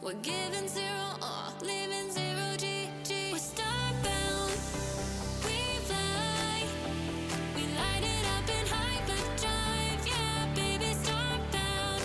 We're giving zero R, living zero G. We're starbound, we fly. We light it up in hyperdrive, yeah, baby, starbound.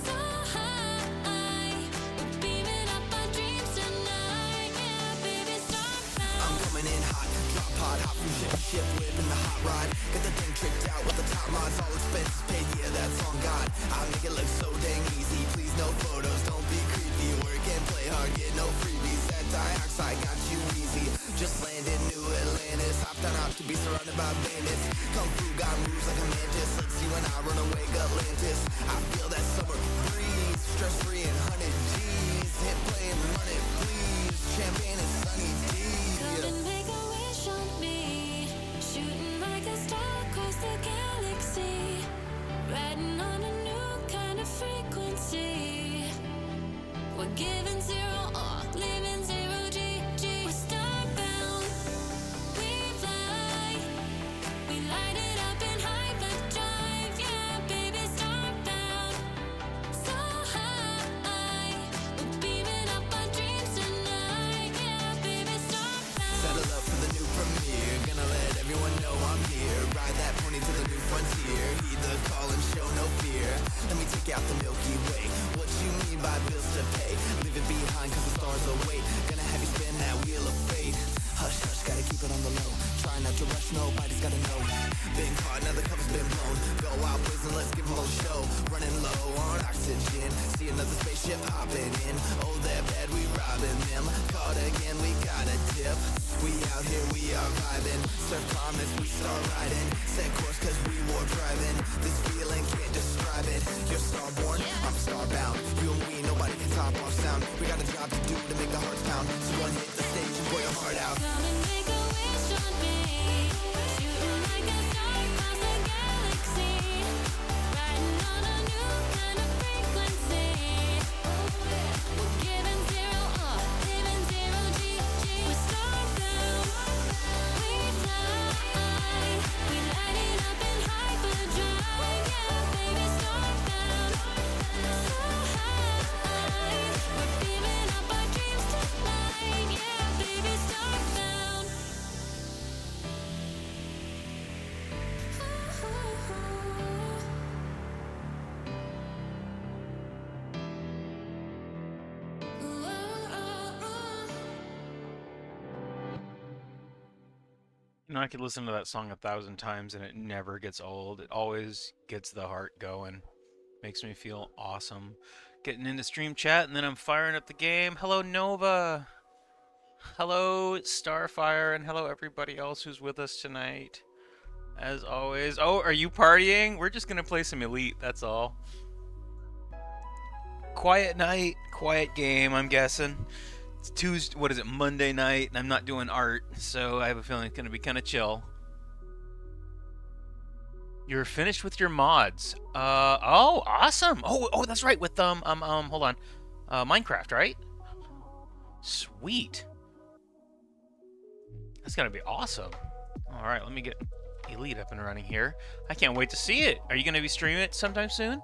So high, we're beaming up our dreams tonight, yeah, baby, starbound. I'm coming in hot, drop pod, hop from ship to ship, whipping the hot rod. Get the thing tricked out with the top mods, all expenses paid, yeah, that's on God. I'll make it look so dang easy, please no photos, don't be creepy. Work and play hard, get no freebies. That dioxide got you easy. Just landed New Atlantis, hopped on out to be surrounded by bandits. Kung Fu got moves like a mantis, let's you and I run away, Atlantis. I feel that summer breeze, stress free and 100 G's. Hit play and run it, please. Champagne and Sunny D. Come and make a wish on me, shooting like a star across the galaxy, riding on a new kind of frequency. We're giving zero R, living zero G. We're starbound, we fly. We light it up in hyperdrive, yeah, baby, starbound. So high, we're beaming up our dreams tonight, yeah, baby, starbound. Settle up for the new premiere, gonna let everyone know I'm here. Ride that pony to the new frontier, heed the call and show no fear. Let me take out the Milky Way, what you mean by bills to pay? Leave it behind cause the stars await, gonna have you spin that wheel of fate. Hush, hush, gotta keep it on the low, try not to rush, nobody's gotta know. Been caught, now the cover's been blown, go out blazing, let's give them a show. Running low on oxygen, see another spaceship hopping in. Oh, they're bad, we robbing them, caught again, we got a tip. We out here, we are vibing, surf comments, we start riding. Set course cause we war driving, this feeling can't describe it. You're starborn, I'm starbound, you and we, nobody can top our sound. We got a job to do to make the hearts pound, so go and hit the stage and pour your heart out. Come and make a wish on me, shooting like a star across the galaxy, riding on a new kind of frequency. We're giving zero R, living zero G. We're starbound, we fly. We light it up in hyperdrive, yeah, baby, starbound. So high, we're beaming up our dreams tonight, yeah, baby, starbound. You know, I could listen to that song 1,000 times and it never gets old. It always gets the heart going. Makes me feel awesome. Getting into stream chat and then I'm firing up the game. Hello, Nova. Hello, Starfire, and hello everybody else who's with us tonight. As always. Oh, are you partying? We're just gonna play some Elite, that's all. Quiet night, quiet game, I'm guessing. It's Tuesday, what is it, Monday night, and I'm not doing art, so I have a feeling it's gonna be kind of chill. You're finished with your mods. Oh, awesome. Oh, that's right, with, hold on. Minecraft, right? Sweet. That's gonna be awesome. All right, let me get Elite up and running here. I can't wait to see it. Are you gonna be streaming it sometime soon?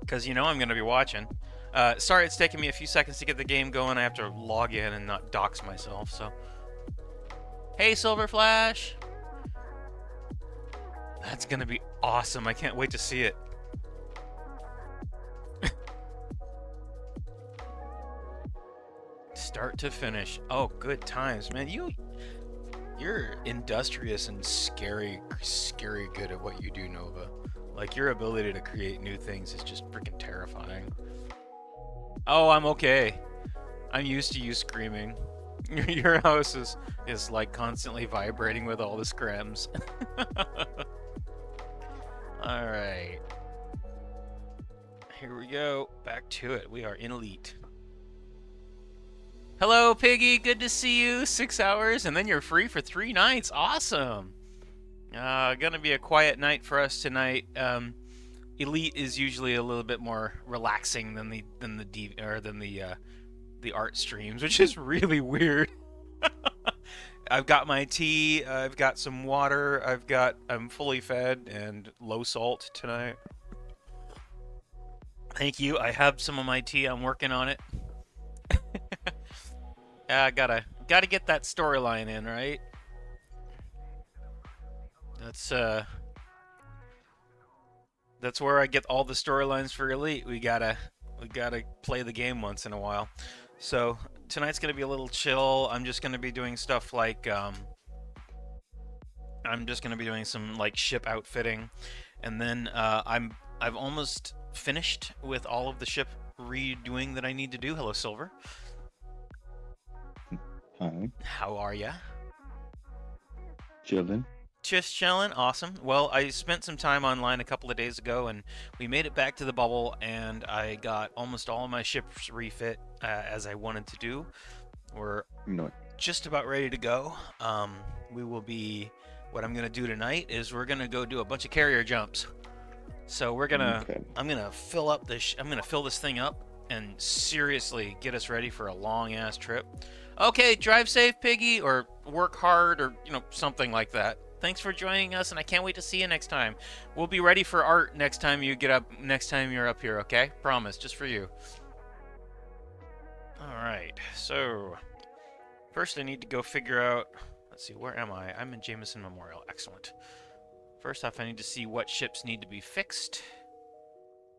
Because you know I'm gonna be watching. Sorry it's taking me a few seconds to get the game going. I have to log in and not dox myself, so. Hey, Silver Flash! That's gonna be awesome. I can't wait to see it. Start to finish. Oh, good times, man. You're industrious and scary good at what you do, Nova. Like, your ability to create new things is just freaking terrifying. Oh, I'm okay. I'm used to you screaming. Your house is like constantly vibrating with all the screams. Alright. Here we go. Back to it. We are in Elite. Hello, Piggy. Good to see you. 6 hours, and then you're free for 3 nights. Awesome. Gonna be a quiet night for us tonight. Elite is usually a little bit more relaxing than the art streams, which is really weird. I've got my tea. I've got some water. I'm fully fed and low salt tonight. Thank you. I have some of my tea. I'm working on it. Yeah, I gotta get that storyline in, right? That's uh that's where I get all the storylines for Elite. We gotta play the game once in a while. So tonight's gonna be a little chill. I'm just gonna be doing stuff like I'm just gonna be doing some like ship outfitting, and then I've almost finished with all of the ship redoing that I need to do. Hello, Silver. Hi, How are ya? children. Just chilling. Awesome. Well, I spent some time online a couple of days ago, and we made it back to the bubble, and I got almost all of my ships refit as I wanted to do. We're No. just about ready to go. We will be. What I'm gonna do tonight is we're gonna go do a bunch of carrier jumps. So we're gonna. Okay. I'm gonna fill up this. I'm gonna fill this thing up and seriously get us ready for a long ass trip. Okay, drive safe, Piggy, or work hard, or something like that. Thanks for joining us, and I can't wait to see you next time. We'll be ready for art next time you get up. Next time you're up here, okay? Promise, just for you. All right. So first, I need to go figure out. Let's see, where am I? I'm in Jameson Memorial. Excellent. First off, I need to see what ships need to be fixed.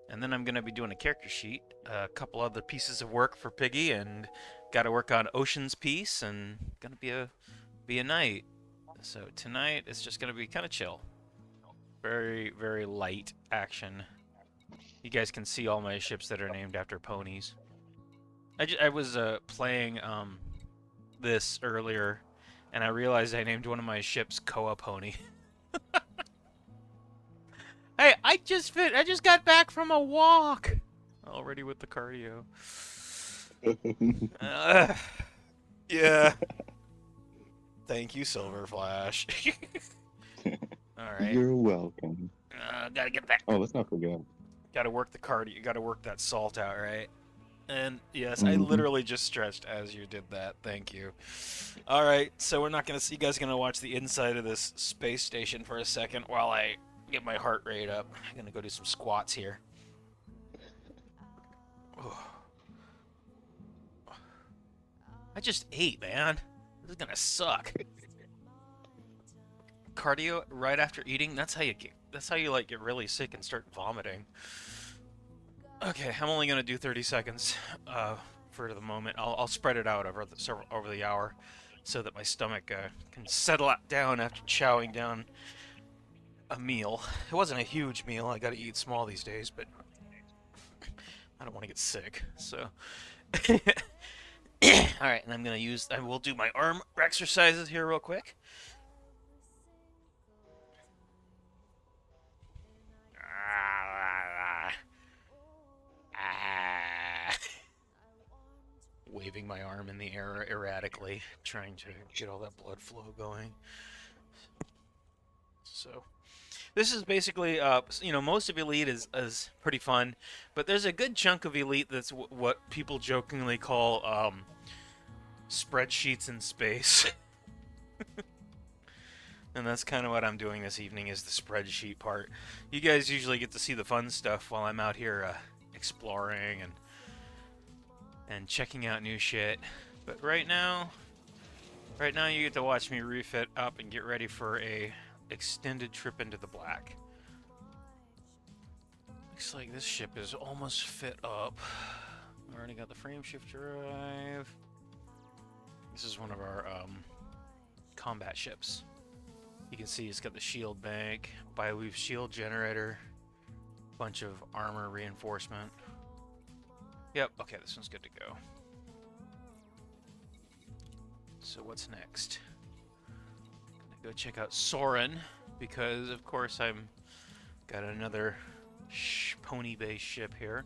And then I'm going to be doing a character sheet, a couple other pieces of work for Piggy, and got to work on Ocean's piece, and going to be a night. So tonight it's just going to be kind of chill. Very, very light action. You guys can see all my ships that are named after ponies. I was playing this earlier, and I realized I named one of my ships Koa Pony. Hey, I just got back from a walk. Already with the cardio. Yeah. Thank you, Silver Flash. All right. You're welcome. Gotta get back. Oh, let's not forget. Gotta work the cardio. Gotta work that salt out, right? And yes, I Mhm. literally just stretched as you did that. Thank you. All right, so we're not gonna see. You guys are gonna watch the inside of this space station for a second while I get my heart rate up. I'm gonna go do some squats here. I just ate, man. This is gonna suck. Cardio right after eating. That's how you like get really sick and start vomiting. Okay, I'm only gonna do 30 seconds for the moment. I'll spread it out over the hour, so that my stomach can settle down after chowing down a meal. It wasn't a huge meal. I gotta eat small these days, but I don't want to get sick. So, all right, and I will do my arm exercises here real quick. Waving my arm in the air erratically, trying to get all that blood flow going. So, this is basically, most of Elite is pretty fun, but there's a good chunk of Elite that's what people jokingly call spreadsheets in space. And that's kind of what I'm doing this evening, is the spreadsheet part. You guys usually get to see the fun stuff while I'm out here exploring and checking out new shit. But right now you get to watch me refit up and get ready for a extended trip into the black. Looks like this ship is almost fit up. Already got the frame shift drive. This is one of our combat ships. You can see it's got the shield bank, bi-weave shield generator, bunch of armor reinforcement. Yep, okay, this one's good to go. So what's next? Gonna go check out Soren, because of course I'm got another pony-based ship here.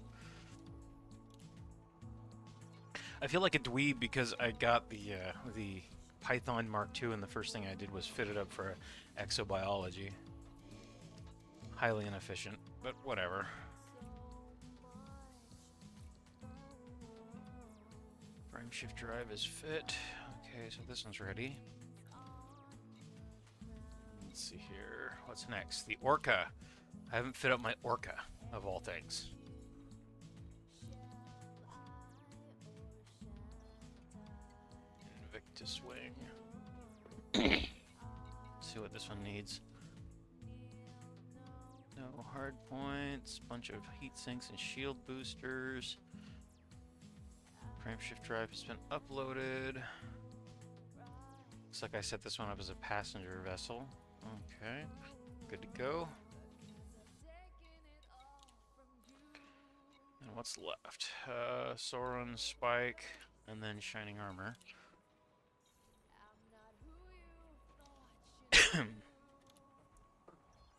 I feel like a dweeb because I got the Python Mark II, and the first thing I did was fit it up for exobiology. Highly inefficient, but whatever. Frame shift drive is fit. Okay, so this one's ready. Let's see here. What's next? The Orca. I haven't fit up my Orca, of all things. to swing. See what this one needs. No hard points, bunch of heat sinks and shield boosters. Frame shift drive has been uploaded. Looks like I set this one up as a passenger vessel. Okay, good to go. And what's left? Sauron, Spike, and then Shining Armor.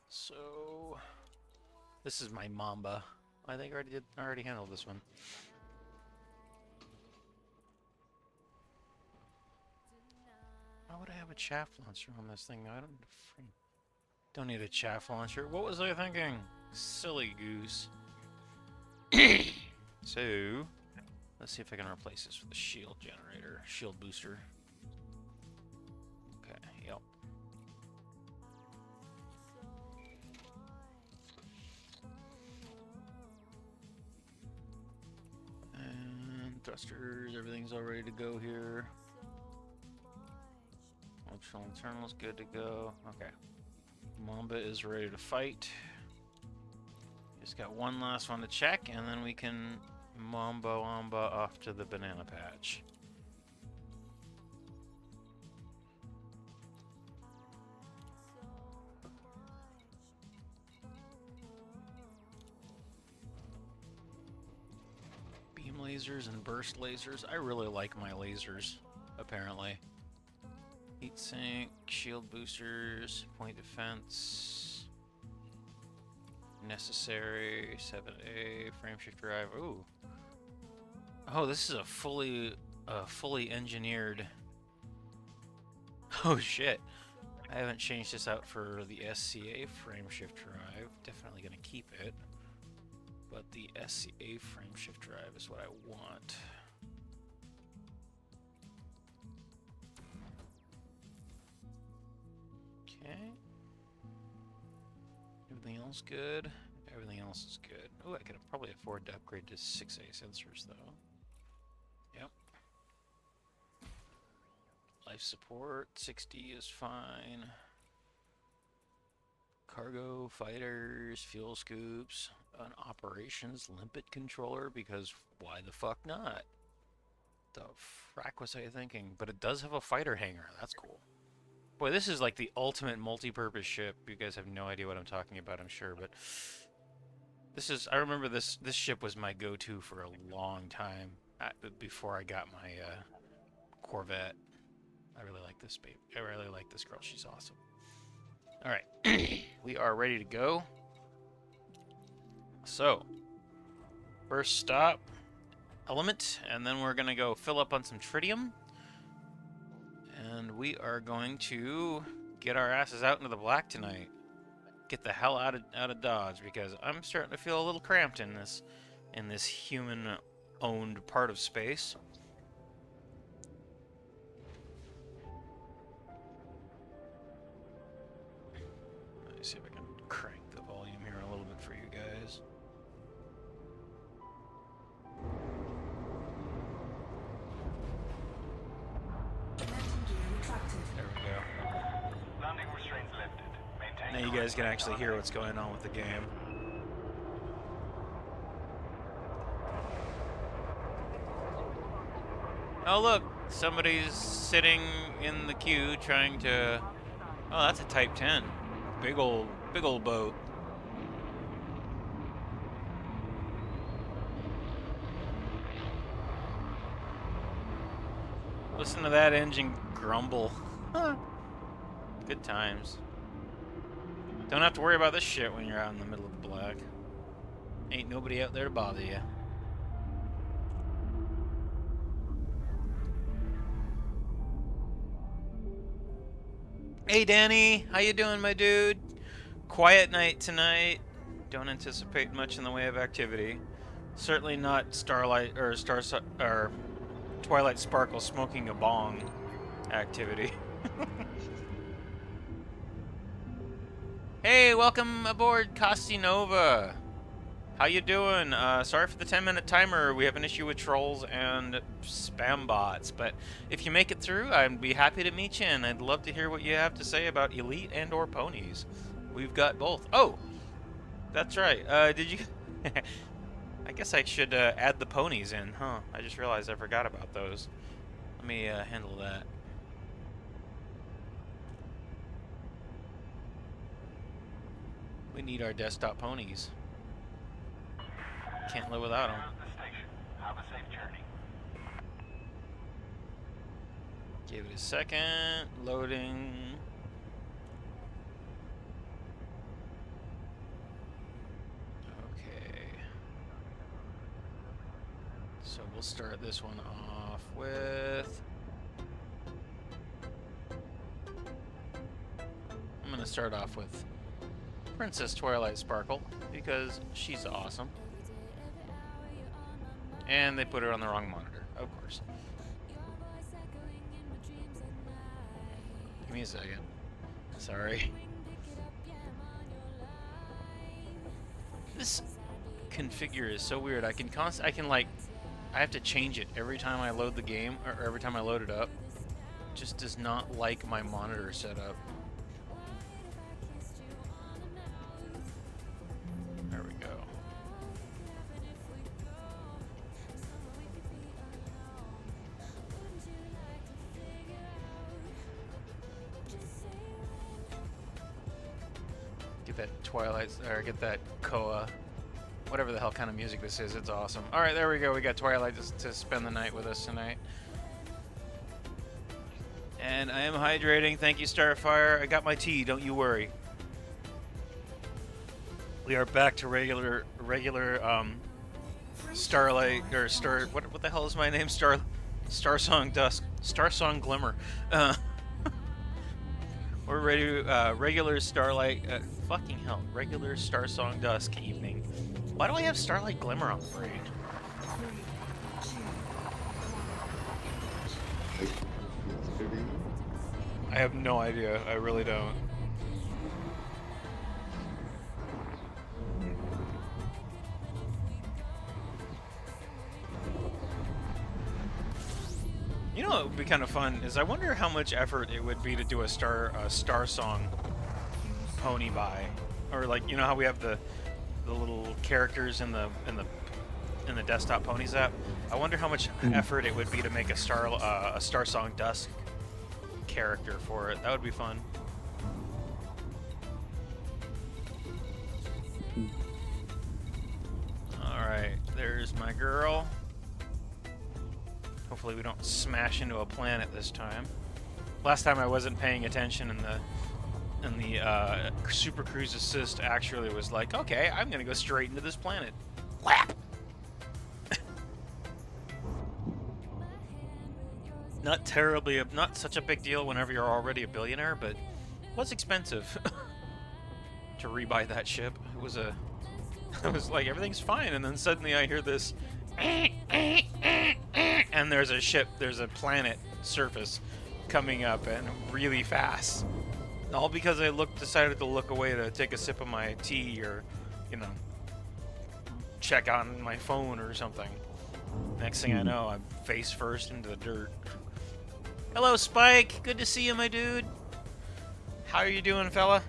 So this is my Mamba. I think I already handled this one. Why would I have a chaff launcher on this thing? I don't need a chaff launcher. What was I thinking? Silly goose. So let's see if I can replace this with a shield generator, shield booster. Okay, yep. And thrusters, everything's all ready to go here. Optional internals, good to go. Okay. Mamba is ready to fight. Just got one last one to check, and then we can Mamba off to the banana patch. Beam lasers and burst lasers. I really like my lasers, apparently. Heat sink, shield boosters, point defense. Necessary, 7A, frame shift drive. Ooh. Oh, this is a fully engineered. Oh shit. I haven't changed this out for the SCA frame shift drive. Definitely gonna keep it. But the SCA frame shift drive is what I want. Okay. Everything else good. Everything else is good. Oh, I could probably afford to upgrade to 6A sensors though. Yep. Life support, 60 is fine. Cargo, fighters, fuel scoops, an operations limpet controller, because why the fuck not? The frack was I thinking? But it does have a fighter hangar, that's cool. Boy, this is like the ultimate multi-purpose ship. You guys have no idea what I'm talking about, I'm sure, but this is, I remember this ship was my go-to for a long time before I got my Corvette. I really like this babe. I really like this girl. She's awesome. All right, we are ready to go. So, first stop, Element, and then we're gonna go fill up on some tritium. And we are going to get our asses out into the black tonight. Get the hell out of Dodge, because I'm starting to feel a little cramped in this human-owned part of space. Let me see if I can crank the volume here a little bit for you guys. There we go. Landing restraints lifted. Now you guys can actually hear what's going on with the game. Oh look, somebody's sitting in the queue trying to... Oh, that's a Type 10. Big old boat. Listen to that engine grumble. Good times. Don't have to worry about this shit when you're out in the middle of the black. Ain't nobody out there to bother you. Hey Danny, how you doing, my dude? Quiet night tonight. Don't anticipate much in the way of activity. Certainly not Starlight or Twilight Sparkle smoking a bong activity. Hey, welcome aboard Castinova. How you doing? Sorry for the 10-minute timer. We have an issue with trolls and spam bots, but if you make it through, I'd be happy to meet you, and I'd love to hear what you have to say about Elite and or Ponies. We've got both. Oh, that's right. Did you... I guess I should add the Ponies in, huh? I just realized I forgot about those. Let me handle that. We need our desktop ponies. Can't live without them. Close the station. Have a safe journey. Give it a second. Loading. Okay. So we'll start this one off with... I'm going to start off with Princess Twilight Sparkle, because she's awesome. And they put her on the wrong monitor, of course. Give me a second. Sorry. This configure is so weird. I have to change it every time I load the game, or every time I load it up. It just does not like my monitor setup. There we go. Get that Twilight, or get that Koa, whatever the hell kind of music this is. It's awesome. All right, there we go. We got Twilight to spend the night with us tonight. And I am hydrating. Thank you, Starfire. I got my tea. Don't you worry. We are back to regular Starlight or Star. What the hell is my name? Starsong Dusk. Starsong Glimmer. We're ready to regular Starlight. Fucking hell, regular Starsong Dusk evening. Why do I have Starlight Glimmer on the brain? I have no idea. I really don't. You know what would be kind of fun is I wonder how much effort it would be to do a Star Song pony buy, or like, you know how we have the little characters in the desktop Ponies app. I wonder how much effort it would be to make a Star Song Dusk character for it. That would be fun. All right, there's my girl. Hopefully we don't smash into a planet this time. Last time I wasn't paying attention, and the Super Cruise Assist actually was like, okay, I'm gonna go straight into this planet. Lap. Not such a big deal whenever you're already a billionaire, but it was expensive to rebuy that ship. It was I was like, everything's fine, and then suddenly I hear this, and there's a planet surface coming up, and really fast. All because I decided to look away to take a sip of my tea, or, you know, check on my phone or something. Next thing I know, I'm face first into the dirt. Hello, Spike. Good to see you, my dude. How are you doing, fella?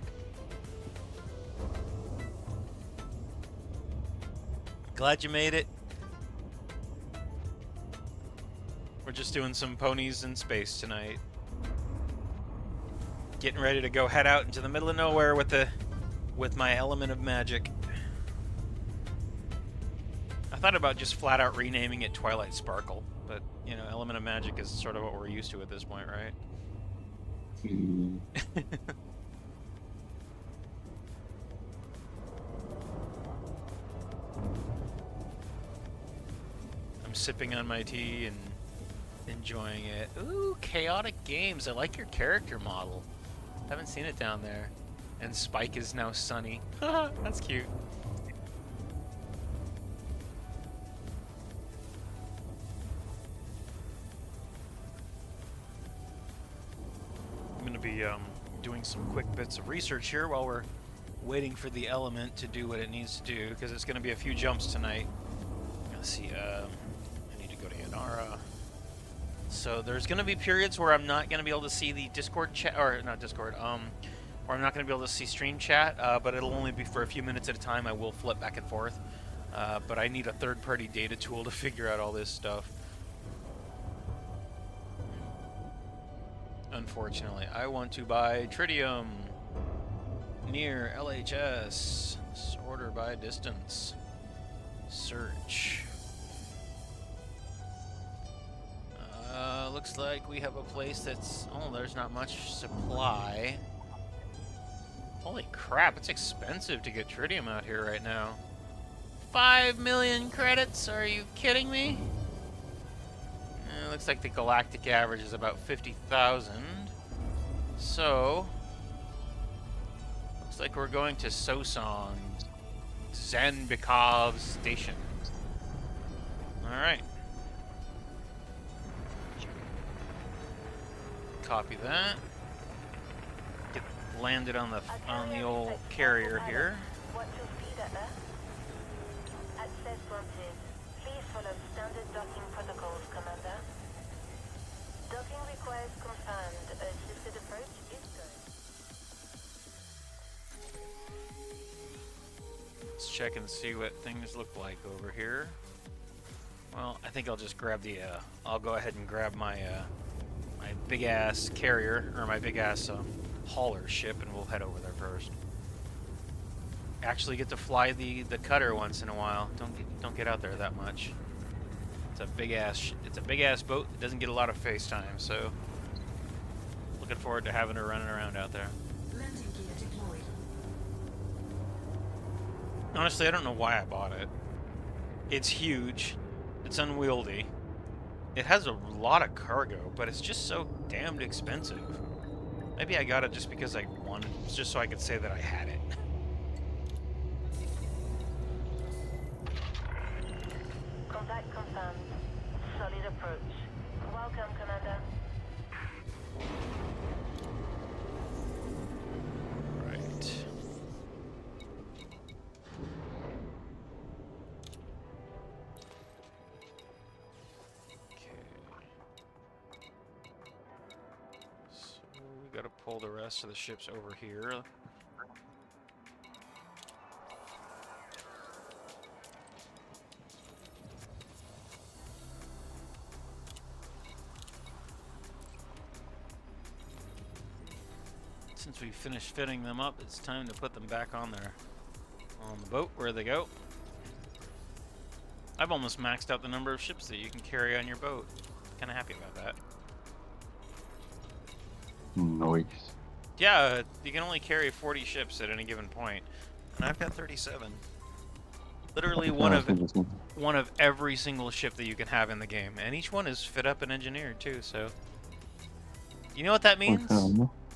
Glad you made it. We're just doing some ponies in space tonight. Getting ready to go head out into the middle of nowhere with my element of magic. I thought about just flat out renaming it Twilight Sparkle, but you know, element of magic is sort of what we're used to at this point, right? I'm sipping on my tea and enjoying it. Ooh, chaotic games. I like your character model. Haven't seen it down there. And Spike is now sunny. That's cute. I'm gonna be doing some quick bits of research here while we're Waiting for the element to do what it needs to do, because it's going to be a few jumps tonight. Let's see, I need to go to Yanara. So there's going to be periods where I'm not going to be able to see the Discord chat, or not Discord, where I'm not going to be able to see stream chat, but it'll only be for a few minutes at a time. I will flip back and forth. But I need a third-party data tool to figure out all this stuff. Unfortunately, I want to buy tritium near LHS. Order by distance. Search. Looks like we have a place that's... Oh, there's not much supply. Holy crap, it's expensive to get tritium out here right now. 5 million credits? Are you kidding me? Looks like the galactic average is about 50,000. So... Looks like we're going to Sosong Zanbikov Station. Alright. Copy that. Get landed on the old carrier here. What to feed at there? Access granted. Please follow standard docking protocols, Commander. Docking request confirmed. Assisted approach is good. Let's check and see what things look like over here. Well, I think I'll just grab the, I'll go ahead and grab my, my big-ass carrier, or my big-ass hauler ship, and we'll head over there first. Actually get to fly the cutter once in a while. Don't get out there that much. It's a big-ass boat that doesn't get a lot of face time, so looking forward to having her running around out there. Landing gear deployed. Honestly, I don't know why I bought it. It's huge. It's unwieldy. It has a lot of cargo, but it's just so damned expensive. Maybe I got it just because I wanted, just so I could say that I had it. Contact confirmed. Solid approach. Welcome, Commander. Right. We gotta pull the rest of the ships over here. Since we finished fitting them up, it's time to put them back on the boat where they go. I've almost maxed out the number of ships that you can carry on your boat. Kind of happy about that. Nice. Yeah, you can only carry 40 ships at any given point, and I've got 37. Literally one of every single ship that you can have in the game, and each one is fit up and engineered too. So, you know what that means?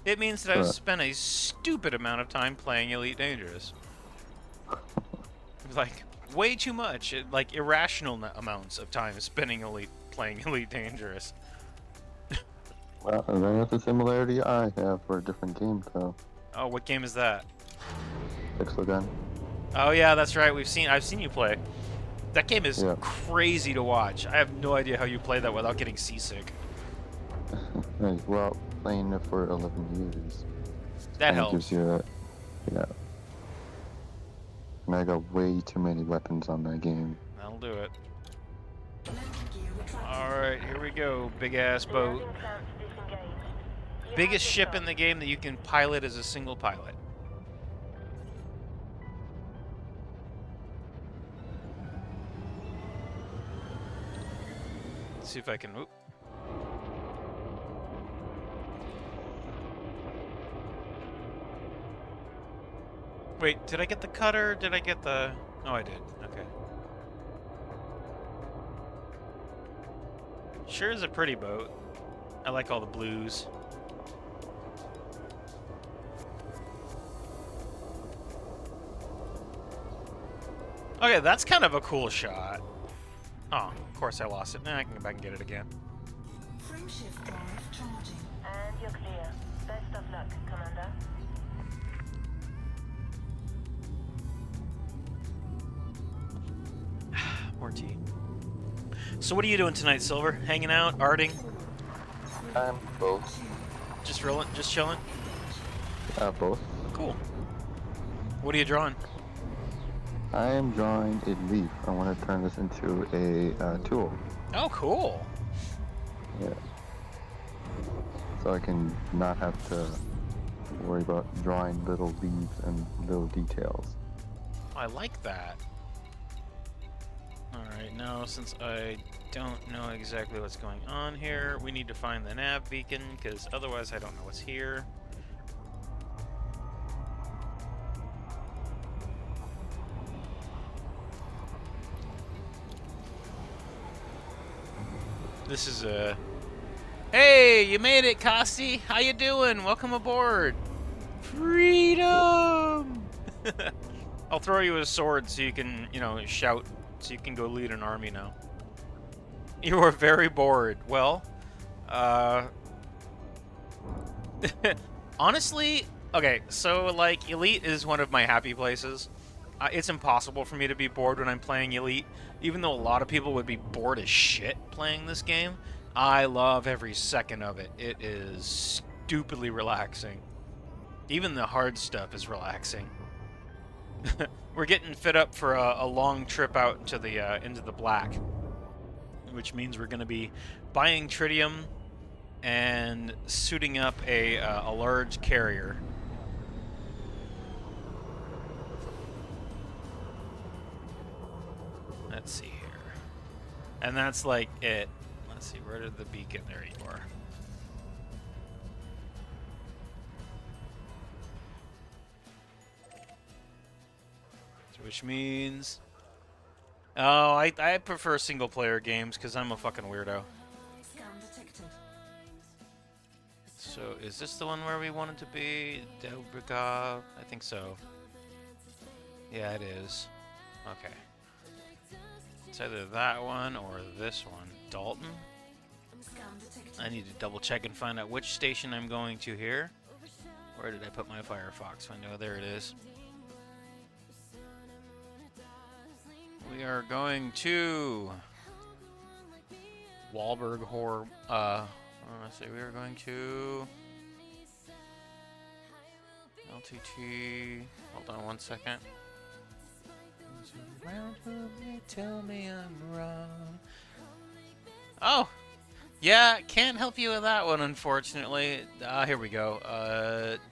It means that I've spent a stupid amount of time playing Elite Dangerous. Like way too much, like irrational amounts of time spending playing Elite Dangerous. Well, that's a similarity I have for a different game, though. Oh, what game is that? Pixel Gun. Oh yeah, that's right. I've seen you play. That game is crazy to watch. I have no idea how you play that without getting seasick. Nice. Well, playing it for 11 years. That kinda helps. Gives you that, yeah. And I got way too many weapons on that game. That'll do it. Landing gear retracted. Alright, here we go. Big ass boat. Landing clamps disengaged. You Biggest have ship yourself. in the game that you can pilot as a single pilot. Let's see if I can. Oop. Wait, did I get the cutter? Did I get the... Oh, I did. Okay. Sure is a pretty boat. I like all the blues. Okay, that's kind of a cool shot. Oh, of course I lost it. Now I can go back and get it again. Frameshift drive charging. And you're clear. Best of luck, Commander. Or tea. So what are you doing tonight, Silver? Hanging out? Arting? I'm both. Just rolling? Just chilling? Both. Cool. What are you drawing? I am drawing a leaf. I want to turn this into a tool. Oh, cool. Yeah. So I can not have to worry about drawing little leaves and little details. I like that. Alright, now since I don't know exactly what's going on here, we need to find the nav beacon, because otherwise I don't know what's here. This is a... Hey, you made it, Kosti! How you doing? Welcome aboard! Freedom! I'll throw you a sword so you can, you know, shout, so you can go lead an army now. You are very bored. Well, honestly, okay, so, like, Elite is one of my happy places. It's impossible for me to be bored when I'm playing Elite, even though a lot of people would be bored as shit playing this game. I love every second of it. It is stupidly relaxing. Even the hard stuff is relaxing. We're getting fit up for a long trip out into the black, which means we're going to be buying tritium and suiting up a large carrier. Let's see here. And that's like it. Let's see, where did the beacon? There you are. Which means... Oh, I prefer single-player games because I'm a fucking weirdo. Scan detected. So, is this the one where we wanted to be? Delbrigov? I think so. Yeah, it is. Okay. It's either that one or this one. Dalton? Scan detected. I need to double check and find out which station I'm going to here. Where did I put my Firefox window? There it is. We are going to Wahlberg Horror. Let's see. We are going to LTT. Hold on one second. Tell me I'm wrong. Oh, yeah. Can't help you with that one, unfortunately. Here we go.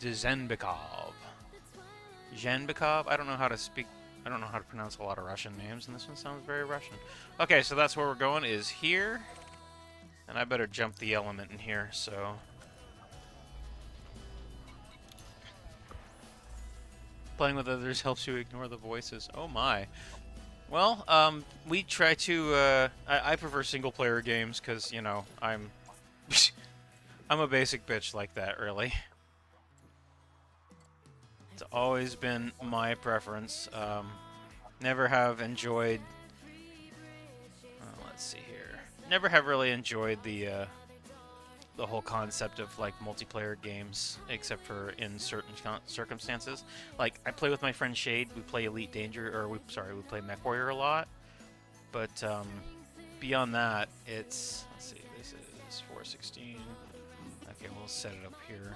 Dzenbekov. Zhenbekov. I don't know how to speak. I don't know how to pronounce a lot of Russian names, and this one sounds very Russian. Okay, so that's where we're going, is here. And I better jump the element in here, so... Playing with others helps you ignore the voices. Oh my. Well, we try to, I prefer single-player games, because, you know, I'm... I'm a basic bitch like that, really. It's always been my preference. Never have enjoyed... let's see here. Never have really enjoyed the whole concept of like multiplayer games, except for in certain circumstances. Like I play with my friend Shade. We play Elite Danger, or we play Mech Warrior a lot. But beyond that, it's let's see. This is 416. Okay, we'll set it up here.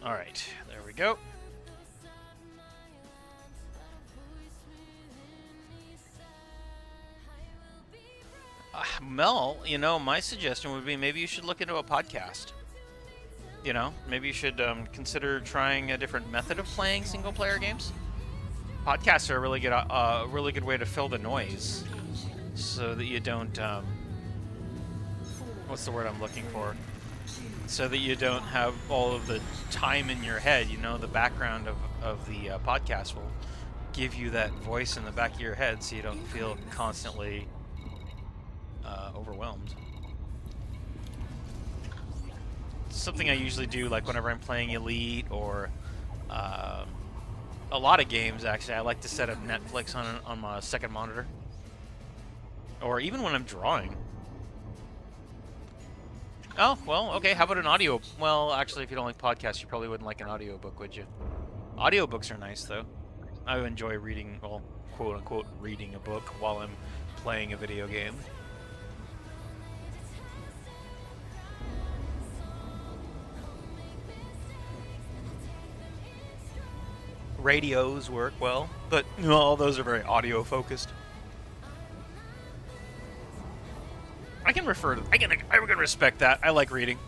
Alright, there we go. Mel, you know, my suggestion would be maybe you should look into a podcast. You know, maybe you should consider trying a different method of playing single-player games. Podcasts are a really good way to fill the noise, so that you don't. What's the word I'm looking for? So that you don't have all of the time in your head. You know, the background of the podcast will give you that voice in the back of your head, so you don't feel constantly overwhelmed. Something I usually do, like whenever I'm playing Elite or a lot of games, actually, I like to set up Netflix on my second monitor, or even when I'm drawing. Oh, well, okay, how about an audio? Well, actually, if you don't like podcasts, you probably wouldn't like an audiobook, would you? Audiobooks are nice, though. I enjoy reading, well, quote unquote, reading a book while I'm playing a video game. Radios work well, but all those are very audio focused. I can respect that. I like reading.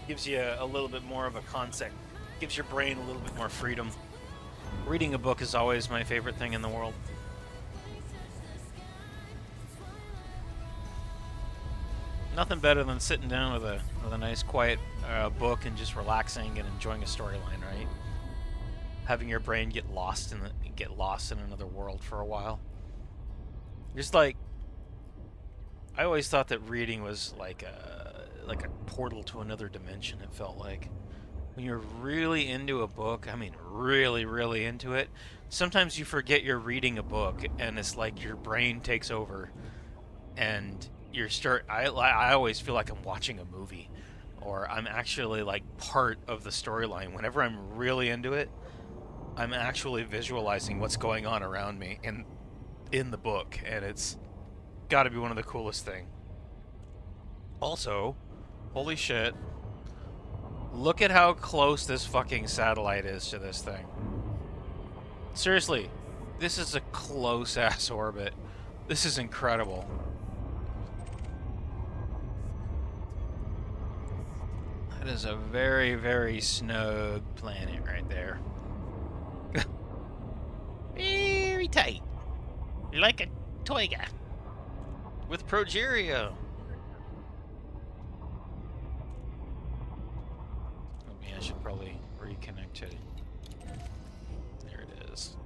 Gives you a little bit more of a concept. Gives your brain a little bit more freedom. Reading a book is always my favorite thing in the world. Nothing better than sitting down with a nice quiet book and just relaxing and enjoying a storyline, right? Having your brain get lost in another world for a while. Just like, I always thought that reading was like a portal to another dimension. It felt like when you're really into a book, I mean really, really into it, sometimes you forget you're reading a book, and it's like your brain takes over, and I always feel like I'm watching a movie, or I'm actually like part of the storyline. Whenever I'm really into it, I'm actually visualizing what's going on around me in the book, and it's got to be one of the coolest things. Also, holy shit, look at how close this fucking satellite is to this thing. Seriously, this is a close-ass orbit. This is incredible. That is a very, very snug planet right there. Very tight. Like a toiga. With progeria. I should probably reconnect it. There it is.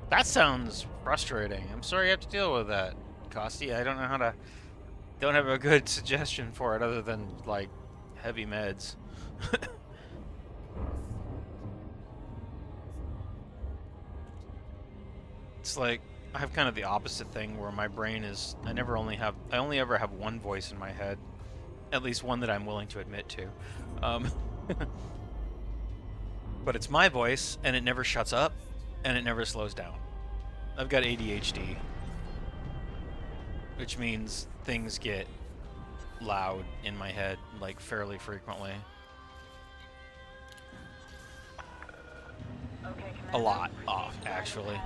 That sounds frustrating. I'm sorry you have to deal with that, Costi. I don't know how to... Don't have a good suggestion for it other than, like, heavy meds. It's like, I have kind of the opposite thing where my brain is... I only ever have one voice in my head. At least one that I'm willing to admit to. But it's my voice, and it never shuts up, and it never slows down. I've got ADHD. Which means things get loud in my head, like, fairly frequently. A lot off, actually.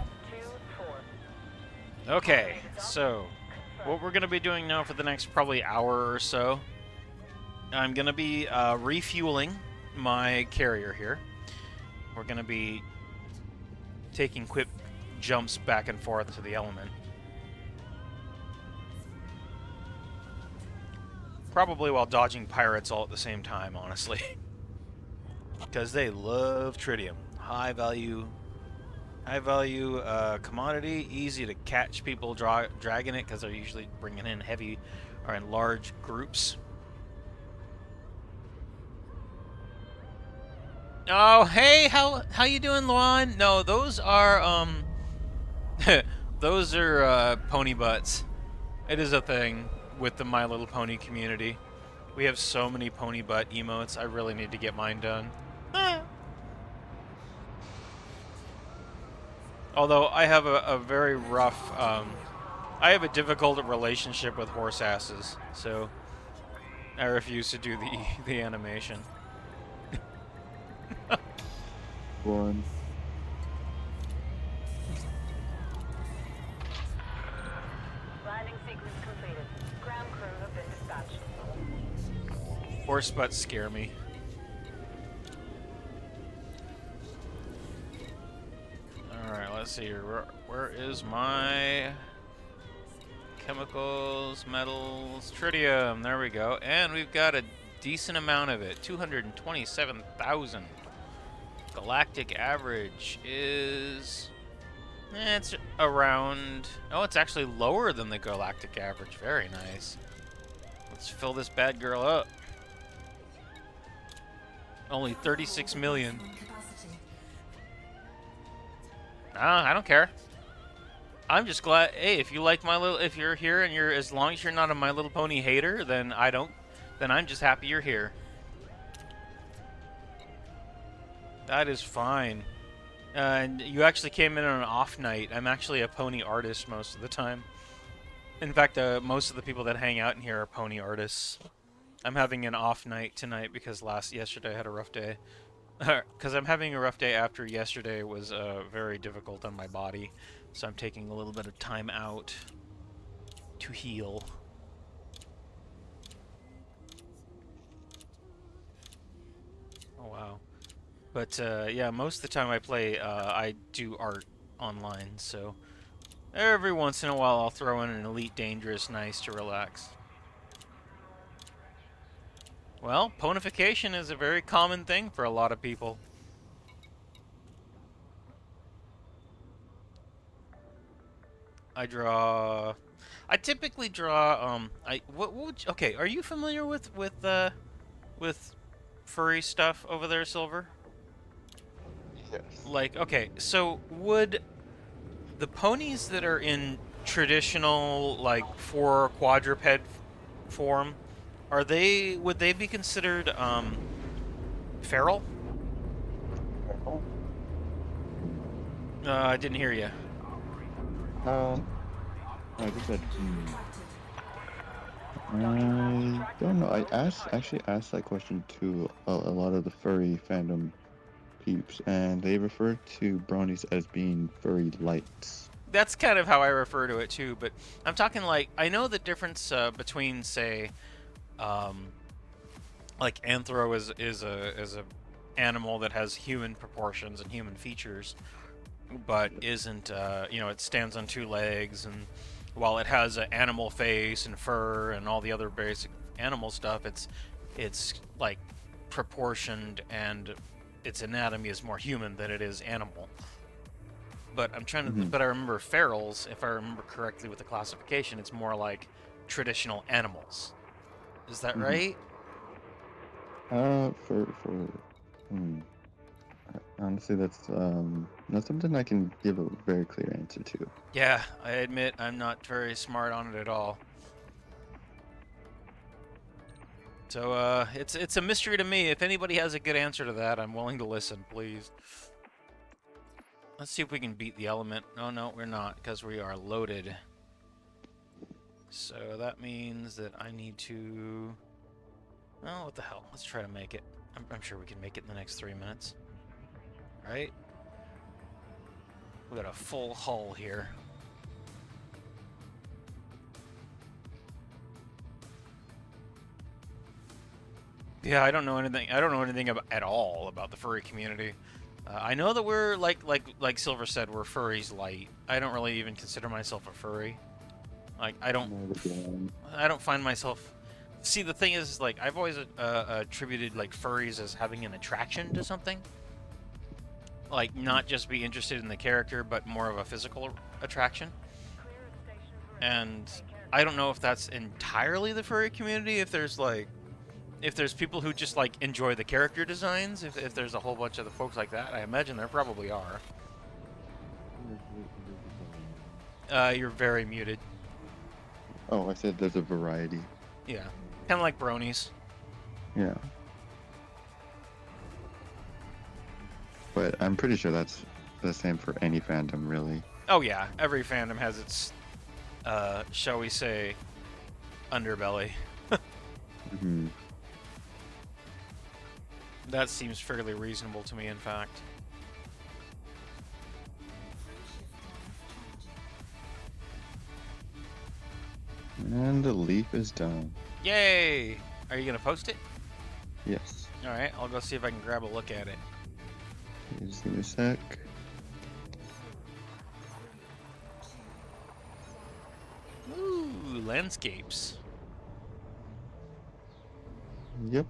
Okay, so what we're going to be doing now for the next probably hour or so, I'm going to be refueling my carrier here. We're going to be taking quick jumps back and forth to the element. Probably while dodging pirates all at the same time, honestly. Because they love tritium. High value commodity, easy to catch people dragging it because they're usually bringing in heavy or in large groups. Oh, hey, how you doing, Luan? No, those are those are pony butts. It is a thing with the My Little Pony community. We have so many pony butt emotes. I really need to get mine done. Although I have a very rough, I have a difficult relationship with horse asses, so I refuse to do the animation. One. Landing sequence completed. Ground crew have been dispatched. Horse butts scare me. Alright, let's see here. Where is my chemicals, metals, tritium? There we go. And we've got a decent amount of it. 227,000. Galactic average is... it's around... Oh, it's actually lower than the galactic average. Very nice. Let's fill this bad girl up. Only 36 million. I don't care. I'm just glad. Hey, if you like My Little, if you're here and you're, as long as you're not a My Little Pony hater, then I don't. Then I'm just happy you're here. That is fine. And you actually came in on an off night. I'm actually a pony artist most of the time. In fact, most of the people that hang out in here are pony artists. I'm having an off night tonight because yesterday I had a rough day. Because I'm having a rough day after yesterday was very difficult on my body. So I'm taking a little bit of time out to heal. Oh, wow. But yeah, most of the time I play, I do art online, so every once in a while I'll throw in an Elite Dangerous nice to relax. Well, ponification is a very common thing for a lot of people. I typically draw, what would okay, are you familiar with furry stuff over there, Silver? Yes. Like, okay, so would the ponies that are in traditional, like, four quadruped form, would they be considered, feral? I didn't hear you. I just said, I don't know. Actually asked that question to a lot of the furry fandom peeps, and they refer to bronies as being furry lights. That's kind of how I refer to it too, but I'm talking like, I know the difference between, say, like Anthro is a animal that has human proportions and human features, but isn't it stands on two legs, and while it has an animal face and fur and all the other basic animal stuff, it's like proportioned, and its anatomy is more human than it is animal. But I'm trying to. But I remember ferals, if I remember correctly with the classification, it's more like traditional animals. Is that right? Hmm. Honestly, that's not something I can give a very clear answer to. Yeah, I admit I'm not very smart on it at all. So it's a mystery to me. If anybody has a good answer to that, I'm willing to listen, please. Let's see if we can beat the element. No, we're not, because we are loaded. So that means that I need to... Oh, what the hell? Let's try to make it. I'm sure we can make it in the next 3 minutes. Right? We got a full hull here. Yeah, I don't know anything. I don't know anything at all about the furry community. I know that we're like Silver said, we're furries light. I don't really even consider myself a furry. Like I don't find myself. See, the thing is, like, I've always attributed like furries as having an attraction to something. Like, not just be interested in the character, but more of a physical attraction. And I don't know if that's entirely the furry community. If there's people who just like enjoy the character designs, if there's a whole bunch of the folks like that, I imagine there probably are. You're very muted. Oh, I said there's a variety. Yeah, kind of like bronies. Yeah. But I'm pretty sure that's the same for any fandom, really. Oh yeah, every fandom has its, shall we say, underbelly. That seems fairly reasonable to me, in fact. And the leaf is done. Yay! Are you gonna post it? Yes. Alright, I'll go see if I can grab a look at it. Just give me a sec. Ooh, landscapes. Yep.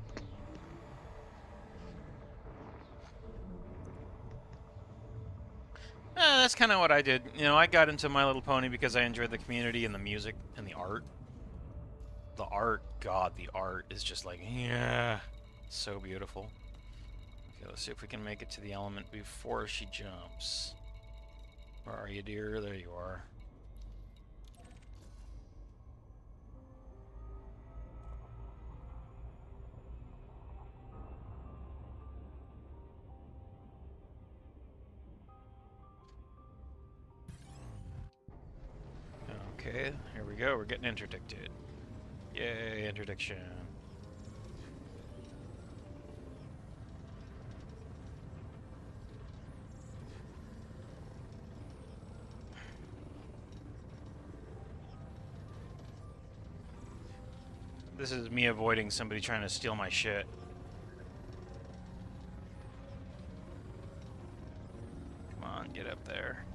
That's kind of what I did. You know, I got into My Little Pony because I enjoyed the community and the music and the art. The art, God, the art is just like, yeah, so beautiful. Okay, let's see if we can make it to the element before she jumps. Where are you, dear? There you are. Okay, here we go. We're getting interdicted. Yay, interdiction. This is me avoiding somebody trying to steal my shit. Come on, get up there.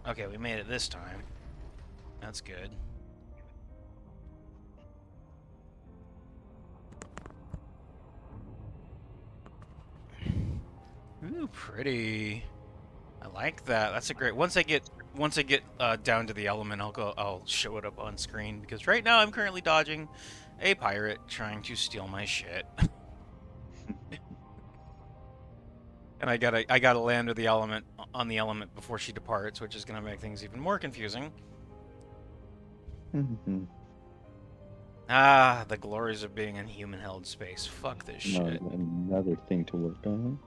Okay, we made it this time. That's good. Ooh, pretty. I like that. That's a great. Once I get down to the element, I'll show it up on screen because right now I'm currently dodging a pirate trying to steal my shit. And I gotta land with the element on the element before she departs, which is gonna make things even more confusing. Ah, the glories of being in human-held space. Fuck this shit. Another thing to work on.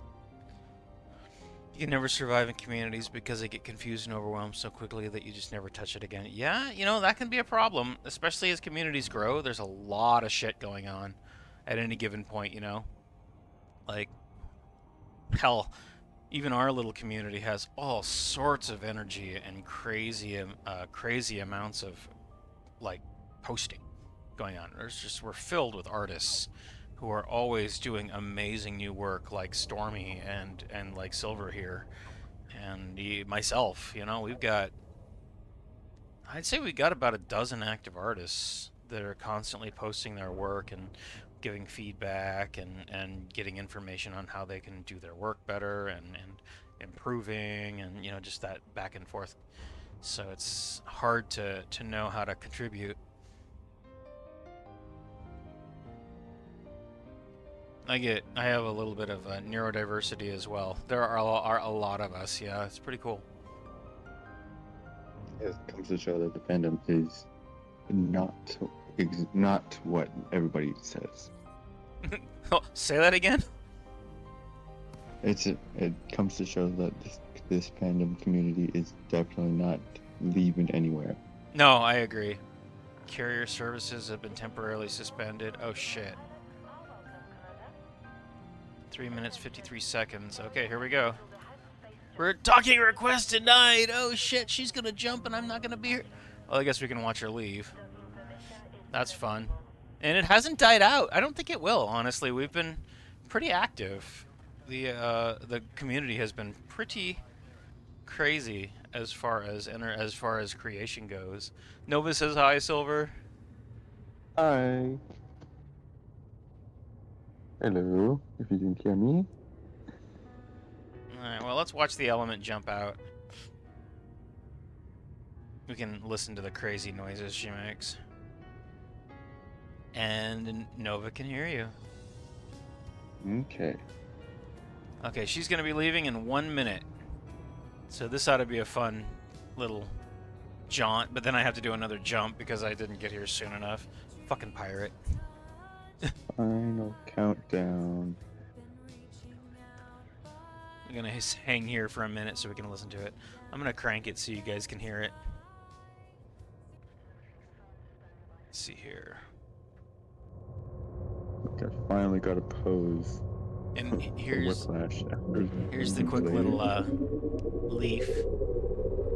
You can never survive in communities because they get confused and overwhelmed so quickly that you just never touch it again. Yeah, you know, that can be a problem, especially as communities grow. There's a lot of shit going on at any given point, you know? Like, hell, even our little community has all sorts of energy and crazy amounts of, like, posting going on. We're filled with artists who are always doing amazing new work, like Stormy and like Silver here, and myself. You know, I'd say we got about a dozen active artists that are constantly posting their work and giving feedback and getting information on how they can do their work better and improving and, you know, just that back and forth. So it's hard to know how to contribute. I have a little bit of neurodiversity as well. There are a lot of us. Yeah, it's pretty cool. It comes to show that the fandom is not what everybody says. Oh, say that again. It comes to show that this fandom community is definitely not leaving anywhere. No, I agree. Carrier services have been temporarily suspended. Oh shit. 3 minutes 53 seconds. Okay, here we go. We're docking request denied. Oh shit, she's gonna jump and I'm not gonna be here. Well, I guess we can watch her leave. That's fun. And it hasn't died out. I don't think it will, honestly. We've been pretty active. The community has been pretty crazy as far as creation goes. Nova says hi, Silver. Hi. Hello, if you didn't hear me. Alright, well, let's watch the element jump out. We can listen to the crazy noises she makes. And Nova can hear you. Okay. Okay, she's gonna be leaving in 1 minute. So this ought to be a fun little jaunt, but then I have to do another jump because I didn't get here soon enough. Fucking pirate. Final countdown. I'm gonna hang here for a minute so we can listen to it. I'm gonna crank it so you guys can hear it. Let's see here. I finally got a pose. And here's Whiplash. the quick little leaf.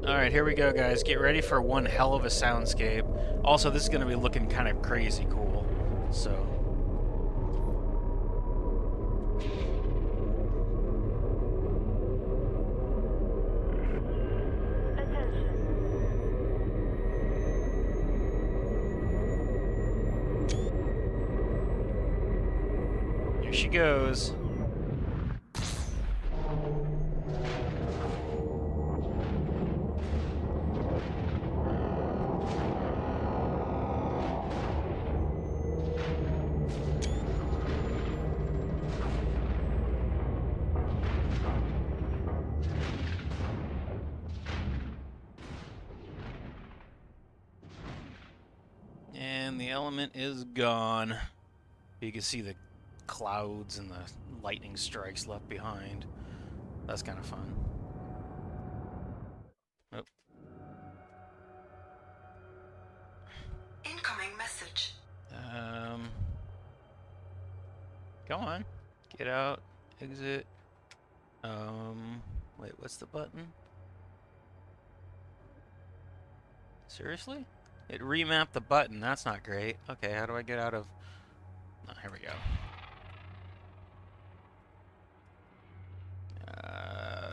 Alright, here we go, guys. Get ready for one hell of a soundscape. Also, this is gonna be looking kind of crazy cool. So here she goes. And the element is gone. You can see the clouds and the lightning strikes left behind. That's kind of fun. Oh. Incoming message. Come on. Get out. Exit. Wait, what's the button? Seriously? It remapped the button. That's not great. Okay, how do I get out of... Oh, here we go.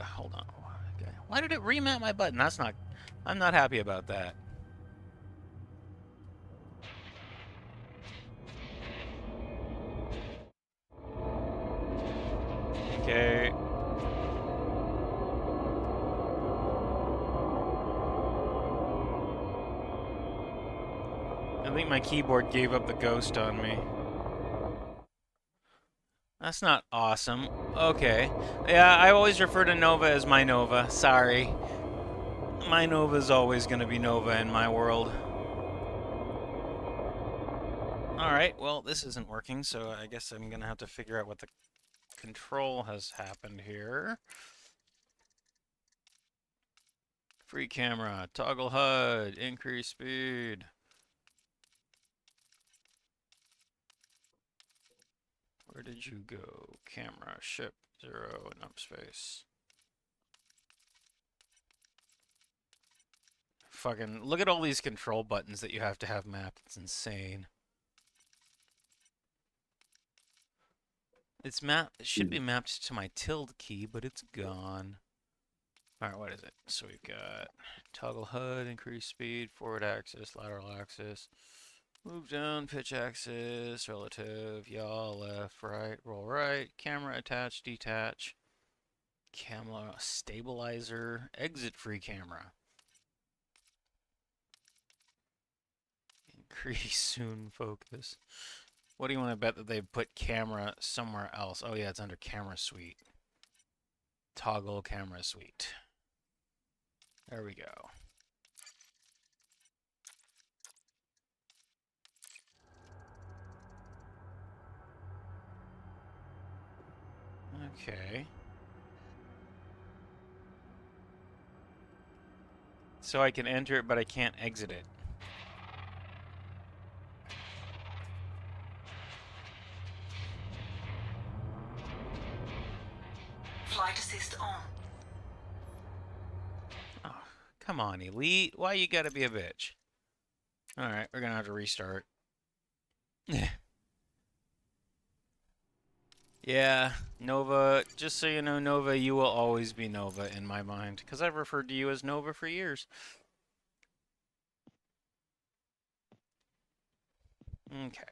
Hold on. Okay. Why did it remap my button? That's not... I'm not happy about that. Okay. I think my keyboard gave up the ghost on me. That's not awesome. Okay. Yeah, I always refer to Nova as my Nova. Sorry. My Nova's always going to be Nova in my world. Alright, well, this isn't working, so I guess I'm going to have to figure out what the control has happened here. Free camera, toggle HUD, increase speed. Where did you go? Camera, ship, 0, and upspace. Fucking, look at all these control buttons that you have to have mapped. It's insane. It's mapped, it should be mapped to my tilde key, but it's gone. Alright, what is it? So we've got toggle HUD, increase speed, forward axis, lateral axis, move down, pitch axis, relative, yaw, left, right, roll right, camera attach, detach, camera stabilizer, exit free camera. Increase soon focus. What do you want to bet that they put camera somewhere else? Oh yeah, it's under camera suite. Toggle camera suite. There we go. Okay. So I can enter it, but I can't exit it. Flight assist on. Oh, come on, Elite. Why you gotta be a bitch? Alright, we're gonna have to restart. Yeah, Nova, just so you know, Nova, you will always be Nova in my mind, because I've referred to you as Nova for years. Okay.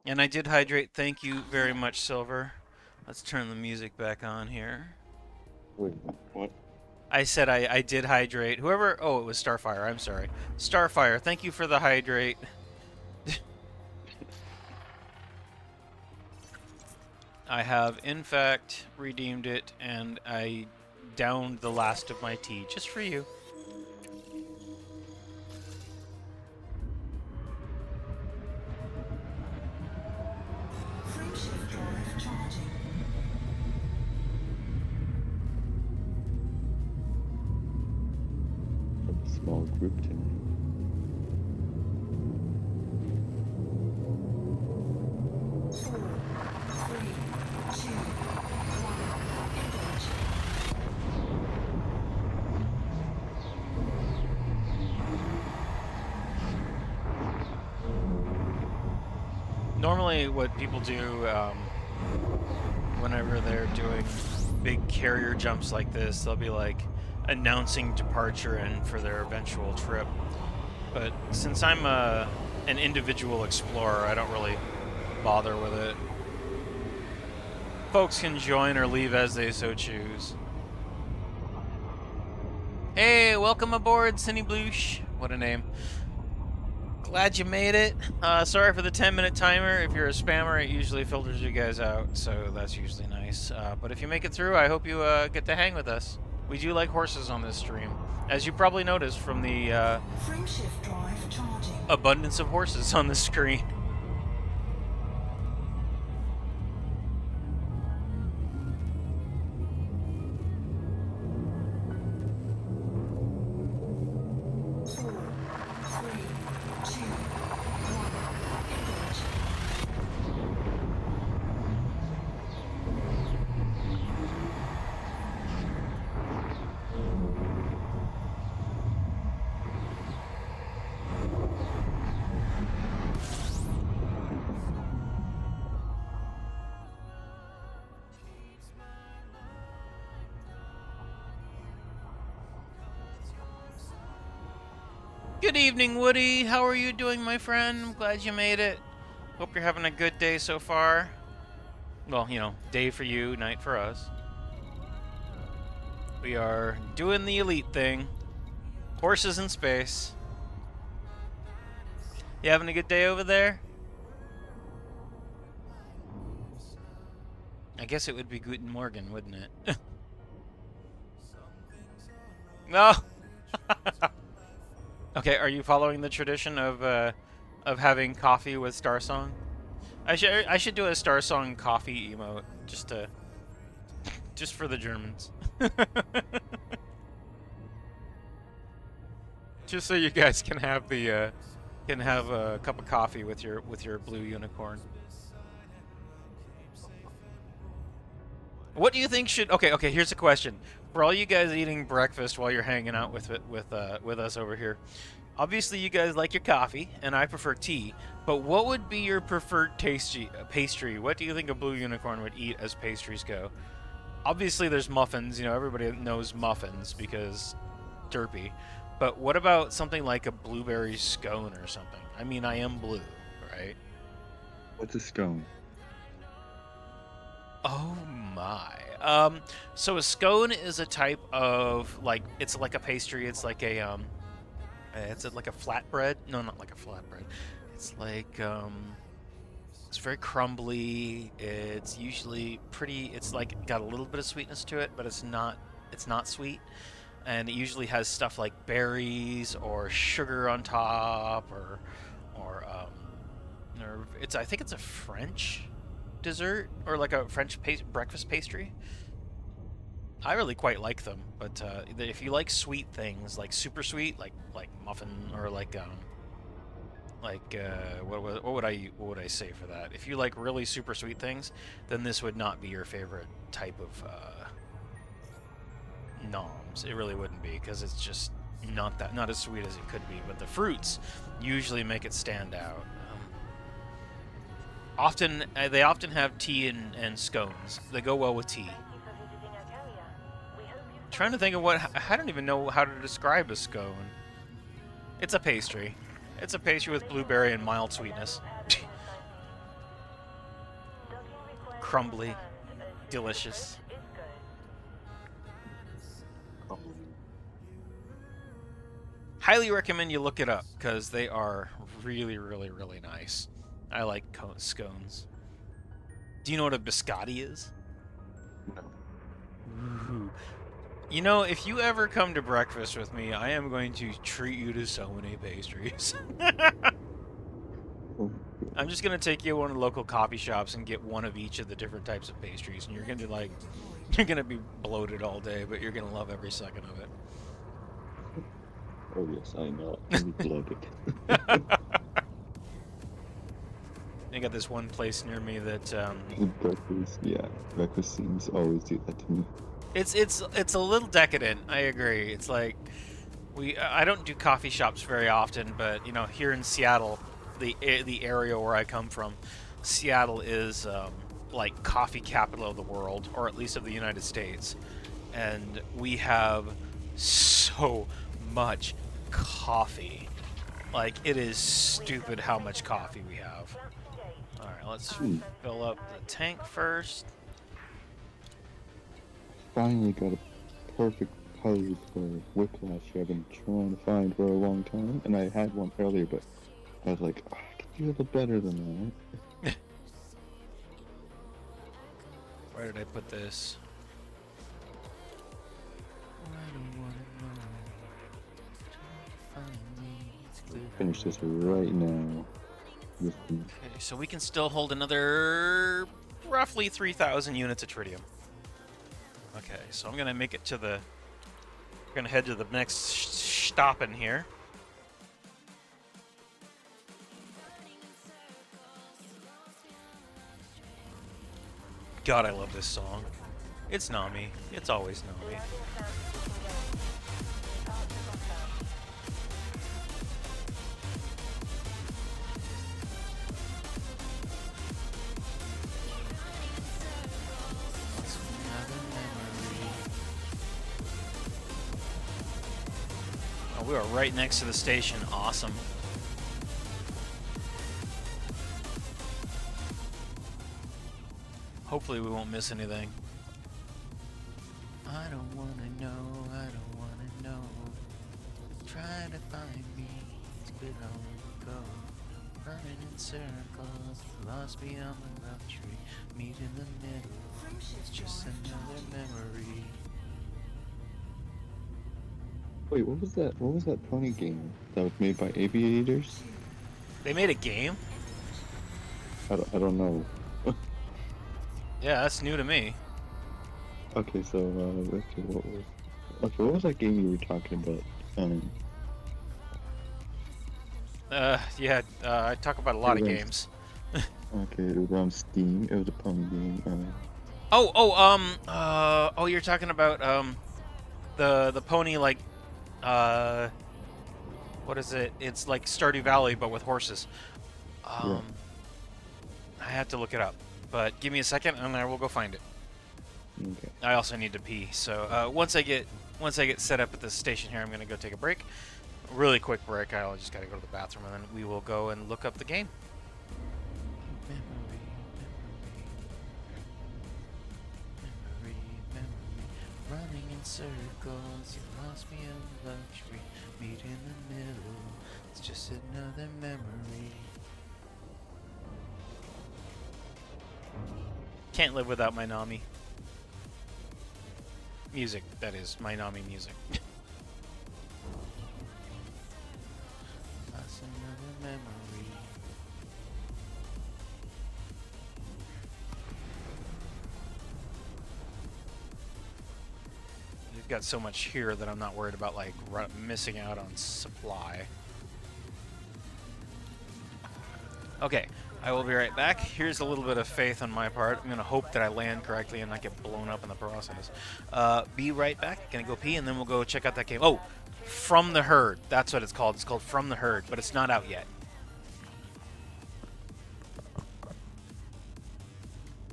And I did hydrate. Thank you very much, Silver. Let's turn the music back on here. Wait, what? I said I did hydrate. Whoever... Oh, it was Starfire. I'm sorry. Starfire, thank you for the hydrate. I have, in fact, redeemed it, and I downed the last of my tea just for you. Frameshift drive charging. A small group tonight. Normally what people do whenever they're doing big carrier jumps like this, they'll be like announcing departure and for their eventual trip. But since I'm an individual explorer, I don't really bother with it. Folks can join or leave as they so choose. Hey, welcome aboard, Cinny Bloosh. What a name. Glad you made it. Sorry for the 10-minute timer. If you're a spammer, it usually filters you guys out, so that's usually nice. But if you make it through, I hope you get to hang with us. We do like horses on this stream, as you probably noticed from the Frameshift drive charging. abundance of horses on the screen. Four, three, two, one. Engage. Good evening, Woody. How are you doing, my friend? I'm glad you made it. Hope you're having a good day so far. Well, you know, day for you, night for us. We are doing the elite thing. Horses in space. You having a good day over there? I guess it would be Guten Morgen, wouldn't it? No. Okay, are you following the tradition of having coffee with Star Song? I should do a Star Song coffee emote just for the Germans. Just so you guys can have the can have a cup of coffee with your blue unicorn. What do you think should? Okay. Here's a question for all you guys eating breakfast while you're hanging out with us over here. Obviously, you guys like your coffee, and I prefer tea. But what would be your preferred pastry? What do you think a blue unicorn would eat as pastries go? Obviously, there's muffins. You know, everybody knows muffins because derpy. But what about something like a blueberry scone or something? I mean, I am blue, right? What's a scone? Oh my. So a scone is a type of it's like a pastry. It's like a flatbread. No, not like a flatbread. It's like it's very crumbly. It's usually pretty. It's like got a little bit of sweetness to it, but it's not. It's not sweet, and it usually has stuff like berries or sugar on top, or it's. I think it's a French dessert or like a French breakfast pastry. I really quite like them, but if you like sweet things, like super sweet, like muffin or what would I say for that? If you like really super sweet things, then this would not be your favorite type of noms. It really wouldn't be because it's just not as sweet as it could be. But the fruits usually make it stand out. They often have tea and scones. They go well with tea. Thank you for visiting our carrier. We hope you Trying to think of I don't even know how to describe a scone. It's a pastry. It's a pastry with blueberry and mild sweetness. Crumbly. Delicious. Highly recommend you look it up because they are really, really, really nice. I like scones. Do you know what a biscotti is? No. Ooh. You know, if you ever come to breakfast with me, I am going to treat you to so many pastries. Oh, I'm just going to take you to one of the local coffee shops and get one of each of the different types of pastries, and you're going to you're going to be bloated all day, but you're going to love every second of it. oh yes, I know. I'm bloated. I got this one place near me that Breakfast, yeah. Breakfast seems always do that to me. it's a little decadent. I agree. It's like I don't do coffee shops very often, but you know, here in Seattle, the area where I come from, Seattle is like coffee capital of the world, or at least of the United States, and we have so much coffee. Like, it is stupid how much coffee we have. All right, let's fill up the tank first. Finally got a perfect pose for whiplash I've been trying to find for a long time, and I had one earlier, but I was like, oh, I can do a little better than that. Where did I put this? Finish this right now. This one. Okay, so we can still hold another roughly 3,000 units of tritium. Okay, so I'm gonna make it to the. We're gonna head to the next stop in here. God, I love this song. It's Nami. It's always Nami. Landing sounds disengaged. Departure confirmed. Oh, we are right next to the station. Awesome. Hopefully we won't miss anything. I don't wanna know, I don't wanna know. Try to find me, it's been long ago. Running in circles, lost beyond the love tree. Meet in the middle, it's just another memory. Wait, what was that? What was that pony game that was made by Aviators? They made a game? I don't know. Yeah, that's new to me. Okay, so what was that game you were talking about? Yeah, I talk about a lot of Right. games. Okay, it was on Steam. It was a pony game. You're talking about, the pony, like, what is it? It's like Stardew Valley, but with horses. Yeah. I have to look it up, but give me a second and I will go find it. Okay. I also need to pee, so once I get set up at the station here, I'm gonna go take a break. Really quick break. I just gotta go to the bathroom, and then we will go and look up the game. Memory, running in circles. You lost me in luxury. Meet in the middle. It's just another memory. Can't live without my Nami. Music, that is, my Nami music. That's another memory. We've got so much here that I'm not worried about, like, missing out on supply. Okay, I will be right back. Here's a little bit of faith on my part. I'm going to hope that I land correctly and not get blown up in the process. Be right back. Gonna go pee, and then we'll go check out that game. Oh, From the Herd. That's what it's called. It's called From the Herd, but it's not out yet.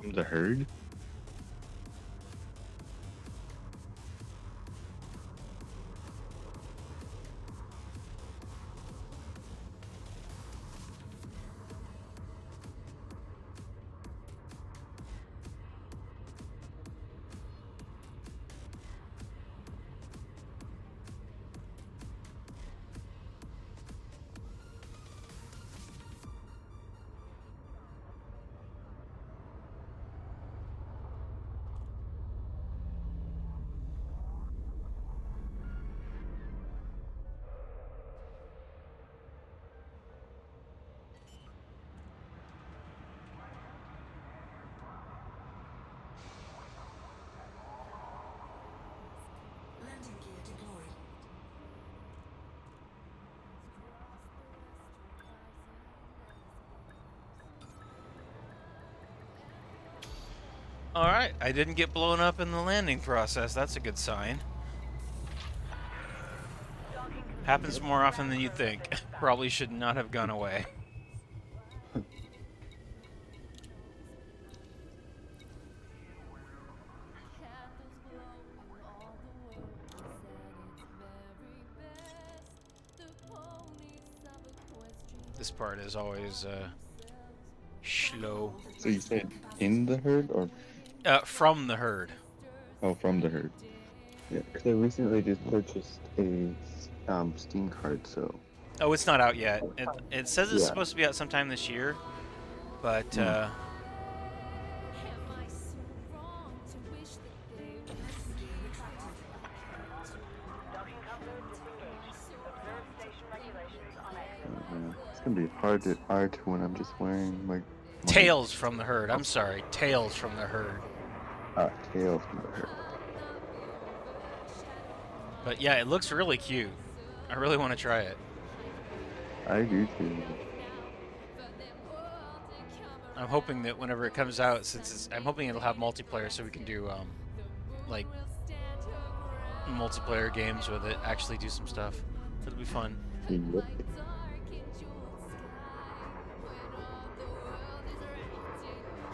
The Herd? Landing gear deployed. Alright, I didn't get blown up in the landing process. That's a good sign. Happens more often than you'd think. Probably should not have gone away. This part is always slow. So you said in the herd or From the Herd. from the herd? Yeah, because I recently just purchased a Steam card, so Oh, it's not out yet. It says it's Yeah. supposed to be out sometime this year, but gonna be hard to art when I'm just wearing my Tales from the Herd. I'm sorry, Tales from the Herd. tail from the herd. But yeah, it looks really cute. I really want to try it. I do too. I'm hoping that whenever it comes out, I'm hoping it'll have multiplayer, so we can do like multiplayer games with it. Actually, do some stuff. It'll be fun. Yep.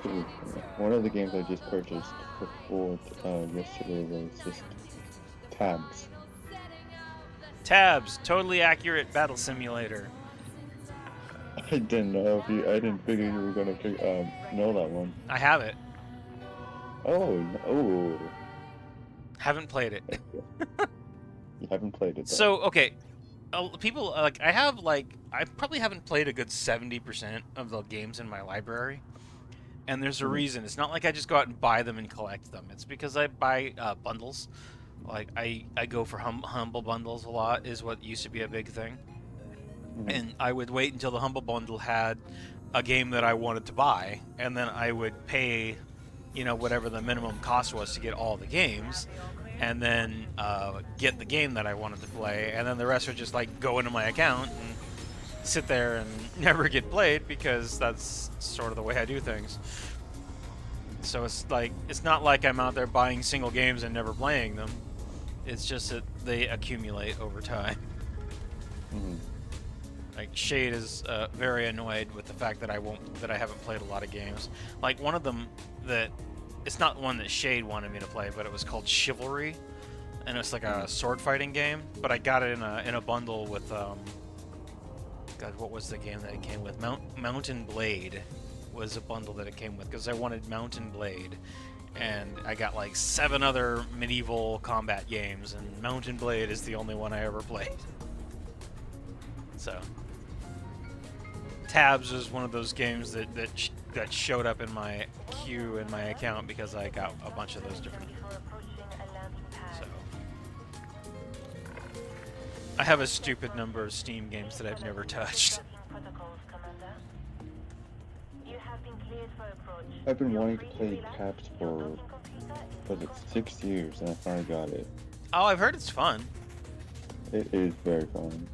Ooh, one of the games I just purchased before yesterday was just Tabs. Tabs, totally accurate battle simulator. I didn't know if you. I didn't figure you were gonna know that one. I have it. Oh. Haven't played it. You haven't played it. Though. So okay, people I probably haven't played a good 70% of the games in my library, and there's a reason. It's not like I just go out and buy them and collect them. It's because I buy bundles. Like I go for humble bundles a lot. Is what used to be a big thing. And I would wait until the Humble Bundle had a game that I wanted to buy, and then I would pay, whatever the minimum cost was to get all the games, and then get the game that I wanted to play, and then the rest would just like go into my account and sit there and never get played because that's sort of the way I do things. So it's not like I'm out there buying single games and never playing them. It's just that they accumulate over time. Like Shade is very annoyed with the fact that I haven't played a lot of games. Like one of them it's not one that Shade wanted me to play, but it was called Chivalry, and it's like a sword fighting game. But I got it in a bundle with God, what was the game that it came with? Mountain Blade was a bundle that it came with because I wanted Mountain Blade, and I got like 7 other medieval combat games, and Mountain Blade is the only one I ever played. So, Tabs was one of those games that showed up in my queue in my account because I got a bunch of those different. So, I have a stupid number of Steam games that I've never touched. I've been wanting to play Tabs for 6 years, and I finally got it. Oh, I've heard it's fun. It is very fun.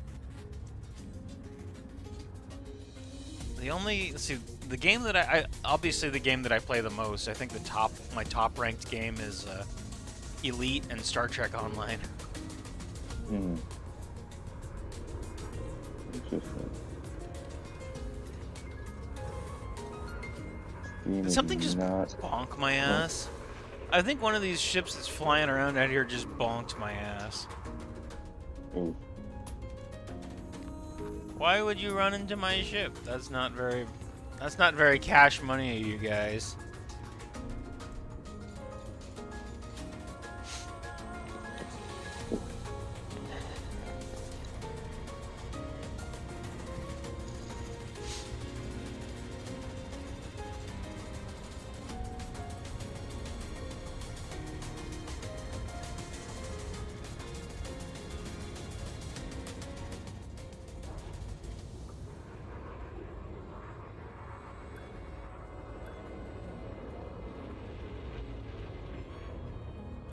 The game that obviously the game that I play the most, I think my top ranked game is Elite and Star Trek Online. Interesting. Did something just bonk my ass? I think one of these ships that's flying around out here just bonked my ass. Ooh. Why would you run into my ship? That's not very cash money, you guys.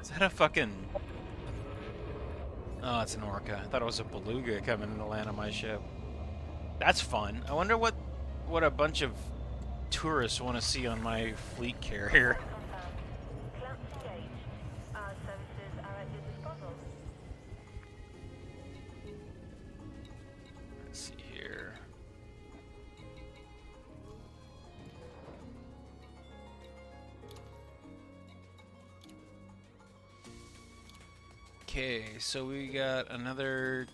Is that a fucking... Oh, it's an orca. I thought it was a beluga coming in to land on my ship. That's fun. I wonder what a bunch of tourists want to see on my fleet carrier. Let's see here. Okay, so we got another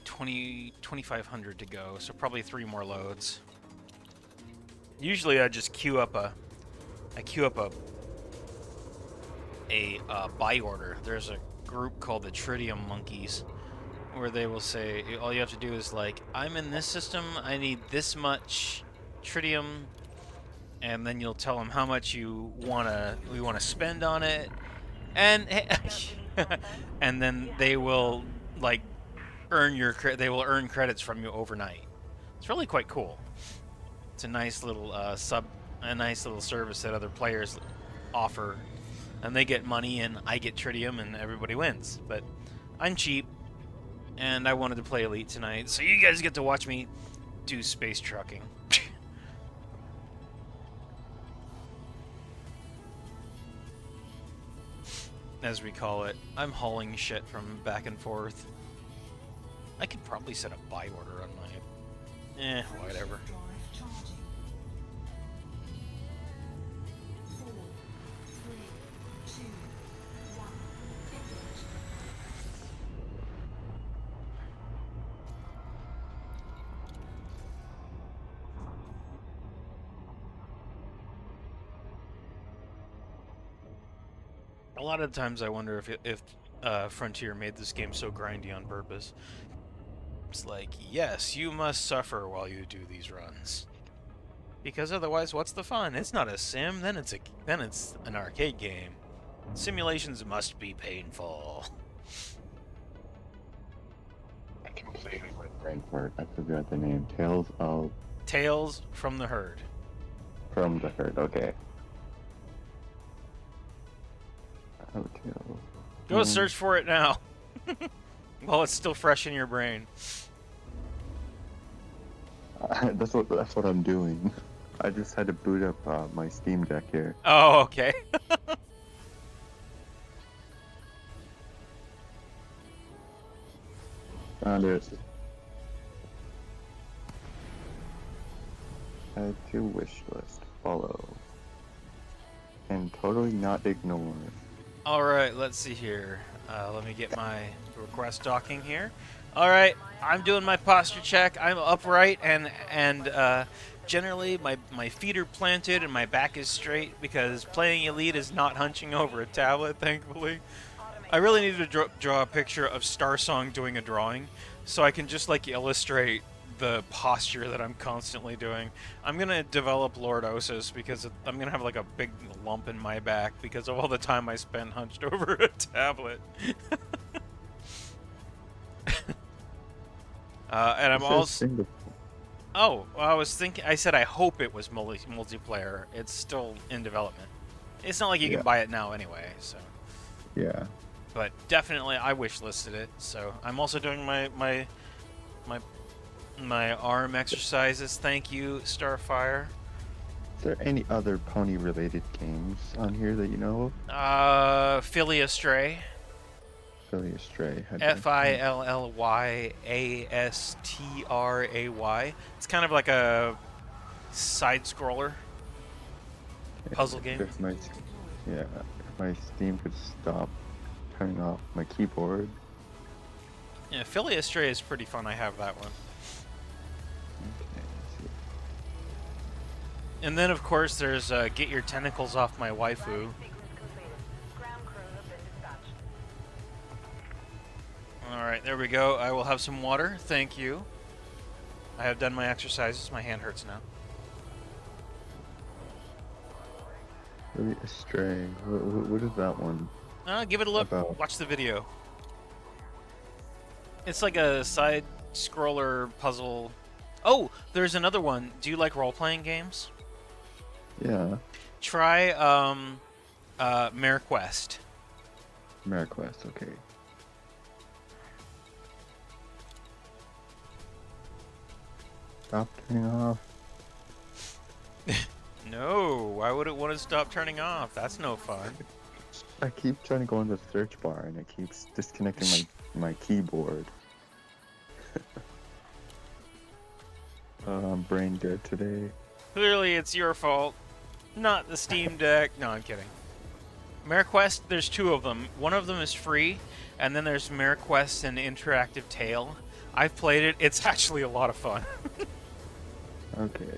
2,500 to go, so probably 3 more loads. Usually I just queue up a buy order. There's a group called the Tritium Monkeys, where they will say all you have to do is like, I'm in this system, I need this much tritium, and then you'll tell them how much we wanna spend on it. And and then they will like they will earn credits from you overnight. It's really quite cool. It's a nice little a nice little service that other players offer, and they get money and I get tritium and everybody wins. But I'm cheap, and I wanted to play Elite tonight, so you guys get to watch me do space trucking. As we call it. I'm hauling shit from back and forth. I could probably set a buy order on my... whatever. Drive charging. 4, 3, 2, 1. Engage. A lot of times I wonder if Frontier made this game so grindy on purpose. It's like, yes, you must suffer while you do these runs. Because otherwise, what's the fun? It's not a sim, then it's an arcade game. Simulations must be painful. I completely went brain fart. I forgot the name. Tales from the Herd. From the Herd. Okay. Tales. Go search for it now. While it's still fresh in your brain. That's what I'm doing. I just had to boot up my Steam Deck here. Oh, okay. Found it. Add to wish list. Follow. And totally not ignore. Alright, let's see here. Let me get my request docking here. Alright, I'm doing my posture check. I'm upright and generally my feet are planted and my back is straight because playing Elite is not hunching over a tablet, thankfully. I really needed to draw a picture of Starsong doing a drawing so I can just like illustrate the posture that I'm constantly doing. I'm gonna develop lordosis because I'm gonna have like a big lump in my back because of all the time I spend hunched over a tablet. And I'm also... Oh, well, I was thinking... I said I hope it was multiplayer. It's still in development. It's not like you can buy it now anyway, so... Yeah. But definitely I wishlisted it, so... I'm also doing my arm exercises. Thank you, Starfire. Is there any other pony-related games on here that you know of? Philly Astray. Philly Astray. Filyastray. It's kind of like a side-scroller puzzle game. If my Steam could stop turning off my keyboard. Yeah, Philly Astray is pretty fun. I have that one. Okay, let's see. And then, of course, there's Get Your Tentacles Off My Waifu. Sequence completed. Ground crew have been dispatched. Alright, there we go. I will have some water. Thank you. I have done my exercises. My hand hurts now. Philly Astray. What is that one? Give it a look. About? Watch the video. It's like a side-scroller puzzle. Oh, there's another one. Do you like role-playing games? Yeah. Try MareQuest. MareQuest, okay. Stop turning off. No, why would it want to stop turning off? That's no fun. I keep trying to go in the search bar and it keeps disconnecting my keyboard. I'm brain dead today. Clearly it's your fault, not the Steam Deck. No, I'm kidding. MareQuest, there's two of them. One of them is free, and then there's MareQuest and Interactive Tale. I've played it. It's actually a lot of fun. Okay.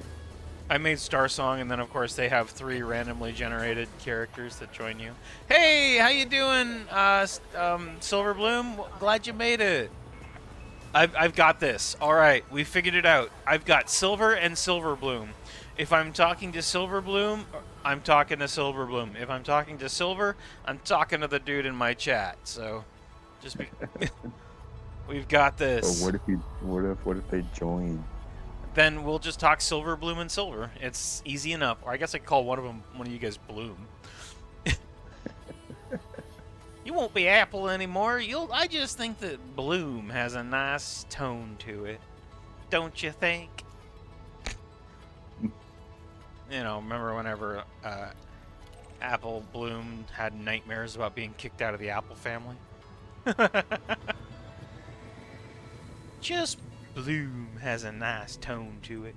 I made Starsong, and then of course they have 3 randomly generated characters that join you. Hey, how you doing, Silverbloom? Glad you made it. I've got this. All right, we figured it out. I've got Silver and Silverbloom. If I'm talking to Silverbloom, I'm talking to Silverbloom. If I'm talking to Silver, I'm talking to the dude in my chat. So, just be. We've got But this. what if they join? Then we'll just talk Silver, Bloom, and Silver. It's easy enough. Or I guess I could call one of you guys Bloom. You won't be Apple anymore. I just think that Bloom has a nice tone to it. Don't you think? You know, remember whenever Apple Bloom had nightmares about being kicked out of the Apple family? Just Bloom has a nice tone to it.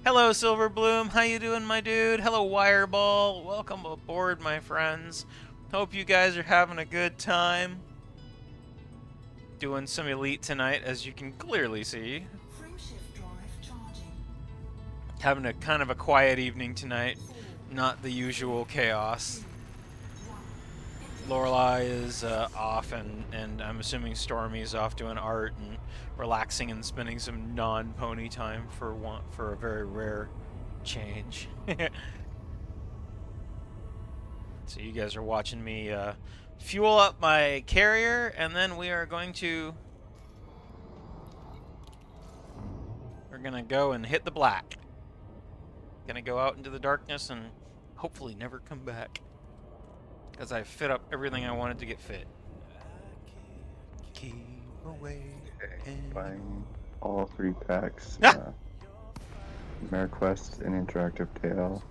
Hello, Silver Bloom. How you doing, my dude? Hello, Wireball. Welcome aboard, my friends. Hope you guys are having a good time. Doing some Elite tonight, as you can clearly see. Frameshift drive charging. Having a kind of a quiet evening tonight. Not the usual chaos. Lorelai is off, and I'm assuming Stormy's off doing art and relaxing and spending some non-pony time for a very rare change. So you guys are watching me fuel up my carrier, and then we're gonna go and hit the black. Gonna go out into the darkness and hopefully never come back. Because I fit up everything I wanted to get fit. Keep away. Buying all 3 packs. Ah! MareQuest and Interactive Tale.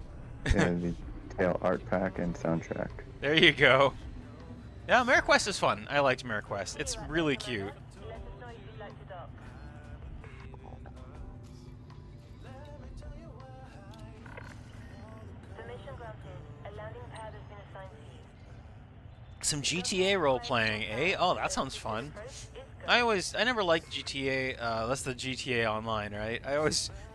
And the Tale art pack and soundtrack. There you go. Yeah, MareQuest is fun. I liked MareQuest. It's really cute. Let us know if you'd like to dock. Permission granted. A landing pad has been assigned to you. Some GTA role-playing, eh? Oh, that sounds fun. I never liked GTA, that's the GTA Online, right?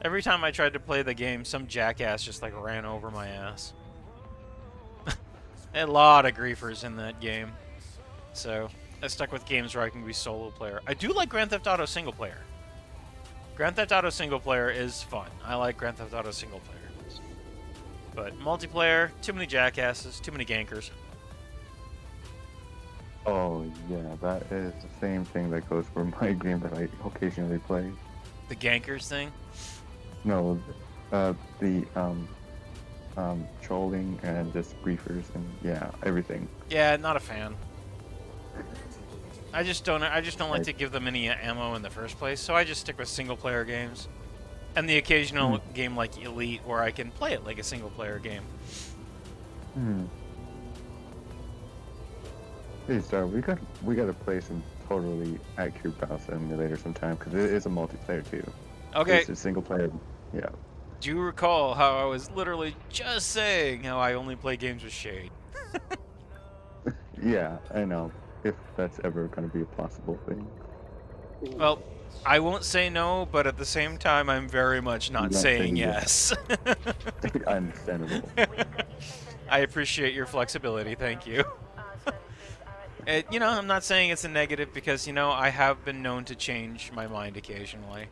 Every time I tried to play the game, some jackass just like ran over my ass. A lot of griefers in that game. So, I stuck with games where I can be solo player. I do like Grand Theft Auto single player. Grand Theft Auto single player is fun. I like Grand Theft Auto single player. But multiplayer, too many jackasses, too many gankers. Oh yeah, that is the same thing that goes for my game that I occasionally play. The gankers thing? No, the trolling and just griefers and yeah, everything. Yeah, not a fan. I just don't like to give them any ammo in the first place, so I just stick with single player games. And the occasional game like Elite where I can play it like a single player game. Hey Star, we gotta play some totally accurate battle simulator sometime because it is a multiplayer too. Okay. It's a single player. Yeah. Do you recall how I was literally just saying how I only play games with Shade? Yeah, I know. If that's ever gonna be a possible thing. Well, I won't say no, but at the same time, I'm very much not saying yes. Understandable. I appreciate your flexibility. Thank you. I'm not saying it's a negative because, I have been known to change my mind occasionally.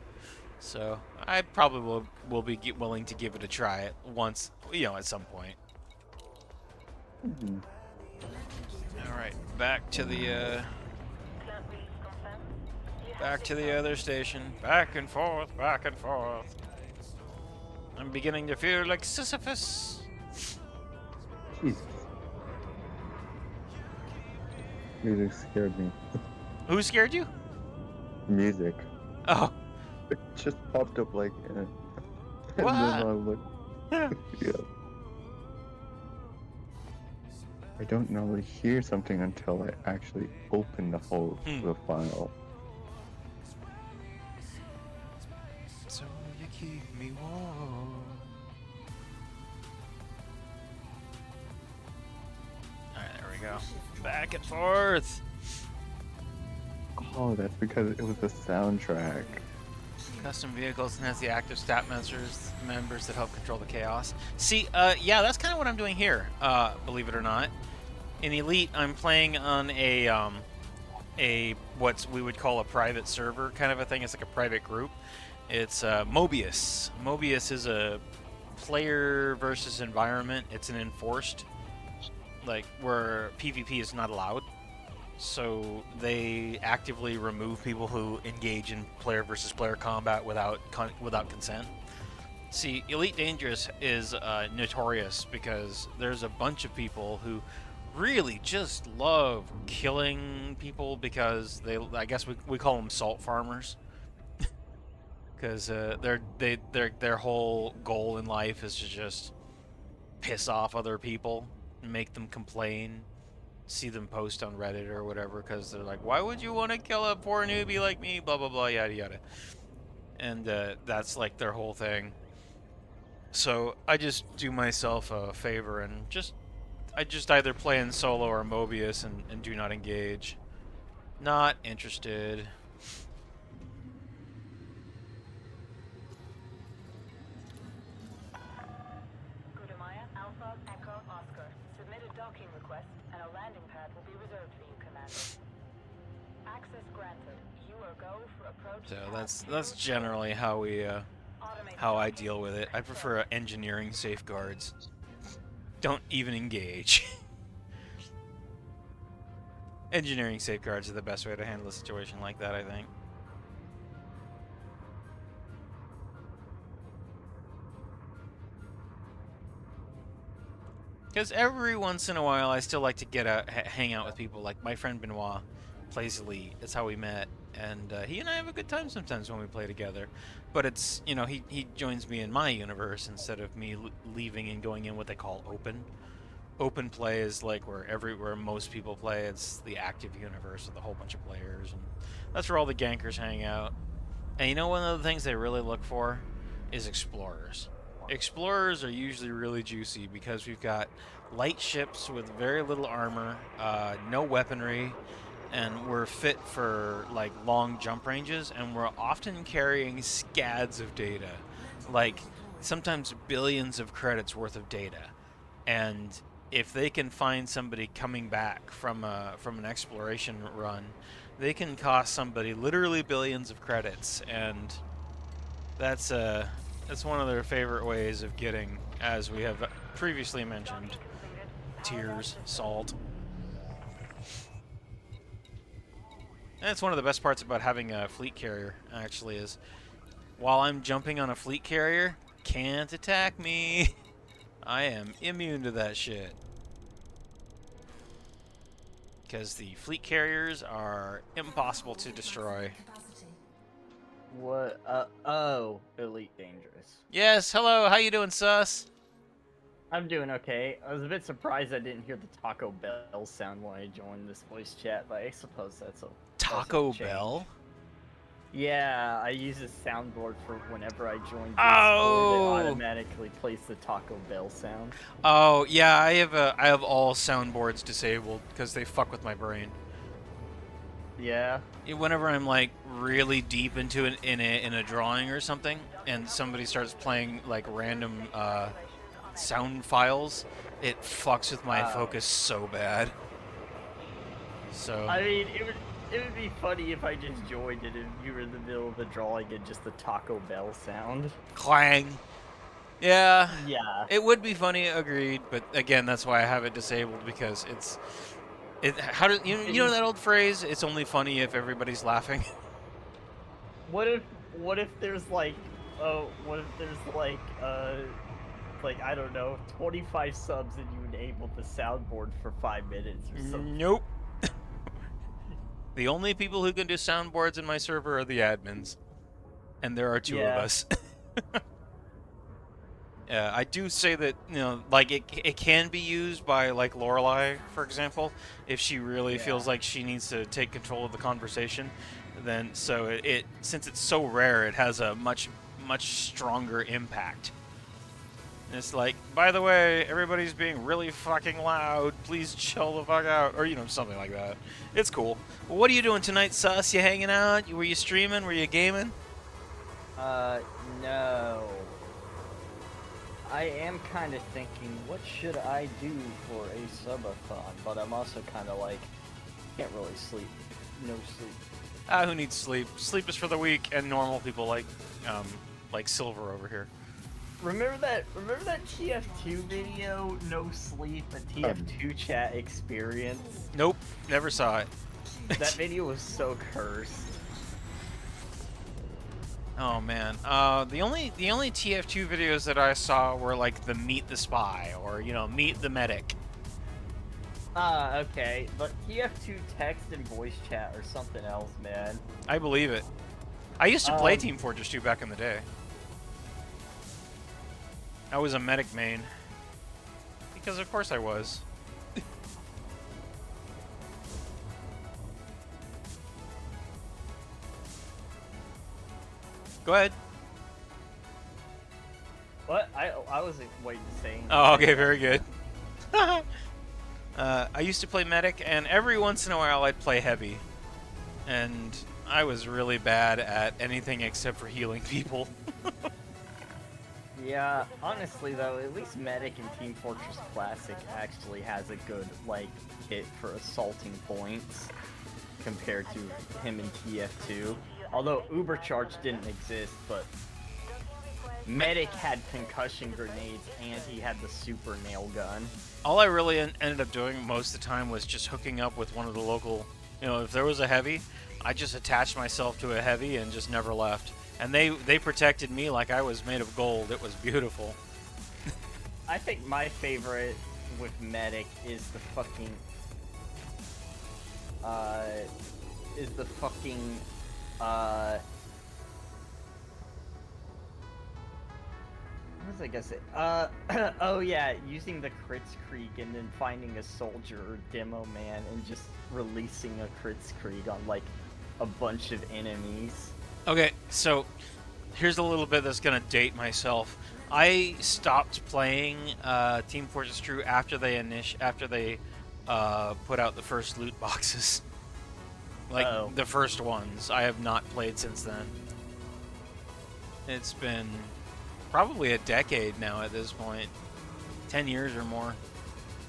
So I probably will be willing to give it a try once, at some point. All right, back to the other station. Back and forth, back and forth. I'm beginning to feel like Sisyphus. Jesus. Music scared me. Who scared you? Music. Oh. It just popped up like. And What? then I was like, yeah. I don't normally hear something until I actually open the whole the file. So you keep me warm. Alright, there we go. Back and forth. Oh, that's because it was the soundtrack. Custom vehicles and has the active stat members that help control the chaos. See, yeah, that's kind of what I'm doing here, believe it or not. In Elite, I'm playing on a what we would call a private server kind of a thing. It's like a private group. It's Mobius. Mobius is a player versus environment. It's an enforced, like, where PvP is not allowed. So they actively remove people who engage in player versus player combat without consent. See, Elite Dangerous is notorious because there's a bunch of people who really just love killing people because I guess we call them salt farmers, because their whole goal in life is to just piss off other people, make them complain, see them post on Reddit or whatever, because they're like, why would you want to kill a poor newbie like me, blah blah blah, yada yada. And that's like their whole thing. So I just do myself a favor and I just either play in solo or Mobius and do not engage. Not interested. Gudamaya, Alpha, Echo, Oscar. Submit a docking request, and a landing pad will be reserved for you, Commander. Access granted. You are go for approach. So that's generally how I deal with it. I prefer engineering safeguards. Don't even engage. Engineering safeguards are the best way to handle a situation like that, I think. Because every once in a while, I still like to get out, hang out with people. Like my friend Benoit plays Elite. That's how we met, and he and I have a good time sometimes when we play together. But it's, you know, he joins me in my universe instead of me leaving and going in what they call open. Open play is like where most people play. It's the active universe with a whole bunch of players, and that's where all the gankers hang out. And you know, one of the things they really look for is explorers. Explorers are usually really juicy because we've got light ships with very little armor, no weaponry, and we're fit for like long jump ranges, and we're often carrying scads of data, like sometimes billions of credits worth of data. And if they can find somebody coming back from an exploration run, they can cost somebody literally billions of credits, and that's one of their favorite ways of getting, as we have previously mentioned, tears, salt. And it's one of the best parts about having a fleet carrier, actually, is while I'm jumping on a fleet carrier, can't attack me. I am immune to that shit. Because the fleet carriers are impossible to destroy. What? Oh, Elite Dangerous. Yes, hello, how you doing, sus? I'm doing okay. I was a bit surprised I didn't hear the Taco Bell sound when I joined this voice chat, but I suppose that's a Taco change. Bell? Yeah, I use a soundboard for whenever I join Discord. Oh! It automatically plays the Taco Bell sound. Oh, yeah, I have all soundboards disabled because they fuck with my brain. Yeah. Whenever I'm like really deep into in a drawing or something, and somebody starts playing like random sound files, it fucks with my focus so bad. So I mean, it would be funny if I just joined it and you were in the middle of a drawing and just the Taco Bell sound. clang. Yeah. Yeah. It would be funny, agreed, but again, that's why I have it disabled, because how do you know that old phrase, it's only funny if everybody's laughing? What if there's like I don't know, 25 subs and you enabled the soundboard for 5 minutes or something? Nope. The only people who can do soundboards in my server are the admins, and there are two of us. Yeah, I do say that, you know, like it can be used by like Lorelei, for example, if she really feels like she needs to take control of the conversation. Then it since it's so rare, it has a much stronger impact. And it's like, by the way, everybody's being really fucking loud. Please chill the fuck out, or something like that. It's cool. Well, what are you doing tonight, sus? You hanging out? Were you streaming? Were you gaming? No. I am kind of thinking, what should I do for a subathon? But I'm also kind of like, can't really sleep. No sleep. Who needs sleep? Sleep is for the weak and normal people like Silver over here. Remember that TF2 video, no sleep, a TF2 chat experience? Nope, never saw it. That video was so cursed. Oh man, the only TF2 videos that I saw were like the Meet the Spy or Meet the Medic. Okay, but TF2 text and voice chat or something else, man. I believe it. I used to play Team Fortress 2 back in the day. I was a medic main. Because of course I was. Go ahead. What? I wasn't waiting to say anything. Oh, okay, very good. I used to play medic, and every once in a while I'd play heavy. And I was really bad at anything except for healing people. Yeah, honestly though, at least Medic in Team Fortress Classic actually has a good, like, hit for assaulting points compared to him in TF2. Although Ubercharge didn't exist, but Medic had concussion grenades and he had the super nail gun. All I really ended up doing most of the time was just hooking up with one of the local, if there was a heavy, I just attached myself to a heavy and just never left. And they protected me like I was made of gold. It was beautiful. I think my favorite with Medic is the fucking what was I gonna say? Oh yeah, using the Crits Krieg and then finding a soldier or demo man and just releasing a Crits Krieg on like a bunch of enemies. Okay, so here's a little bit that's gonna date myself. I stopped playing Team Fortress 2 after they put out the first loot boxes, like the first ones. I have not played since then. It's been probably a decade now at this point, 10 years or more.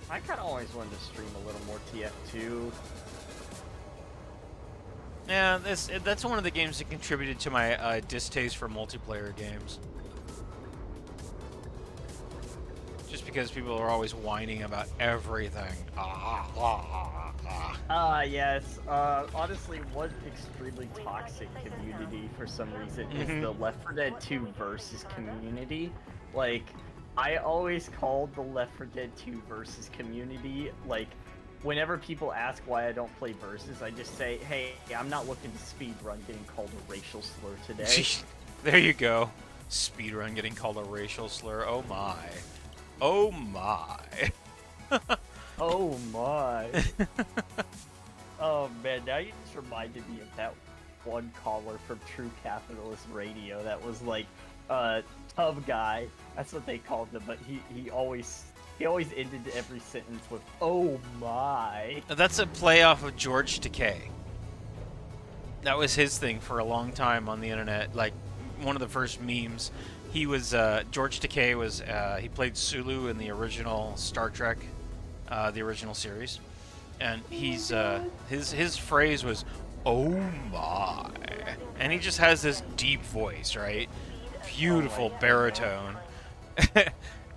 I kind of always wanted to stream a little more TF2. Yeah, that's one of the games that contributed to my distaste for multiplayer games. Just because people are always whining about everything. Yes. Honestly, one extremely toxic community for some reason is the Left 4 Dead 2 versus community. Like, I always called the Left 4 Dead 2 versus community, like, whenever people ask why I don't play versus, I just say, hey, I'm not looking to speedrun getting called a racial slur today. There you go. Speedrun getting called a racial slur. Oh my. Oh my. Oh my. Oh man, now you just reminded me of that one caller from True Capitalist Radio that was like, Tub Guy. That's what they called him, but he always ended every sentence with, oh my. That's a play off of George Takei. That was his thing for a long time on the internet, like one of the first memes. He was, George Takei was, he played Sulu in the original Star Trek, the original series. And he's, his phrase was, oh my. And he just has this deep voice, right? Beautiful baritone.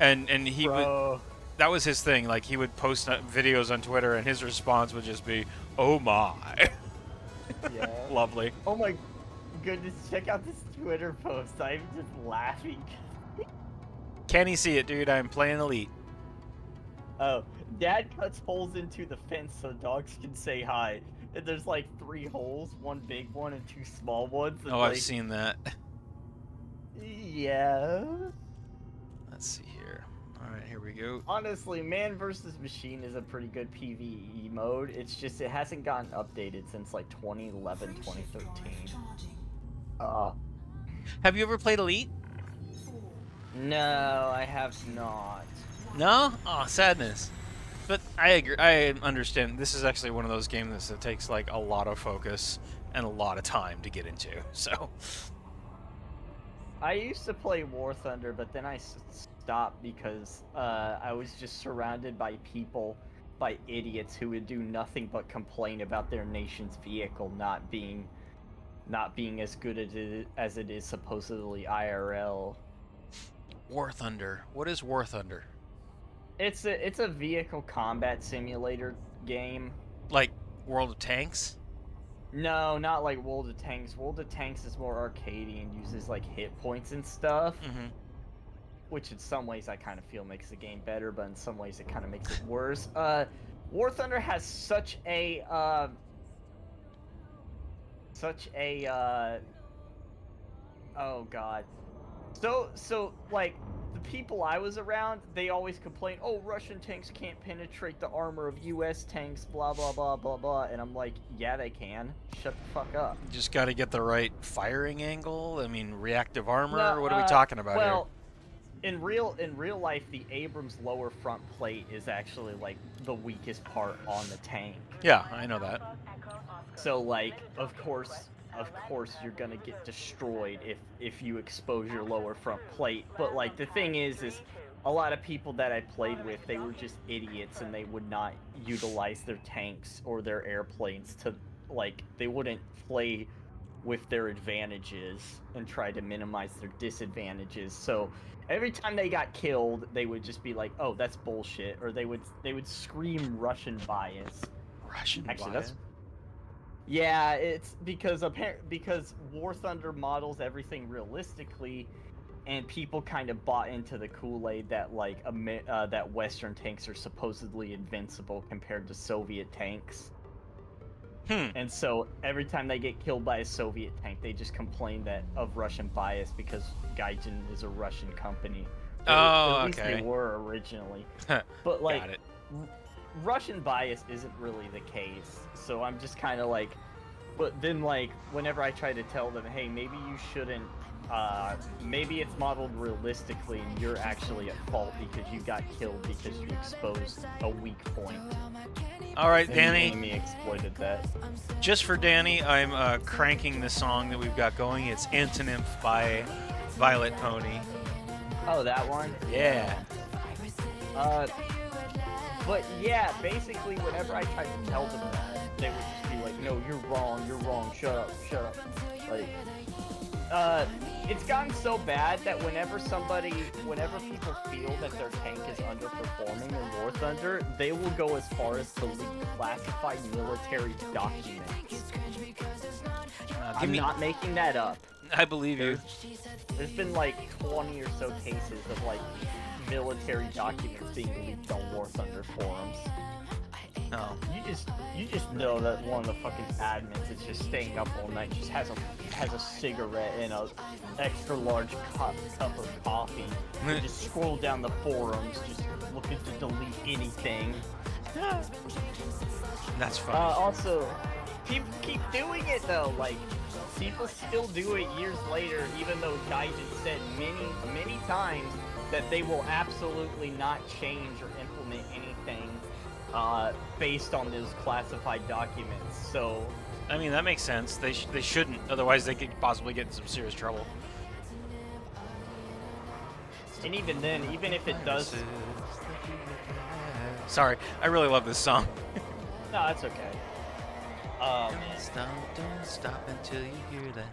and he would, that was his thing. Like, he would post videos on Twitter, and his response would just be, oh my. Yeah. Lovely. Oh my goodness, check out this Twitter post. I'm just laughing. Can you see it, dude? I'm playing Elite. Oh, Dad cuts holes into the fence so dogs can say hi. And there's like 3 holes, 1 big one and 2 small ones. And Oh, like, I've seen that. Yeah. Let's see here. Alright, here we go. Honestly, Man vs. Machine is a pretty good PvE mode. It's just it hasn't gotten updated since like 2011, 2013. Have you ever played Elite? No, I have not. No? Oh, sadness. But I agree. I understand. This is actually one of those games that takes like a lot of focus and a lot of time to get into. So I used to play War Thunder, but then I stopped because I was just surrounded by people, by idiots who would do nothing but complain about their nation's vehicle not being as good as it is supposedly IRL. War Thunder. What is War Thunder? It's a vehicle combat simulator game. Like World of Tanks? No, not like World of Tanks. World of Tanks is more arcadey and uses like hit points and stuff. Mm-hmm. Which in some ways I kind of feel makes the game better, but in some ways it kind of makes it worse. War Thunder has such a oh god. So like the people I was around, they always complain, "Oh, Russian tanks can't penetrate the armor of US tanks, blah blah blah blah blah." And I'm like, "Yeah, they can. Shut the fuck up." Just got to get the right firing angle. I mean, reactive armor. No, What are we talking about well, in real life, the Abrams lower front plate is actually like the weakest part on the tank. here? Yeah, I know that. So like, of course you're gonna get destroyed if you expose your lower front plate. But like the thing is a lot of people that I played with, they were just idiots and they would not utilize their tanks or their airplanes to like they wouldn't play with their advantages and try to minimize their disadvantages. So every time they got killed, they would just be like, "Oh, that's bullshit," or they would scream Russian bias. Russian Actually, bias? that's yeah, it's because because War Thunder models everything realistically, and people kind of bought into the Kool-Aid that like that Western tanks are supposedly invincible compared to Soviet tanks. And so every time they get killed by a Soviet tank, they just complain of Russian bias because Gaijin is a Russian company. Oh, at least okay. they were originally. But like, Got it. Russian bias isn't really the case. So I'm just kind of like, but then like whenever I try to tell them, hey, maybe you shouldn't. Maybe it's modeled realistically, and you're actually at fault because you got killed because you exposed a weak point. All right, And Danny. the enemy exploited that. Just for Danny, I'm cranking the song that we've got going. It's Antonym by Violet Pony. Oh, that one? Yeah. But yeah, basically, whenever I tried to tell them that, they would just be like, "No, you're wrong, shut up." Like, it's gotten so bad that whenever people feel that their tank is underperforming in War Thunder, they will go as far as to leak classified military documents. I'm not making that up. I believe you. There's been like 20 or so cases of like military documents being leaked on War Thunder forums. Oh. You just know that one of the fucking admins is just staying up all night, just has a cigarette and a extra large cup of coffee, and just scroll down the forums, just looking to delete anything. That's fine. Also, people keep doing it though. Like, people still do it years later, even though Gaijin said many times that they will absolutely not change or implement anything based on those classified documents. So, I mean, that makes sense. They shouldn't. Otherwise, they could possibly get in some serious trouble. and even then, even if it does, Sorry, I really love this song. no, that's okay. Man. Don't stop until you hear that.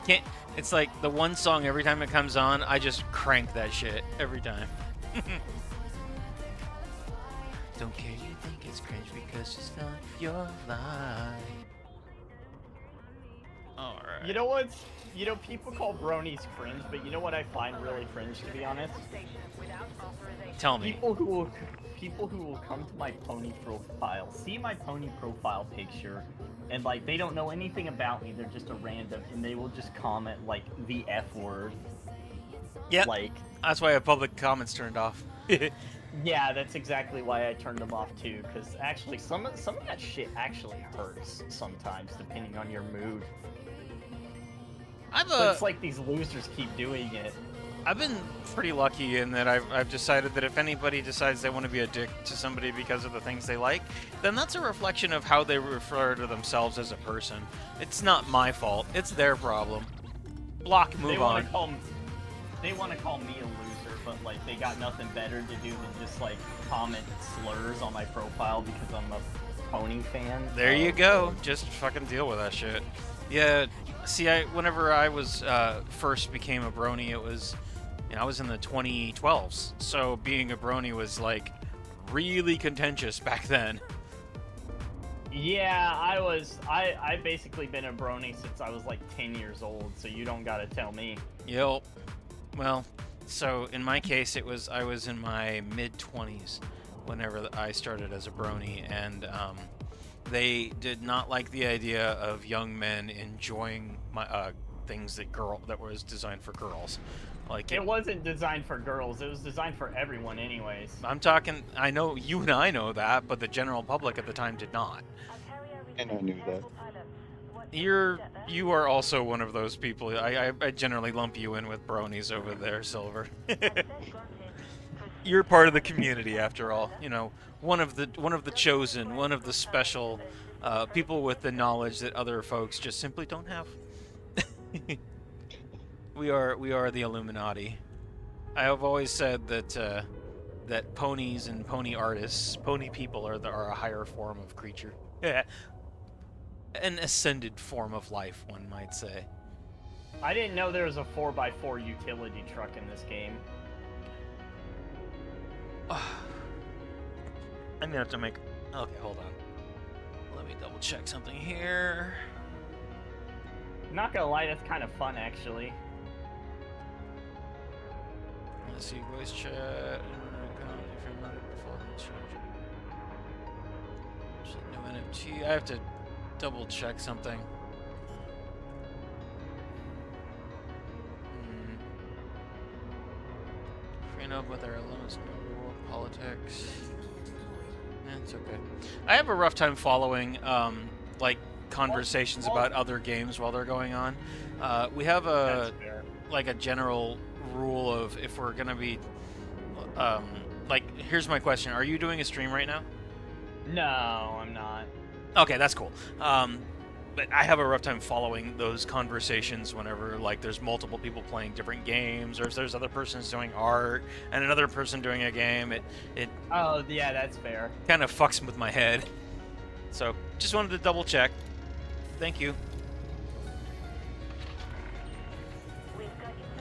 Can't. It's like the one song every time it comes on, I just crank that shit every time. Don't care, you think it's cringe because it's not your life. Alright. You know what's, people call bronies cringe, but you know what I find really cringe, to be honest? Tell me. People who will come to my pony profile, see my pony profile picture, and like they don't know anything about me, they're just a random, and they will just comment like the F word. Yeah. Like, That's why I have public comments turned off. yeah, that's exactly why I turned them off too, because actually some of that shit actually hurts sometimes, depending on your mood. But it's like these losers keep doing it. I've been pretty lucky in that I've decided that if anybody decides they want to be a dick to somebody because of the things they like, then that's a reflection of how they refer to themselves as a person. It's not my fault. It's their problem. Block, move on. They want to call me a loser, but like they got nothing better to do than just like comment slurs on my profile because I'm a pony fan. There you go. Just fucking deal with that shit. Yeah. See, whenever I was first became a brony, it was, I was in the 2012s. So being a brony was like really contentious back then. Yeah, I've basically been a brony since I was like 10 years old, so you don't gotta tell me. Yep. Well, so in my case, I was in my mid-20s whenever I started as a brony, and they did not like the idea of young men enjoying my things that was designed for girls. Like It wasn't designed for girls. It was designed for everyone, anyways. I'm talking. I know you and I know that, but the general public at the time did not. And I knew that. You are also one of those people. I generally lump you in with bronies over there, Silver. You're part of the community after all. You know, one of the chosen, one of the special people with the knowledge that other folks just simply don't have. We are the Illuminati. I have always said that that ponies and pony artists, pony people are a higher form of creature. An ascended form of life, one might say. I didn't know there was a 4x4 utility truck in this game. I'm gonna have to make... Okay, hold on. Let me double check something here. Not gonna lie, that's kind of fun, actually. Let's see, voice chat. New NFT. I have to double check something. Free up with our limits, no world politics. It's okay. I have a rough time following like conversations about other games while they're going on. We have a general rule of if we're gonna be like, here's my question: are you doing a stream right now? No, I'm not. Okay, that's cool. But I have a rough time following those conversations whenever, like, there's multiple people playing different games, or if there's other persons doing art and another person doing a game. It Oh, yeah, that's fair. kind of fucks with my head. So, just wanted to double check. Thank you.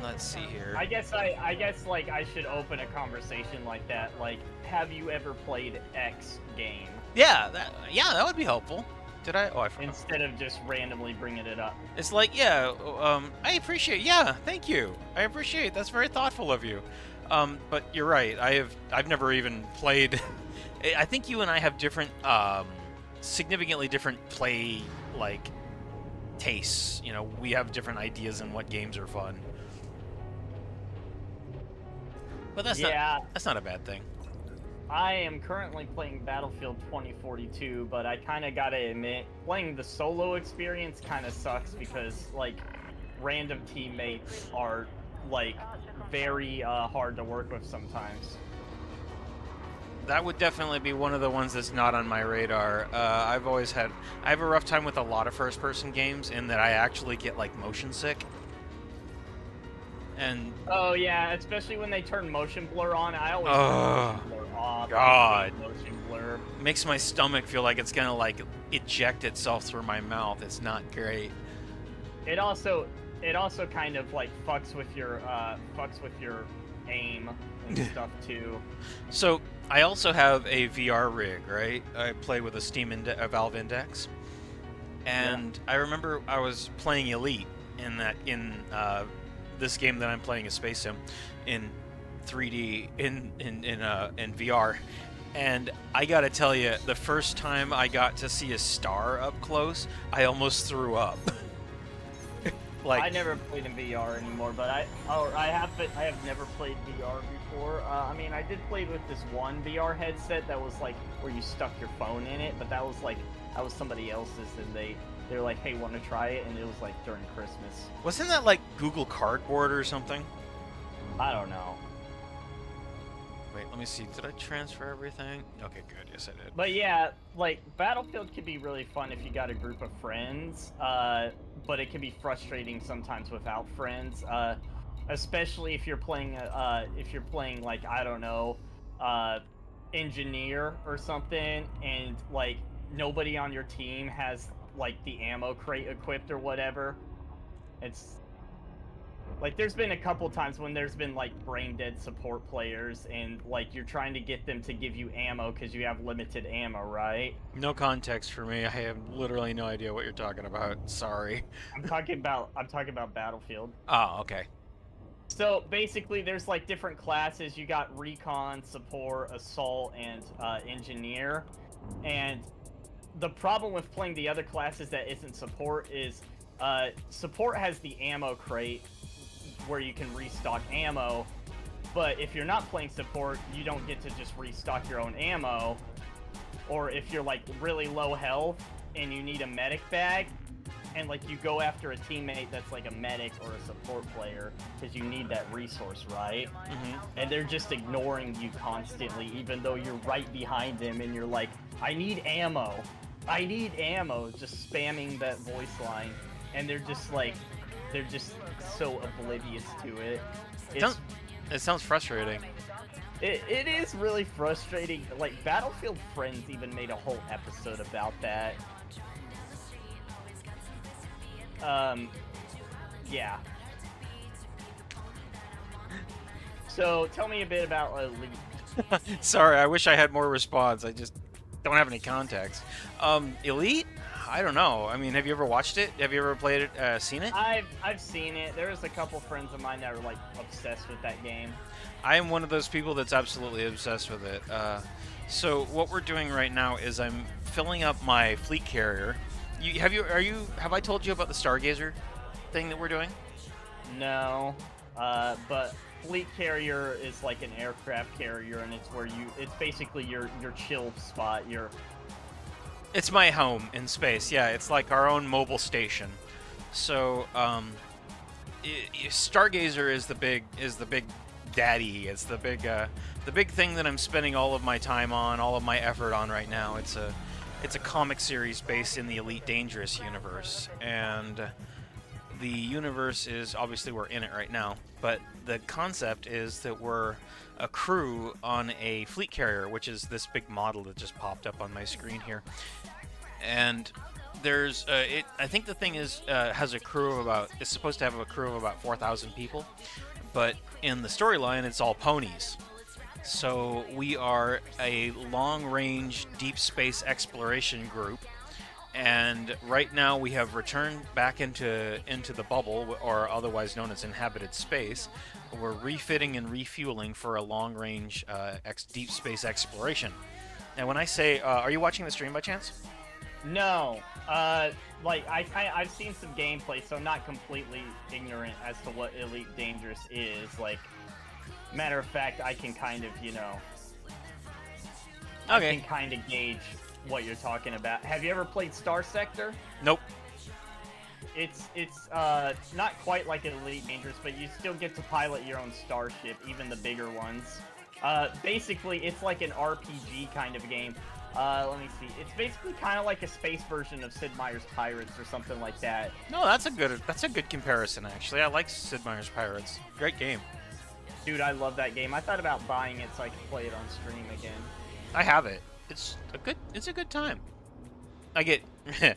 Let's see here. I guess like I should open a conversation like that. Like, have you ever played X game? Yeah, that would be helpful. Did I? Oh, I forgot. Instead of just randomly bringing it up. It's like, yeah, I appreciate. Yeah, thank you. I appreciate. That's very thoughtful of you. But you're right. I've never even played. I think you and I have different, significantly different play tastes. You know, we have different ideas on what games are fun. But that's not a bad thing. I am currently playing Battlefield 2042, but I kind of gotta admit, playing the solo experience kind of sucks because, like, random teammates are, like, very hard to work with sometimes. That would definitely be one of the ones that's not on my radar. I have a rough time with a lot of first-person games in that I actually get, like, motion sick. And oh yeah, especially when they turn motion blur on. I always turn motion blur off. God, motion blur makes my stomach feel like it's gonna like eject itself through my mouth. It's not great. It also kind of like fucks with your aim and stuff too. So I also have a VR rig, right? I play with a Valve Index, and I remember I was playing Elite in this game that I'm playing, a Space Sim, in 3D in VR, and I gotta tell you, the first time I got to see a star up close, I almost threw up. Like, I never played in VR anymore, but I have never played VR before. I mean, I did play with this one VR headset that was like where you stuck your phone in it, but that was somebody else's, and they're like, hey, want to try it? And it was like during Christmas. Wasn't that like Google Cardboard or something? I don't know. Wait, let me see. Did I transfer everything? Okay, good. Yes, I did. But yeah, like, Battlefield can be really fun if you got a group of friends, but it can be frustrating sometimes without friends, especially if you're playing, like, I don't know, Engineer or something, and, like, nobody on your team has, like, the ammo crate equipped or whatever. Like, there's been a couple times when there's been, like, brain dead support players, and, like, you're trying to get them to give you ammo because you have limited ammo, right? No context for me. I have literally no idea what you're talking about. Sorry. I'm talking about Battlefield. Oh, okay. So basically, there's like different classes. You got recon, support, assault, and engineer. And the problem with playing the other classes that isn't support is support has the ammo crate where you can restock ammo. But if you're not playing support, you don't get to just restock your own ammo. Or if you're like really low health and you need a medic bag, and like you go after a teammate that's like a medic or a support player because you need that resource, right? And they're just ignoring you constantly, even though you're right behind them, and you're like, I need ammo, just spamming that voice line, and they're just so oblivious to it. It sounds frustrating. It is really frustrating. Like, Battlefield Friends even made a whole episode about that. Yeah. So, tell me a bit about Elite. Sorry, I wish I had more response. I just don't have any context. Elite? I don't know. I mean, have you ever watched it? Have you ever played it, seen it? I've seen it. There's a couple friends of mine that are, like, obsessed with that game. I am one of those people that's absolutely obsessed with it. So what we're doing right now is I'm filling up my fleet carrier. Have I told you about the Stargazer thing that we're doing? No, but fleet carrier is like an aircraft carrier, and it's basically your chill spot. It's my home in space. Yeah, it's like our own mobile station. So Stargazer is the big daddy. It's the big thing that I'm spending all of my time on, all of my effort on right now. It's a comic series based in the Elite Dangerous universe, and the universe is, obviously we're in it right now, but the concept is that we're a crew on a fleet carrier, which is this big model that just popped up on my screen here. And there's I think the thing is has a crew of it's supposed to have a crew of about 4,000 people, but in the storyline it's all ponies. So we are a long-range deep space exploration group, and right now we have returned back into the bubble, or otherwise known as inhabited space. We're refitting and refueling for a long-range deep space exploration. And when I say, are you watching the stream by chance? No, like I've seen some gameplay, so I'm not completely ignorant as to what Elite Dangerous is. Like, matter of fact, I can kind of, I can kind of gauge what you're talking about. Have you ever played Star Sector? Nope. It's not quite like Elite Dangerous, but you still get to pilot your own starship, even the bigger ones. Basically, it's like an RPG kind of game. Let me see. It's basically kind of like a space version of Sid Meier's Pirates or something like that. No, that's a good comparison, actually. I like Sid Meier's Pirates. Great game. Dude, I love that game. I thought about buying it so I could play it on stream again. I have it. It's a good time. I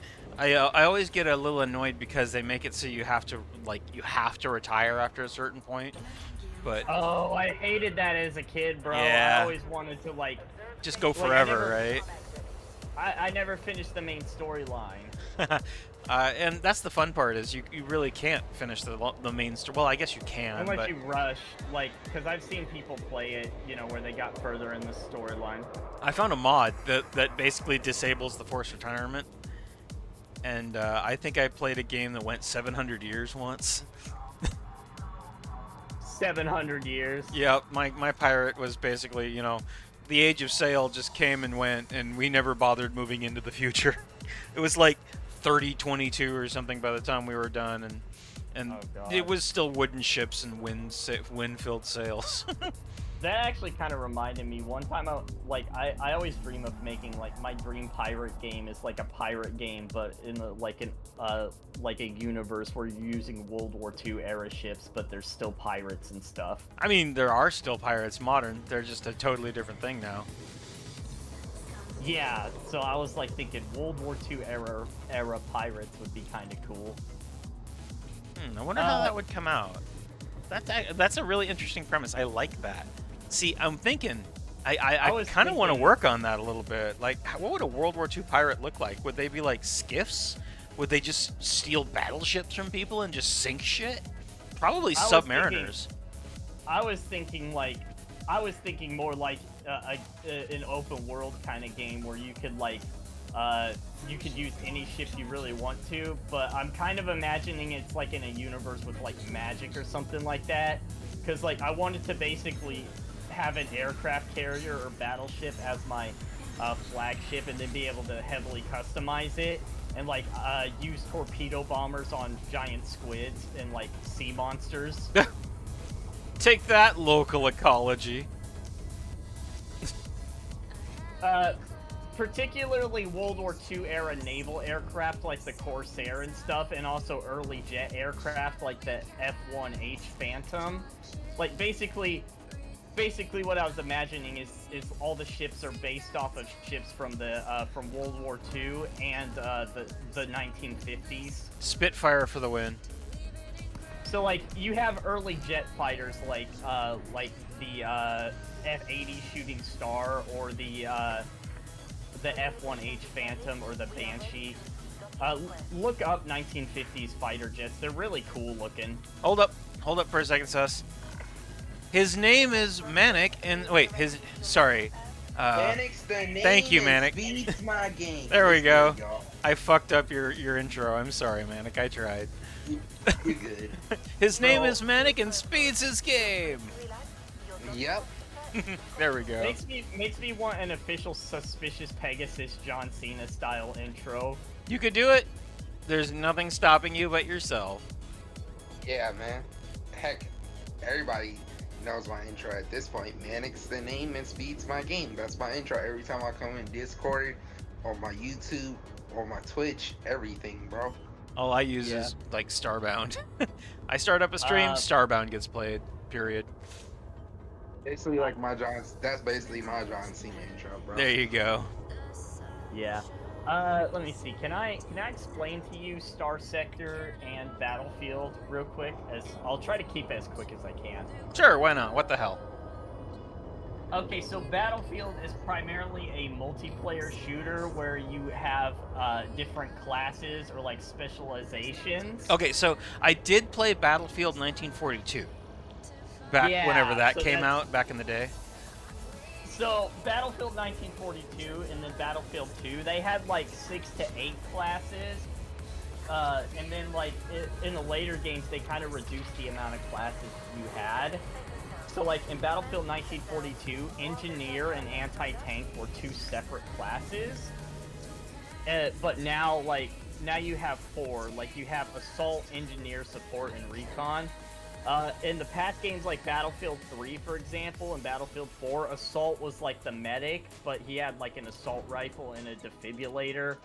always get a little annoyed because they make it so you have to retire after a certain point. But oh, I hated that as a kid, bro. Yeah. I always wanted to just go forever, right? I never finished the main storyline. And that's the fun part, is you really can't finish the main story. Well, I guess you can, unless you rush, because I've seen people play it, where they got further in the storyline. I found a mod that basically disables the forced retirement, and I think I played a game that went 700 years once. 700 years? Yeah, my pirate was basically, the age of sail just came and went, and we never bothered moving into the future. It was like 3022 or something by the time we were done, and oh, it was still wooden ships and wind-filled sails. That actually kind of reminded me one time. I always dream of making my dream pirate game is like a pirate game, but in like a universe where you're using World War II era ships, but there's still pirates and stuff. I mean, there are still pirates modern. They're just a totally different thing now. Yeah, so I was thinking World War II era pirates would be kind of cool. I wonder how that would come out. That's a really interesting premise. I like that. See, I'm thinking, I I was kind of want to thinking- work on that a little bit. Like, what would a World War II pirate look like? Would they be like skiffs? Would they just steal battleships from people and just sink shit? Probably I was submariners. I was thinking more like an open world kind of game where you could like you could use any ship you really want to, but I'm kind of imagining it's like in a universe with like magic or something like that, because like I wanted to basically have an aircraft carrier or battleship as my flagship, and then be able to heavily customize it and like use torpedo bombers on giant squids and like sea monsters. Take that, local ecology. Particularly World War II era naval aircraft like the Corsair and stuff, and also early jet aircraft like the F-1H Phantom. Like basically what I was imagining is all the ships are based off of ships from from World War II and the 1950s. Spitfire for the win. So like you have early jet fighters like the F-80 Shooting Star or the F-1H Phantom or the Banshee. Look up 1950s fighter jets. They're really cool looking. Hold up for a second, Sus. His name is Manic, and wait, sorry. Manic's the name. Thank you, Manic. Beats my game. There we go. Y'all. I fucked up your intro. I'm sorry, Manic. I tried. You're good. His name is Manic and speeds his game. Yep. There we go. Makes me want an official Suspicious Pegasus John Cena style intro. You could do it. There's nothing stopping you but yourself. Yeah, man. Heck, everybody knows my intro at this point. Manic's the name and speeds my game. That's my intro every time I come in Discord, on my YouTube, on my Twitch, everything, bro. All I use is like Starbound. I start up a stream, Starbound gets played. Period. Basically like that's basically my John Cena intro, bro. There you go. Yeah. Let me see. Can I explain to you Star Sector and Battlefield real quick? I'll try to keep it as quick as I can. Sure, why not? What the hell? Okay, so Battlefield is primarily a multiplayer shooter where you have different classes or like specializations. Okay, so I did play Battlefield 1942. Whenever that came out back in the day. So Battlefield 1942 and then Battlefield 2, they had like 6 to 8 classes, and then like in the later games they kind of reduced the amount of classes you had. So like in Battlefield 1942, Engineer and Anti-Tank were 2 separate classes, but now you have 4. Like you have Assault, Engineer, Support, and Recon. In the past games like Battlefield 3, for example, and Battlefield 4, Assault was like the medic, but he had like an assault rifle and a defibrillator.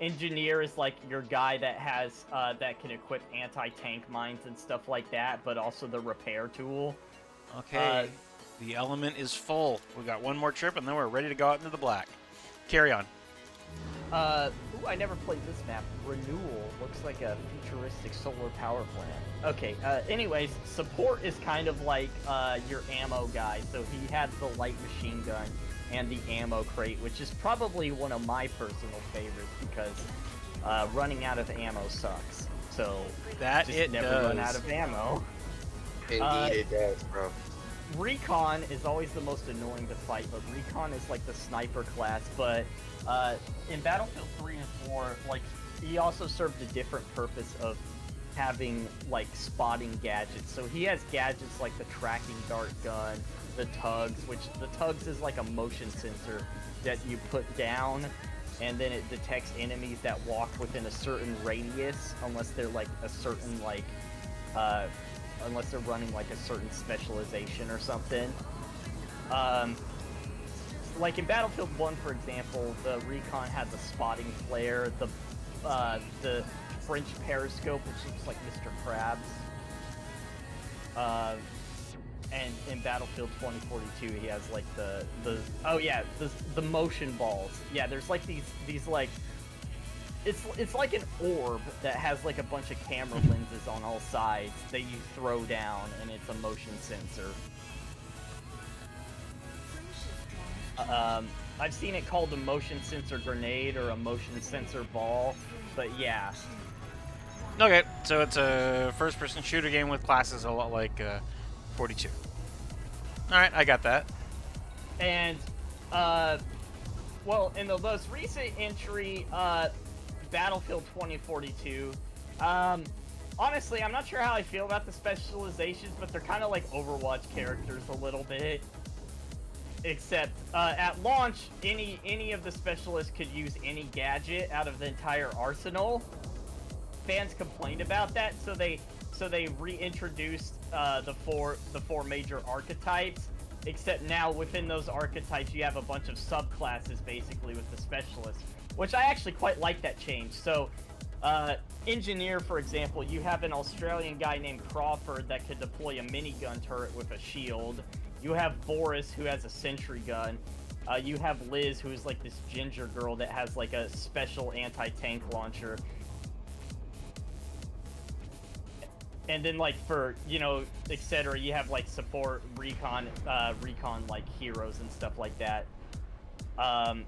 Engineer is like your guy that has that can equip anti-tank mines and stuff like that, but also the repair tool. Okay, the element is full. We got one more trip, and then we're ready to go out into the black. Carry on. Ooh, I never played this map. Renewal looks like a futuristic solar power plant. Okay, anyways, Support is kind of like your ammo guy. So he has the light machine gun and the ammo crate, which is probably one of my personal favorites because running out of ammo sucks. So that just it never does. run out of ammo. Indeed it does, bro. Recon is always the most annoying to fight, but Recon is like the sniper class, but in Battlefield 3 and 4, like, he also served a different purpose of having, like, spotting gadgets. So he has gadgets like the tracking dart gun, the tugs, which the tugs is like a motion sensor that you put down, and then it detects enemies that walk within a certain radius, unless they're like a certain, like, unless they're running like a certain specialization or something. Like in Battlefield 1, for example, the Recon has a spotting flare, the French periscope, which looks like Mr. Krabs. And in Battlefield 2042, he has like the motion balls. Yeah, there's like these like it's like an orb that has like a bunch of camera lenses on all sides that you throw down, and it's a motion sensor. I've seen it called a motion sensor grenade or a motion sensor ball, but yeah. Okay, so it's a first-person shooter game with classes a lot like 42. All right, I got that. And, well, in the most recent entry, Battlefield 2042, honestly, I'm not sure how I feel about the specializations, but they're kind of like Overwatch characters a little bit. Except, at launch, any of the specialists could use any gadget out of the entire arsenal. Fans complained about that, so they reintroduced the four major archetypes. Except now within those archetypes, you have a bunch of subclasses basically with the specialists, which I actually quite like that change. So, engineer, for example, you have an Australian guy named Crawford that could deploy a minigun turret with a shield. You have Boris, who has a sentry gun. You have Liz, who is like this ginger girl that has like a special anti-tank launcher. And then, like, for, you know, etc., you have like support, recon like heroes and stuff like that. I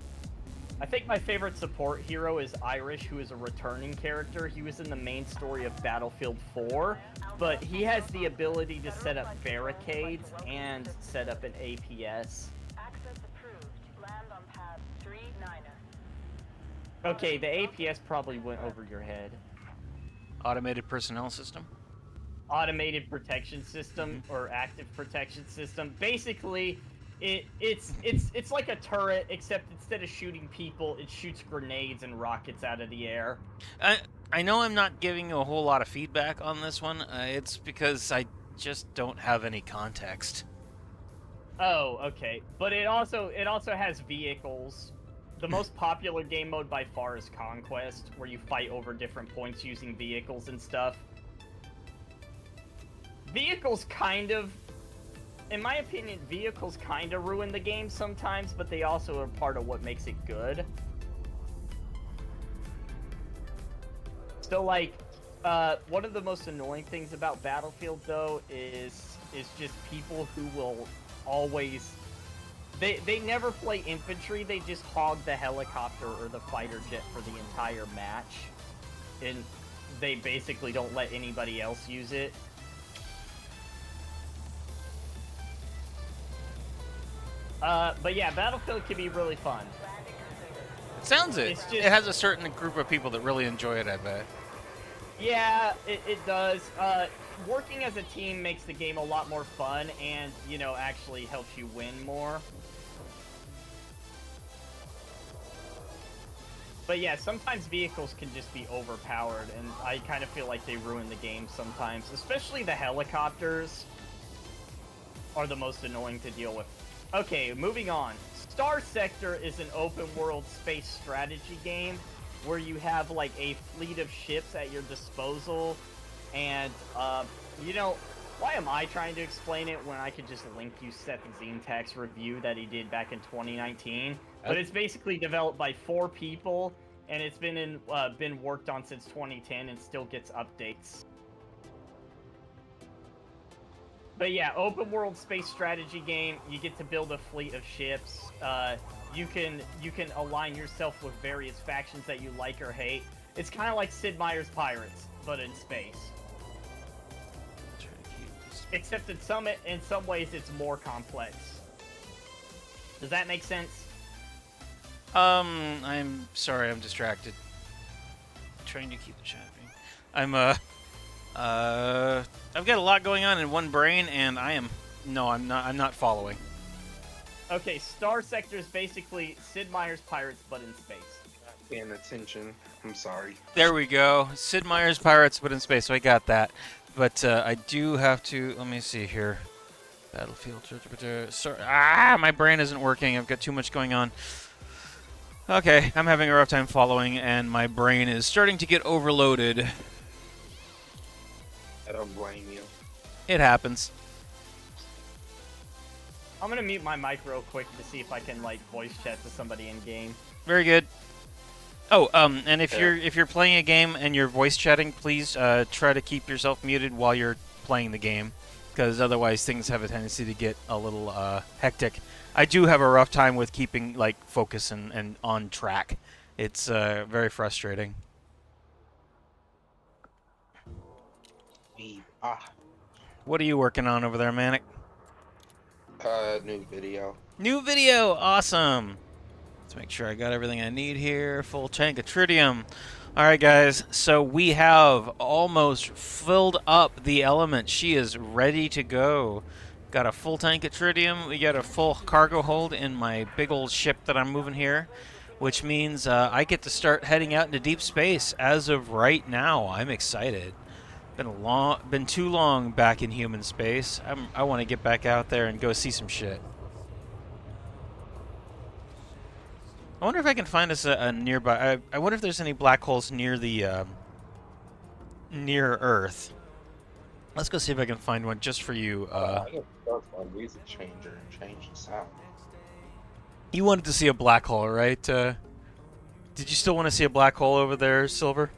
think my favorite support hero is Irish, who is a returning character. He was in the main story of Battlefield 4, but he has the ability to set up barricades and set up an APS. Access approved. Land on pad 39er. Okay, the APS probably went over your head. Automated personnel system. Automated protection system or active protection system. Basically, it's like a turret, except instead of shooting people, it shoots grenades and rockets out of the air. I know I'm not giving you a whole lot of feedback on this one. It's because I just don't have any context. Oh, okay. But it also has vehicles. The most popular game mode by far is Conquest, where you fight over different points using vehicles and stuff. Vehicles kind of, in my opinion, vehicles kind of ruin the game sometimes, but they also are part of what makes it good. So, like, one of the most annoying things about Battlefield, though, is just people who will always... They never play infantry, they just hog the helicopter or the fighter jet for the entire match. And they basically don't let anybody else use it. But yeah, Battlefield can be really fun. Sounds it. It's just- It has a certain group of people that really enjoy it, I bet. Yeah, it does. Working as a team makes the game a lot more fun and, you know, actually helps you win more. But yeah, sometimes vehicles can just be overpowered, and I kind of feel like they ruin the game sometimes. Especially the helicopters are the most annoying to deal with. Okay, moving on. Star Sector is an open-world space strategy game where you have, like, a fleet of ships at your disposal, and, you know, why am I trying to explain it when I could just link you Seth Zintak's review that he did back in 2019? But it's basically developed by 4 people, and it's been worked on since 2010 and still gets updates. But yeah, open world space strategy game. You get to build a fleet of ships. You can align yourself with various factions that you like or hate. It's kind of like Sid Meier's Pirates, but in space. Except in some ways it's more complex. Does that make sense? I'm sorry, I'm distracted. Trying to keep the chat being. I've got a lot going on in one brain, and I'm not following. Okay, Star Sector is basically Sid Meier's Pirates, but in space. Not paying attention. I'm sorry. There we go. Sid Meier's Pirates, but in space, so I got that. But I do have to, let me see here. Battlefield. Sorry, my brain isn't working. I've got too much going on. Okay, I'm having a rough time following, and my brain is starting to get overloaded. I don't blame you. It happens. I'm gonna mute my mic real quick to see if I can, like, voice chat to somebody in game. Very good. Oh, and if Yeah. you're playing a game and you're voice chatting, please try to keep yourself muted while you're playing the game, because otherwise things have a tendency to get a little hectic. I do have a rough time with keeping like focus and on track. It's very frustrating. Ah, What are you working on over there, Manic? new video. New video, awesome. Let's make sure I got everything I need here. Full tank of tritium. All right, guys. So we have almost filled up the element. She is ready to go. Got a full tank of tritium. We got a full cargo hold in my big old ship that I'm moving here, which means I get to start heading out into deep space as of right now. I'm excited. Been too long back in human space. I want to get back out there and go see some shit. I wonder if I can find us a nearby. I wonder if there's any black holes near the near Earth. Let's go see if I can find one just for you. I just start my music changer and change the sound. You wanted to see a black hole, right? Did you still want to see a black hole over there, Silver?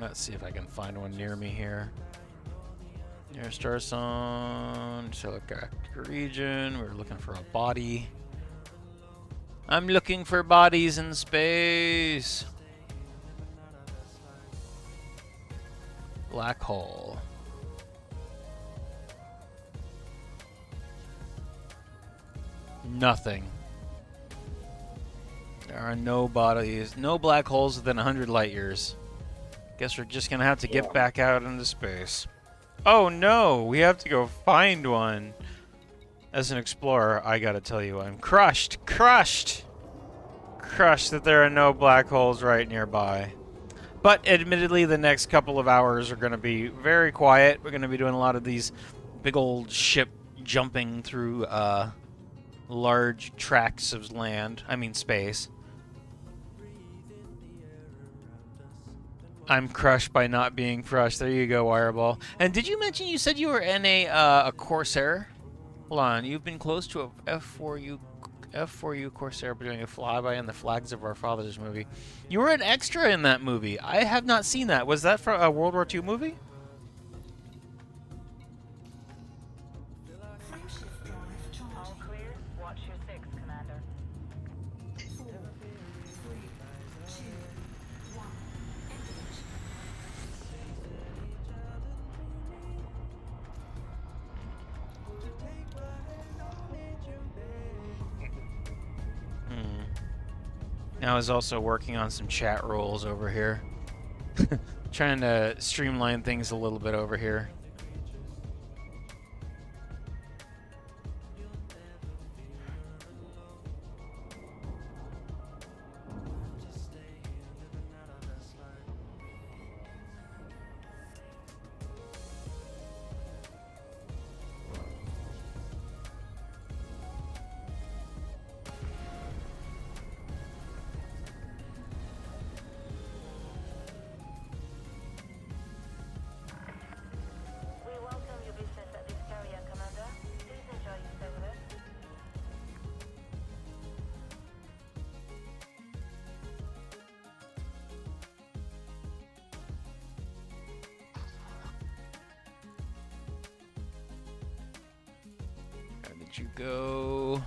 Let's see if I can find one near me here. Near star sun, galactic region. We're looking for a body. I'm looking for bodies in space. Black hole. Nothing. There are no bodies, no black holes within 100 light years. Guess we're just gonna have to get back out into space. Oh no, we have to go find one. As an explorer, I gotta tell you, I'm crushed that there are no black holes right nearby. But admittedly, the next couple of hours are gonna be very quiet. We're gonna be doing a lot of these big old ship jumping through large tracts of land. I mean space. I'm crushed by not being crushed. There you go, Wireball. And did you mention you said you were in a Corsair? Hold on, you've been close to a F4U Corsair doing a flyby in the Flags of Our Fathers movie. You were an extra in that movie. I have not seen that. Was that for a World War II movie? Frameshift drive All charging. clear. Watch your six, Commander. 4, 3, 2, 1. Engage. I was also working on some chat roles over here. Trying to streamline things a little bit over here. We welcome your business at this carrier, Commander. Please enjoy your stay with us. Where did you go?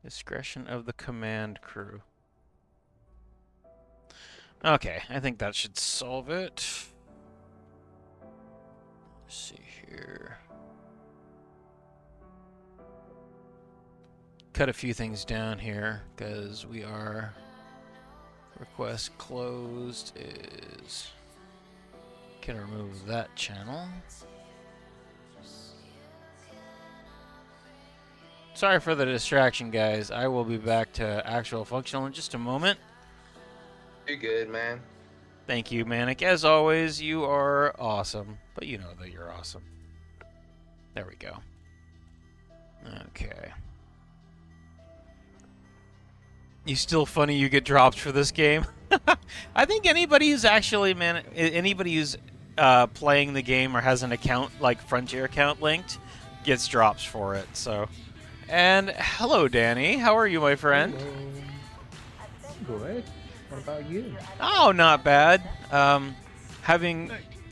Discretion of the command crew. Okay, I think that should solve it. Let's see here. Cut a few things down here because we are request closed is can remove that channel. Sorry for the distraction, guys. I will be back to actual functional in just a moment. You're good, man. Thank you, Manic. As always, you are awesome. But you know that you're awesome. There we go. Okay. You still funny you get dropped for this game? I think anybody who's actually, anybody who's playing the game or has an account, like Frontier account linked, gets drops for it, so. And hello, Danny. How are you, my friend? Hello. Good. What about you? Oh, not bad.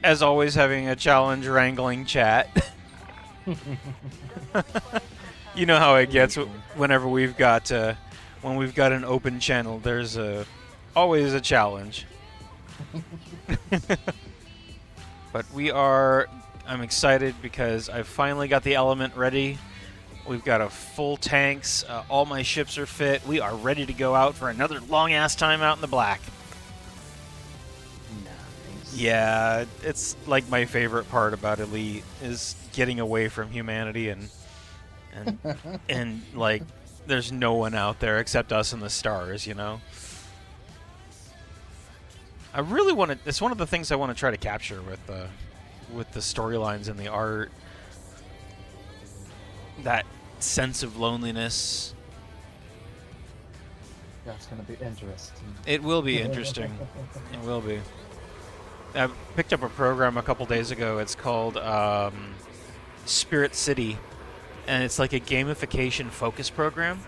As always, having a challenge wrangling chat. You know how it gets whenever we've got when we've got an open channel. There's always a challenge. But I'm excited because I've finally got the element ready. We've got a full tanks. All my ships are fit. We are ready to go out for another long-ass time out in the black. Nice. Yeah, it's like my favorite part about Elite is getting away from humanity and like there's no one out there except us and the stars, you know. I really want to. It's one of the things I want to try to capture with the storylines and the art. That sense of loneliness. That's gonna be interesting. It will be interesting. It will be. I picked up a program a couple days ago. It's called Spirit City, and it's like a gamification focus program.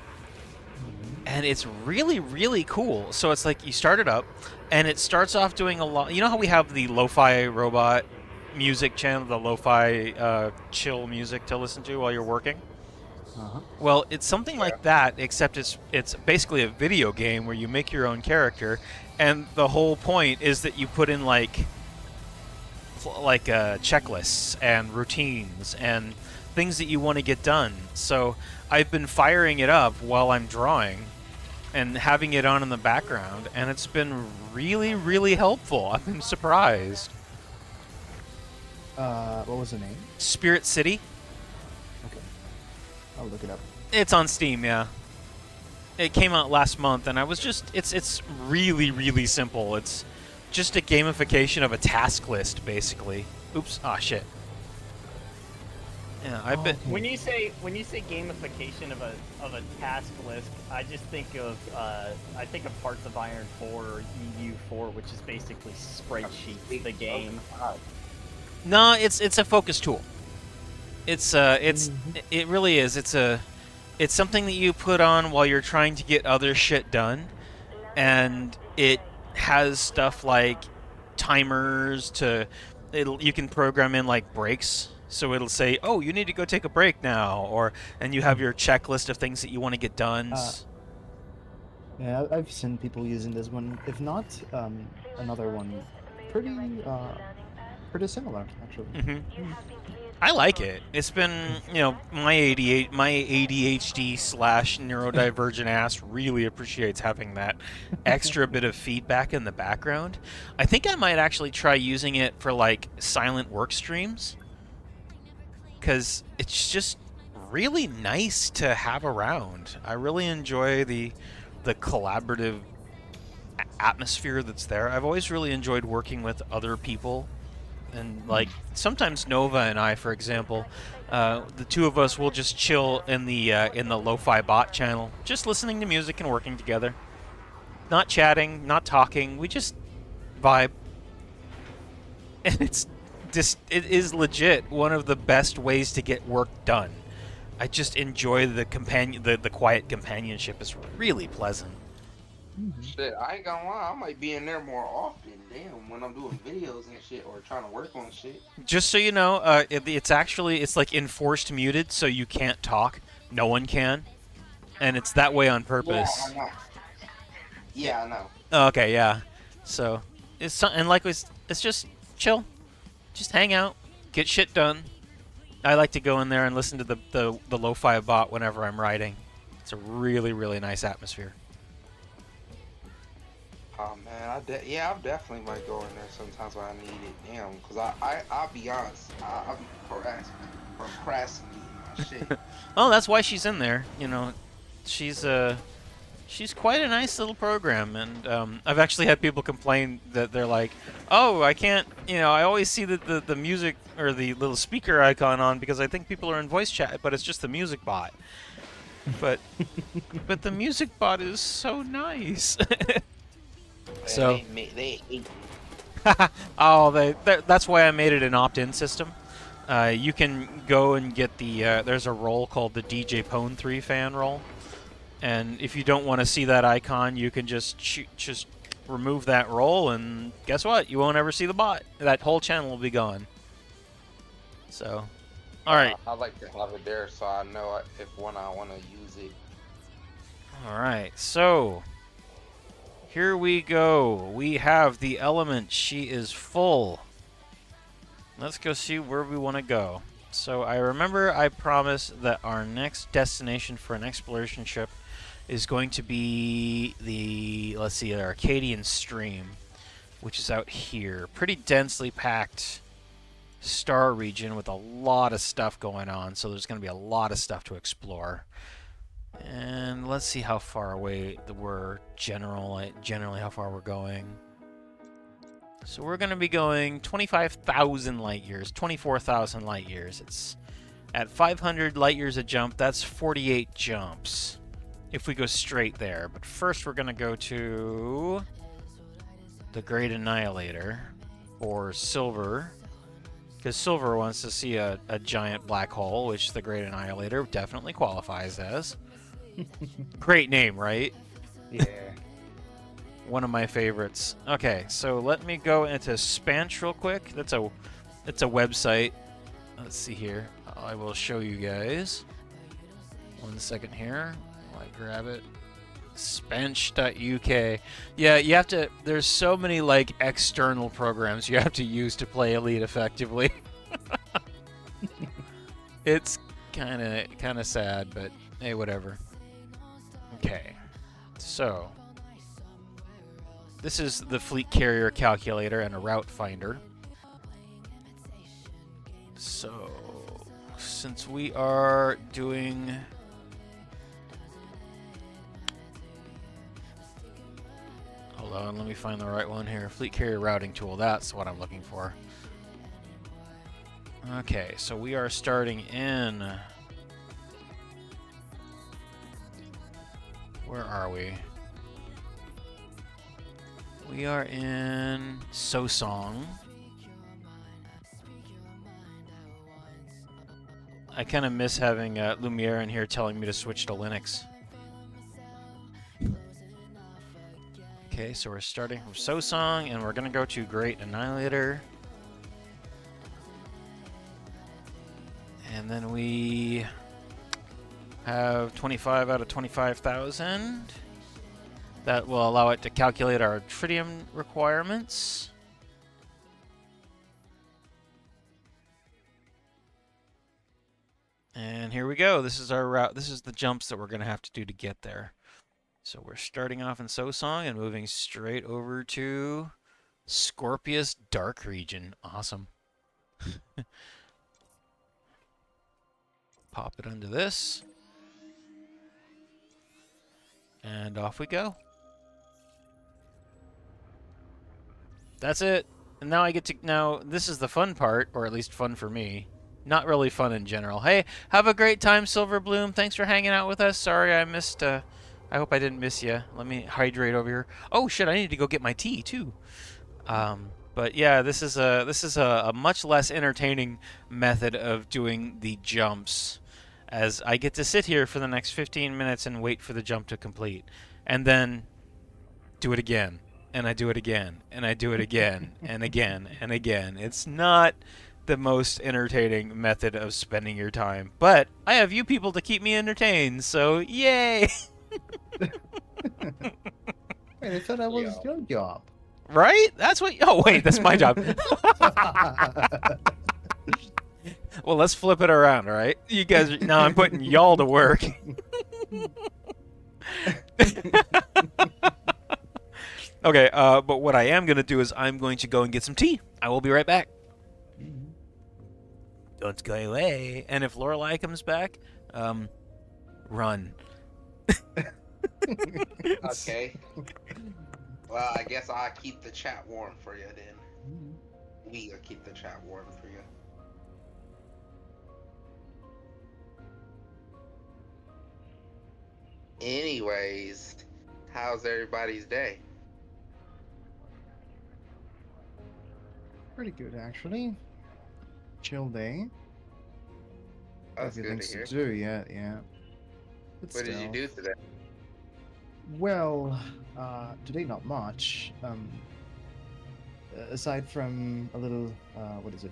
And it's really, really cool. So it's like you start it up, and it starts off doing a lot. You know how we have the lo-fi robot music channel, the lo-fi chill music to listen to while you're working? Uh-huh. Well, it's something like that, except it's basically a video game where you make your own character, and the whole point is that you put in like checklists and routines and things that you want to get done. So I've been firing it up while I'm drawing and having it on in the background, and it's been really, really helpful. I've been surprised. What was the name? Spirit City. Okay. I'll look it up. It's on Steam, yeah. It came out last month, and I was just... It's really, really simple. It's just a gamification of a task list, basically. Oops. Ah, shit. Yeah, I bet... When you say gamification of a task list, I just think of Parts of Iron 4 or EU4, which is basically spreadsheet the game. No, it's a focus tool. It really is. It's something that you put on while you're trying to get other shit done, and it has stuff like timers you can program in like breaks. So it'll say, "Oh, you need to go take a break now," and you have your checklist of things that you want to get done. Yeah, I've seen people using this one. If not, another one, pretty similar actually. Mm-hmm. I like it. It's been, my ADHD / neurodivergent ass really appreciates having that extra bit of feedback in the background. I think I might actually try using it for like silent work streams, because it's just really nice to have around. I really enjoy the collaborative atmosphere that's there. I've always really enjoyed working with other people. And like sometimes Nova and I, for example, the two of us will just chill in the lo-fi bot channel, just listening to music and working together. Not chatting, not talking. We just vibe. And it is legit one of the best ways to get work done. I just enjoy the quiet companionship. It's really pleasant. Shit, I ain't gonna lie, I might be in there more often. Damn, when I'm doing videos and shit or trying to work on shit. Just so you know, it's like enforced muted, so you can't talk. No one can, and it's that way on purpose. Yeah, I know. Oh, okay, yeah. So it's just chill, just hang out, get shit done. I like to go in there and listen to the lo-fi bot whenever I'm writing. It's a really, really nice atmosphere. Oh man, I definitely might go in there sometimes when I need it. Damn, because I'll be honest, I'll be procrastinating my shit. Oh, that's why she's in there. She's quite a nice little program, and I've actually had people complain that they're like, "Oh, I can't." I always see the music or the little speaker icon on because I think people are in voice chat, but it's just the music bot. but the music bot is so nice. Man, So they hate. oh, that's why I made it an opt-in system. You can go and get the there's a role called the DJ Pone 3 fan role, and if you don't want to see that icon, you can just remove that role, and guess what? You won't ever see the bot. That whole channel will be gone. So, all right. I like to have it there so I know if when I want to use it. All right, so here we go. We have the element. She is full. Let's go see where we want to go. So I remember I promised that our next destination for an exploration ship is going to be the, let's see, the Arcadian Stream, which is out here. Pretty densely packed star region with a lot of stuff going on, so there's going to be a lot of stuff to explore. And let's see how far away we're generally how far we're going. So we're going to be going 25,000 light years, 24,000 light years. It's at 500 light years a jump. That's 48 jumps if we go straight there. But first we're going to go to the Great Annihilator, or Silver, because Silver wants to see a giant black hole, which the Great Annihilator definitely qualifies as. Great name, right? Yeah. One of my favorites. Okay, so let me go into Spanch real quick. It's a website. Let's see here. I will show you guys. 1 second here. While I grab it. Spanch.uk. Yeah, you have to. There's so many like external programs you have to use to play Elite effectively. It's kind of sad, but hey, whatever. Okay, so this is the fleet carrier calculator and a route finder. So since we are doing hold on, let me find the right one here. Fleet carrier routing tool, that's what I'm looking for. Okay, so we are starting in, where are we? We are in Sosong. I kind of miss having Lumiere in here telling me to switch to Linux. Okay, so we're starting from Sosong, and we're going to go to Great Annihilator. And then we have 25 out of 25,000. That will allow it to calculate our tritium requirements. And here we go. This is our route. This is the jumps that we're going to have to do to get there. So we're starting off in Sosong and moving straight over to Scorpius Dark Region. Awesome. Pop it under this. And off we go. That's it. And now I get to, now this is the fun part, or at least fun for me. Not really fun in general. Hey, have a great time, Silverbloom. Thanks for hanging out with us. Sorry I missed, I hope I didn't miss you. Let me hydrate over here. Oh shit, I need to go get my tea too. But yeah, this is a much less entertaining method of doing the jumps, as I get to sit here for the next 15 minutes and wait for the jump to complete, and then do it again, and I do it again, and I do it again, and again, and again. It's not the most entertaining method of spending your time, but I have you people to keep me entertained, so yay! Wait, I thought that was your job. Right? That's what... Oh, wait, that's my job. Well, let's flip it around, all right? You guys... Now I'm putting y'all to work. Okay, but what I am going to do is I'm going to go and get some tea. I will be right back. Don't go away. And if Lorelei comes back, run. Okay. Well, I guess I'll keep the chat warm for you then. We'll keep the chat warm for you. Anyways, how's everybody's day? Pretty good, actually. Chill day. Oh, A that's few good to things to hear. do, yeah. But What did you still. do today? Well, today not much. Aside from a little, what is it?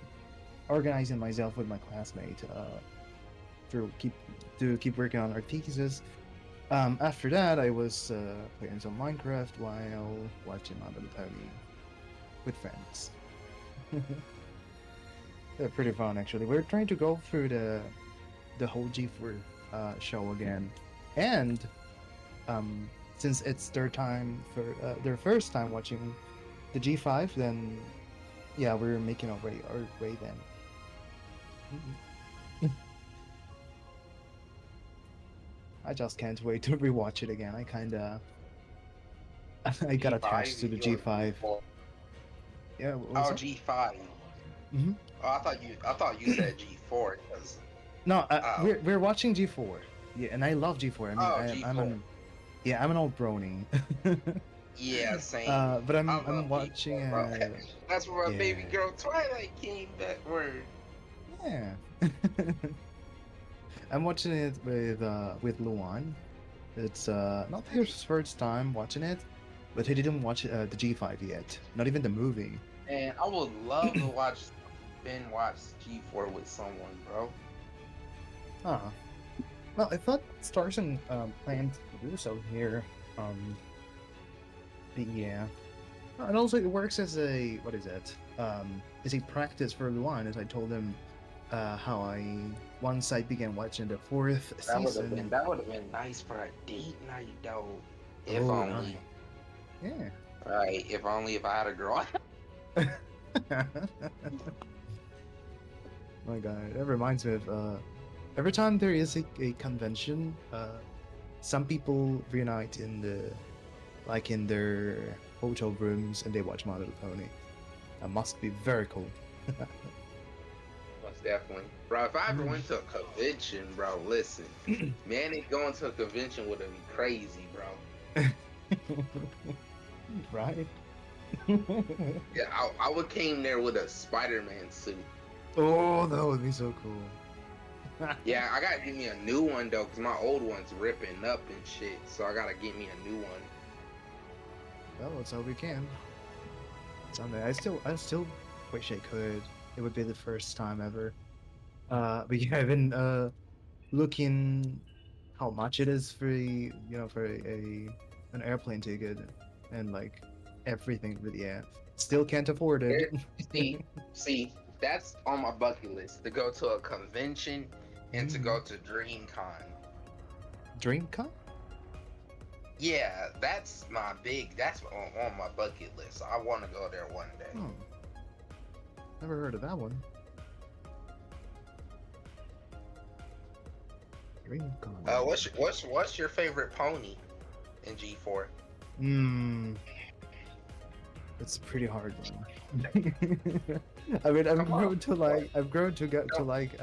Organizing myself with my classmate, to keep working on our thesis. After that, I was playing some Minecraft while watching My Little Pony with friends. They're pretty fun, actually. We're trying to go through the whole G4 show again, and since it's their first time watching the G5, then yeah, we're making our way then. I just can't wait to rewatch it again. I got attached G5? to the You on G5. G4? Yeah, what was Oh, that? G5. Hmm. Oh, I thought you said G4. Cause, No, oh, we're watching G4. Yeah, and I love G4. I mean, oh, G4. I'm an old brony. Yeah, same. But I I'm love watching G4, bro. That's where my baby yeah. girl Twilight came back. Word. Yeah. I'm watching it with Luan. It's not his first time watching it, but he didn't watch the G5 yet. Not even the movie. And I would love to watch G4 with someone, bro. Ah. Well, I thought Starson planned to do so here. Um, but yeah. And also it works as a what is it? As a practice for Luan, as I told him how once I began watching the fourth season. That would have been nice for a date night though. If Oh, nice. only. Yeah. Right. If only if I had a girl. My God, that reminds me of every time there is a convention, some people reunite in their hotel rooms and they watch My Little Pony. That must be very cool. Most definitely. Bro, if I ever went to a convention, bro, listen. Manic going to a convention would have been crazy, bro. Right? Yeah, I would came there with a Spider-Man suit. Oh, that would be so cool. Yeah, I gotta get me a new one though, cause my old one's ripping up and shit. So I gotta get me a new one. Well, that's all we can. Someday, I still wish I could. It would be the first time ever. But yeah, I've been looking how much it is for for an airplane ticket and like everything. But yeah, still can't afford it. See, that's on my bucket list to go to a convention and to go to DreamCon. DreamCon? Yeah, that's on my bucket list. I want to go there one day. Hmm. Never heard of that one. DreamCon. What's your favorite pony in G4? It's a pretty hard one. I mean, I've grown to get to like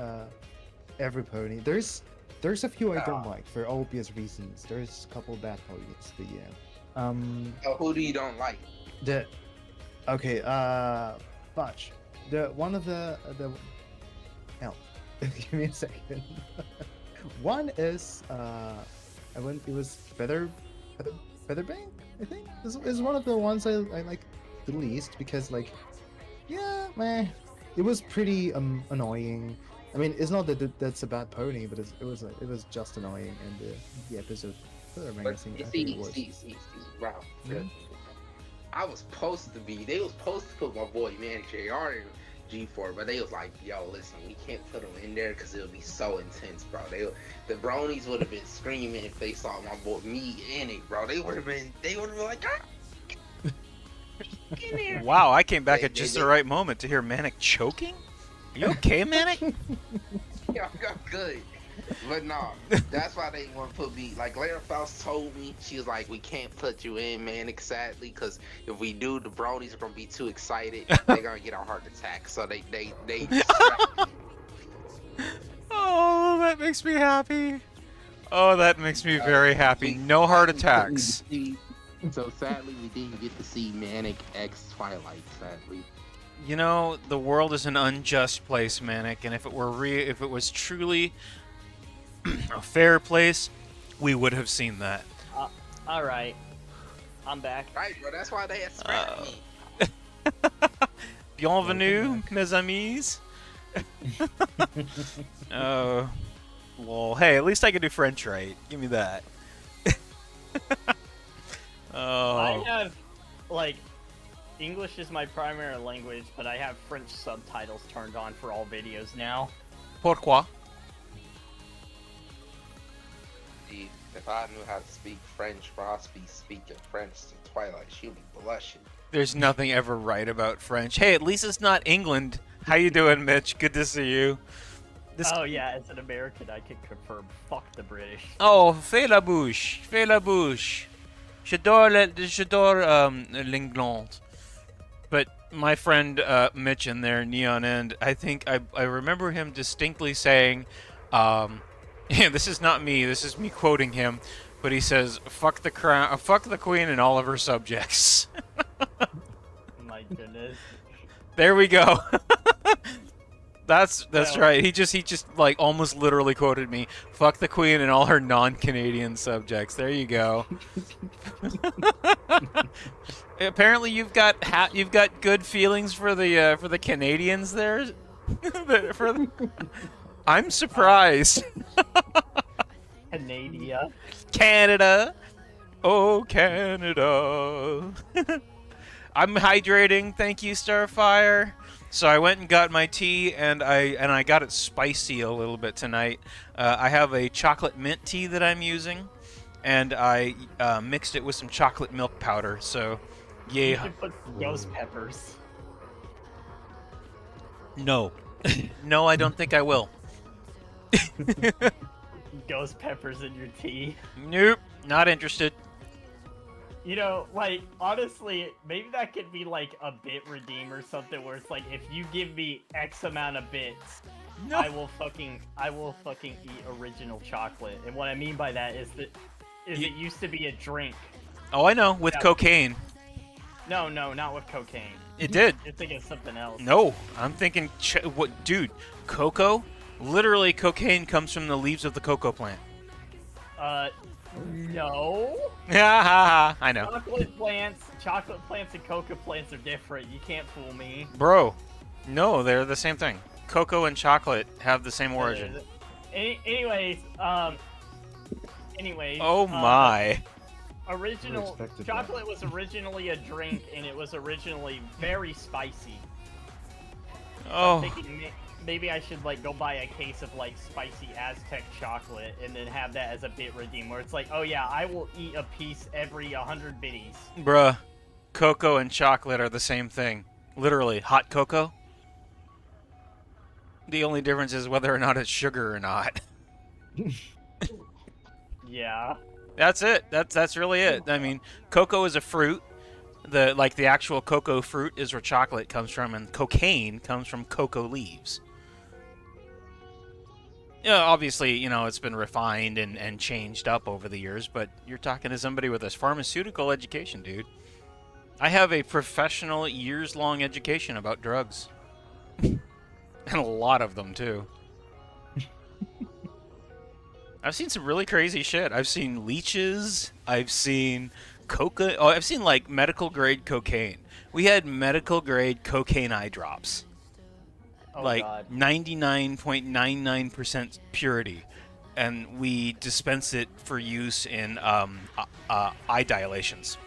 every pony. There's a few I don't like for obvious reasons. There's a couple bad ponies, but yeah. Who do you don't like? Fudge. Hell, give me a second. One is it was Featherbank, I think is one of the ones I like the least because like yeah, man, it was pretty annoying. I mean, it's not that's a bad pony, but it was just annoying in the episode. Featherbank, But I think it was. see, bro. Mhm. They was supposed to put my boy Manny JR in G4, but they was like, yo, listen, we can't put him in there because it'll be so intense, bro. The bronies would have been screaming if they saw my boy me in it, bro. They would have been like, ah, in there. Wow, I came back at just the right moment to hear Manic choking. Are you okay, Manic? Yeah, I'm good. But no, that's why they want to put me. Like Lara Faust told me, she was like, we can't put you in, man, sadly, because if we do, the bronies are gonna be too excited. They're gonna get a heart attack. So they Oh, that makes me happy. Oh, that makes me very happy. No heart attacks. So sadly, we didn't get to see Manic X Twilight. Sadly. You know, the world is an unjust place, Manic, and if it was truly a fair place, we would have seen that. All right, I'm back. Right, bro. That's why they had scrapped me. Bienvenue, mes amis. Oh, well, hey, at least I can do French right. Give me that. Oh. I have, like, English is my primary language, but I have French subtitles turned on for all videos now. Pourquoi? See, if I knew how to speak French, bro, I'd be speaking French to Twilight. She'd be blushing. There's nothing ever right about French. Hey, at least it's not England. How you doing, Mitch? Good to see you. Oh yeah, as an American, I can confirm. Fuck the British. Oh, fais la bouche. Fais la bouche. J'adore l'England. But my friend Mitch in there, Neon End, I think I remember him distinctly saying, yeah, this is not me, this is me quoting him, but he says, fuck the crown, fuck the queen and all of her subjects. My goodness. There we go. That's Well, right. He just like almost literally quoted me. Fuck the queen and all her non-Canadian subjects. There you go. Apparently you've got good feelings for the Canadians there. I'm surprised. Canada. Canada. Oh, Canada. I'm hydrating. Thank you, Starfire. So I went and got my tea, and I got it spicy a little bit tonight. I have a chocolate mint tea that I'm using, and I mixed it with some chocolate milk powder. So, You yeah. should put ghost peppers. No, no, I don't think I will. Ghost peppers in your tea. Nope, not interested. You know, like, honestly, maybe that could be, like, a bit redeem or something where it's like, if you give me X amount of bits, No. I will fucking eat original chocolate. And what I mean by that is that, it used to be a drink. Oh, I know, with Yeah. cocaine. No, not with cocaine. It did. You're thinking of something else. No, I'm thinking, what, dude? Cocoa? Literally, cocaine comes from the leaves of the cocoa plant. No. Yeah, ha, ha, I know. Chocolate plants and cocoa plants are different. You can't fool me. Bro, no, they're the same thing. Cocoa and chocolate have the same origin. Anyways. Oh my. Original Unexpected chocolate was originally a drink, and it was originally very spicy. Oh. I'm thinking maybe I should like go buy a case of like spicy Aztec chocolate and then have that as a bit redeem, where it's like, oh yeah, I will eat a piece every 100 biddies. Bruh, cocoa and chocolate are the same thing. Literally, hot cocoa. The only difference is whether or not it's sugar or not. Yeah. That's it. That's really it. I mean, cocoa is a fruit. The actual cocoa fruit is where chocolate comes from, and cocaine comes from cocoa leaves. Yeah, obviously, it's been refined and changed up over the years, but you're talking to somebody with a pharmaceutical education, dude. I have a professional years-long education about drugs. And a lot of them, too. I've seen some really crazy shit. I've seen leeches. I've seen coca. Oh, I've seen, like, medical-grade cocaine. We had medical-grade cocaine eye drops. Oh, like God. 99.99% purity, and we dispense it for use in eye dilations,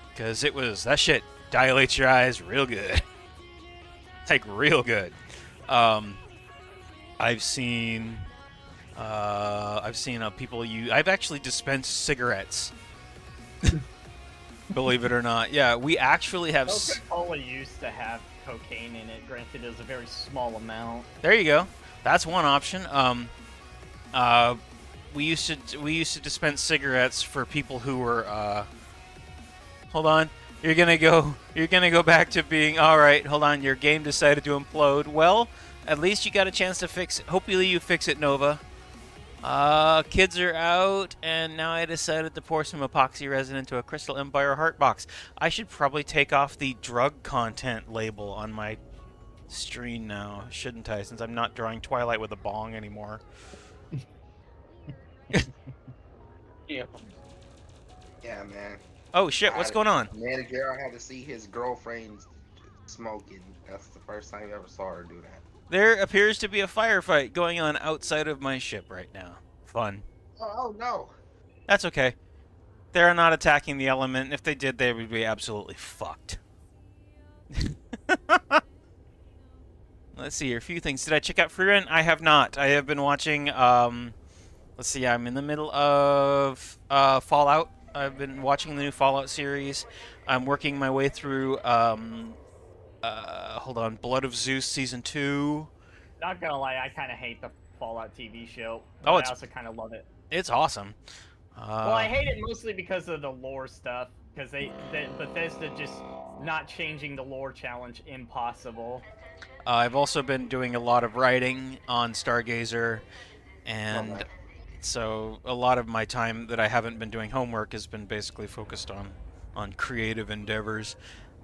because that shit dilates your eyes real good, like real good. I've seen people use. I've actually dispensed cigarettes. Believe it or not, yeah, we actually have. Coca-Cola used to have cocaine in it. Granted, it was a very small amount. There you go. That's one option. We used to dispense cigarettes for people who were. Hold on. You're gonna go back to being all right. Hold on. Your game decided to implode. Well, at least you got a chance to fix it. Hopefully you fix it, Nova. Kids are out, and now I decided to pour some epoxy resin into a Crystal Empire heart box. I should probably take off the drug content label on my stream now, shouldn't I? Since I'm not drawing Twilight with a bong anymore. Yeah. Yeah, man. Oh shit! What's going on? Manager, I had to see his girlfriend smoking. That's the first time I ever saw her do that. There appears to be a firefight going on outside of my ship right now. Fun. Oh no. That's okay. They're not attacking the element. If they did, they would be absolutely fucked. Let's see here. A few things. Did I check out Free Rent? I have not. I have been watching, let's see, I'm in the middle of Fallout. I've been watching the new Fallout series. I'm working my way through, hold on, Blood of Zeus Season 2. Not gonna lie, I kind of hate the Fallout TV show, but Oh, I also kind of love it. It's awesome. Well, I hate it mostly because of the lore stuff, because Bethesda just not changing the lore challenge impossible. I've also been doing a lot of writing on Stargazer, and so a lot of my time that I haven't been doing homework has been basically focused on creative endeavors.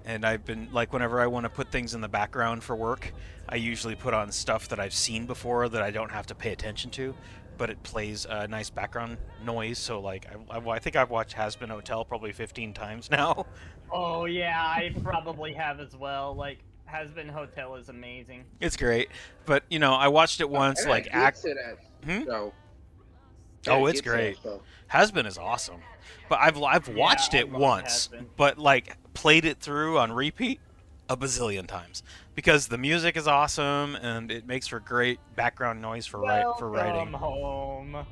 And I've been, like, whenever I want to put things in the background for work, I usually put on stuff that I've seen before that I don't have to pay attention to, but it plays a nice background noise. So, like, I think I've watched Has Been Hotel probably 15 times now. Oh, yeah, I probably have as well. Like, Has Been Hotel is amazing. It's great. But, you know, I watched it once, like, Oh, it's great. Has Been is awesome. But I've watched it once, but, like, played it through on repeat a bazillion times because the music is awesome and it makes for great background noise for writing. Welcome home.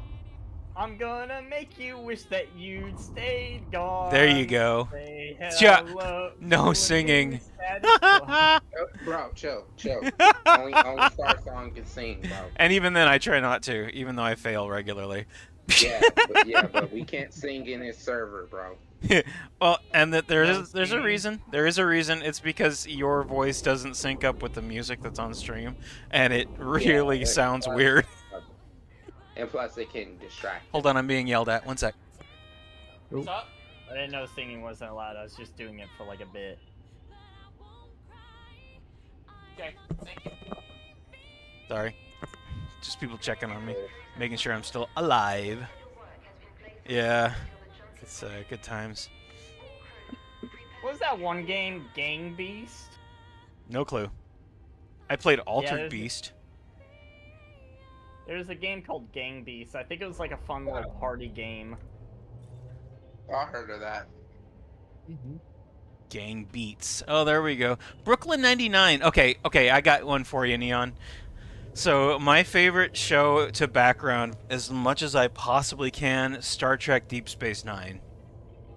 I'm gonna make you wish that you'd stayed gone. There you go. Say hello no singing. Bro, chill. only Star Song can sing, bro. And even then, I try not to, even though I fail regularly. But we can't sing in his server, bro. Well, and that there's a reason. There is a reason. It's because your voice doesn't sync up with the music that's on stream, and it really sounds weird. And plus, they can distract. Hold on, I'm being yelled at. 1 sec. What's up? I didn't know singing wasn't allowed. I was just doing it for like a bit. Okay, thank you. Sorry. Just people checking on me, making sure I'm still alive. Yeah, it's good times. What was that one game, Gang Beast? No clue. I played Altered Beast. There's a game called Gang Beast. I think it was like a fun little party game. I heard of that. Gang Beats. Oh, there we go. Brooklyn 99. Okay, I got one for you, Neon. So, my favorite show to background, as much as I possibly can, Star Trek Deep Space Nine.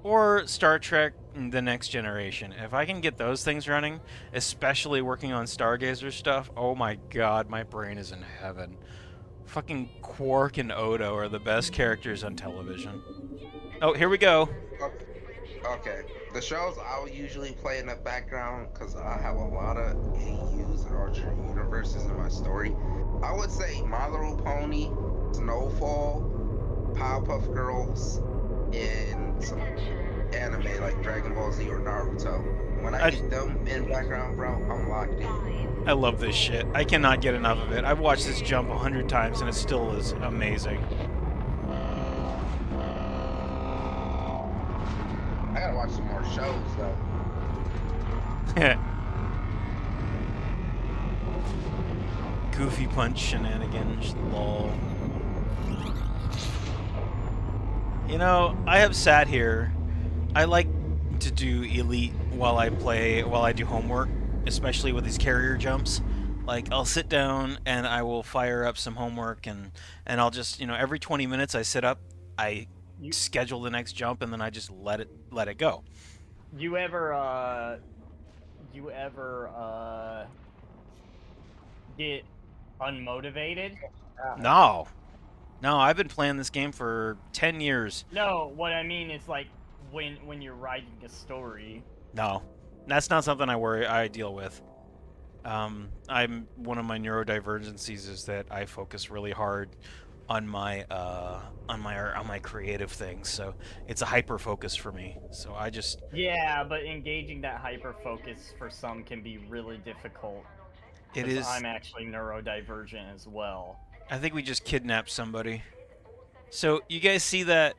Or Star Trek The Next Generation. If I can get those things running, especially working on Stargazer stuff, oh my god, my brain is in heaven. Fucking Quark and Odo are the best characters on television. Oh, here we go. Okay. The shows I'll usually play in the background, because I have a lot of AUs and alternate universes in my story. I would say My Little Pony, Snowfall, Powerpuff Girls, and some anime like Dragon Ball Z or Naruto. When I get them in background, bro, I'm locked in. I love this shit. I cannot get enough of it. I've watched this jump 100 times and it still is amazing. I gotta watch some more shows, though. Goofy Punch shenanigans, lol. You know, I have sat here. I like to do Elite while I do homework, especially with these carrier jumps. Like, I'll sit down and I will fire up some homework and I'll just, you know, every 20 minutes I sit up, I schedule the next jump and then I just let it go. You ever get unmotivated? No, I've been playing this game for 10 years. No, what I mean is like when you're writing a story. No, that's not something I deal with. One of my neurodivergencies is that I focus really hard on my creative things. So it's a hyper focus for me. So I just Yeah, but engaging that hyper focus for some can be really difficult it because is. I'm actually neurodivergent as well. I think we just kidnapped somebody. So you guys see that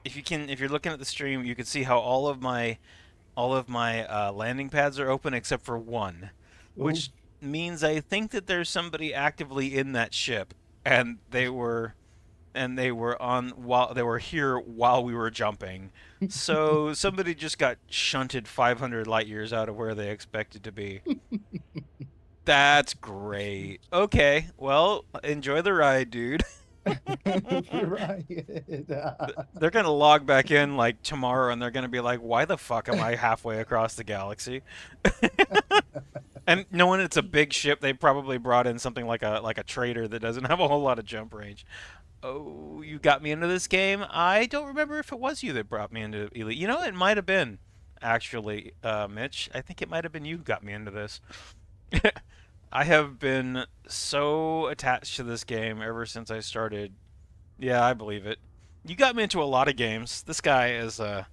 if you're looking at the stream, you can see how all of my landing pads are open except for one, Oh, which means I think that there's somebody actively in that ship, and they were on while they were here while we were jumping. So somebody just got shunted 500 light years out of where they expected to be. That's great. Okay, well, enjoy the ride, dude. right. They're gonna log back in like tomorrow, and they're gonna be like, "Why the fuck am I halfway across the galaxy?" And knowing it's a big ship, they probably brought in something like a trader that doesn't have a whole lot of jump range. Oh, you got me into this game. I don't remember if it was you that brought me into Elite. You know, it might have been actually, Mitch. I think it might have been you who got me into this. I have been so attached to this game ever since I started. Yeah, I believe it. You got me into a lot of games. This guy is the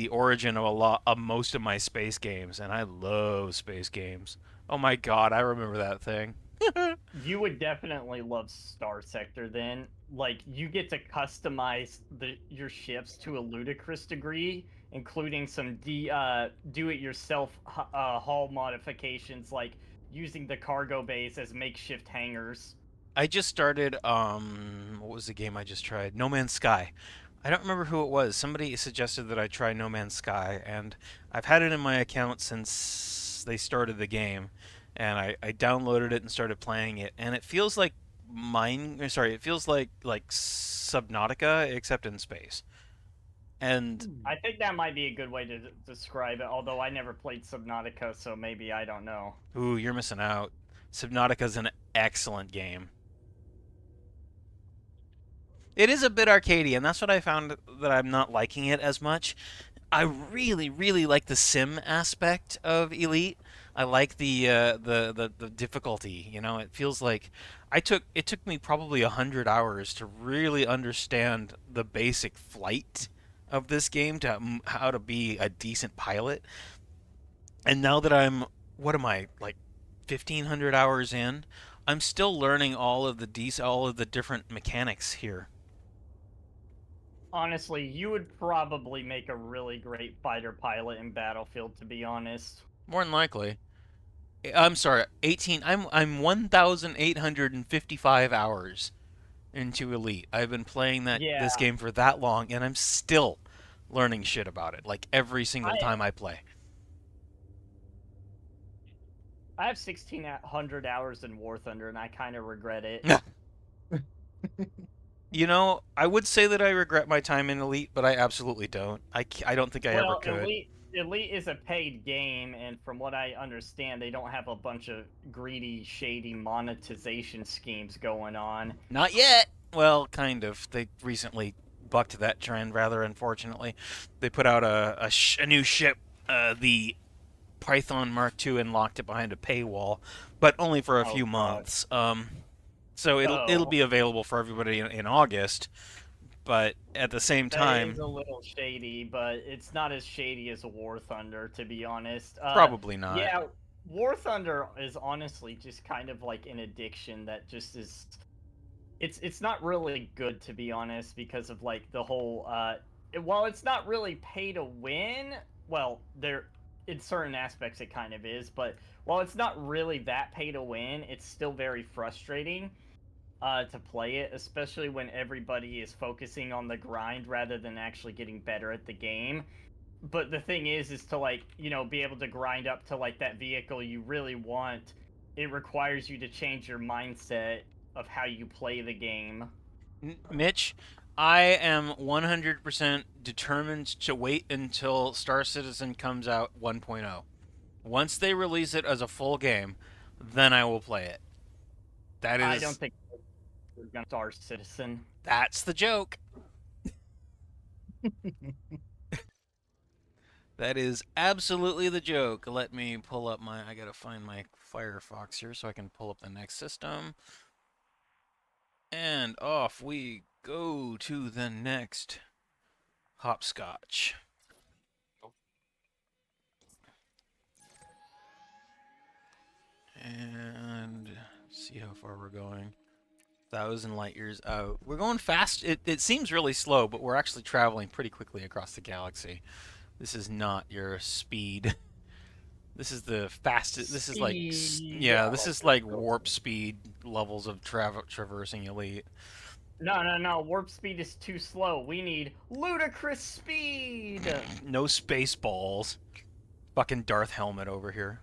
origin of a lot of most of my space games, and I love space games. Oh my god, I remember that thing. You would definitely love Star Sector then. Like you get to customize your ships to a ludicrous degree, including some do-it-yourself hull modifications, like using the cargo bays as makeshift hangars. I just started what was the game I just tried? No Man's Sky. I don't remember who it was. Somebody suggested that I try No Man's Sky, and I've had it in my account since they started the game, and I downloaded it and started playing it, and it feels like it feels like Subnautica except in space. And I think that might be a good way to describe it. Although I never played Subnautica, so maybe I don't know. ooh, you're missing out. Subnautica's an excellent game. It is a bit arcadey, and that's what I found that I'm not liking it as much. I really, really like the sim aspect of Elite. I like the difficulty. You know, it feels like it took me probably 100 hours to really understand the basic flight of this game to how to be a decent pilot. And now that I'm what am I like 1,500 hours in, I'm still learning all of the different mechanics here. Honestly, you would probably make a really great fighter pilot in Battlefield, to be honest. More than likely. I'm sorry, 18. I'm 1,855 hours into Elite. I've been playing Yeah, this game for that long, and I'm still learning shit about it. Like every single I time I play. I have 1,600 hours in War Thunder, and I kind of regret it. You know, I would say that I regret my time in Elite, but I absolutely don't. I don't think I ever Well, could. Elite is a paid game, and from what I understand, they don't have a bunch of greedy, shady monetization schemes going on. Not yet. Well, kind of. They recently bucked that trend, rather unfortunately. They put out a new ship, the Python Mark II, and locked it behind a paywall, but only for a Oh few god. months. So it'll Oh, be available for everybody in August, but at the same that is time, a little shady, but it's not as shady as a War Thunder, to be honest. probably not. Yeah, War Thunder is honestly just kind of like an addiction that just is. It's not really good, to be honest, because of like the whole. While it's not really pay to win, well, there in certain aspects it kind of is, but while it's not really that pay to win, it's still very frustrating to play it, especially when everybody is focusing on the grind rather than actually getting better at the game. But the thing is to like, be able to grind up to like that vehicle you really want. It requires you to change your mindset of how you play the game. Mitch, I am 100% determined to wait until Star Citizen comes out 1.0. Once they release it as a full game, then I will play it. That I don't is think we're gonna Star Citizen. that's the joke. That is absolutely the joke. Let me pull up I gotta find my Firefox here so I can pull up the next system. And off we go to the next hopscotch. And see how far we're going. 1,000 light years out. We're going fast. It seems really slow, but we're actually traveling pretty quickly across the galaxy. This is not your speed. This is the fastest. This is like, yeah, this is like warp speed levels of traversing elite. No. Warp speed is too slow. We need ludicrous speed. No space balls. Fucking Darth Helmet over here.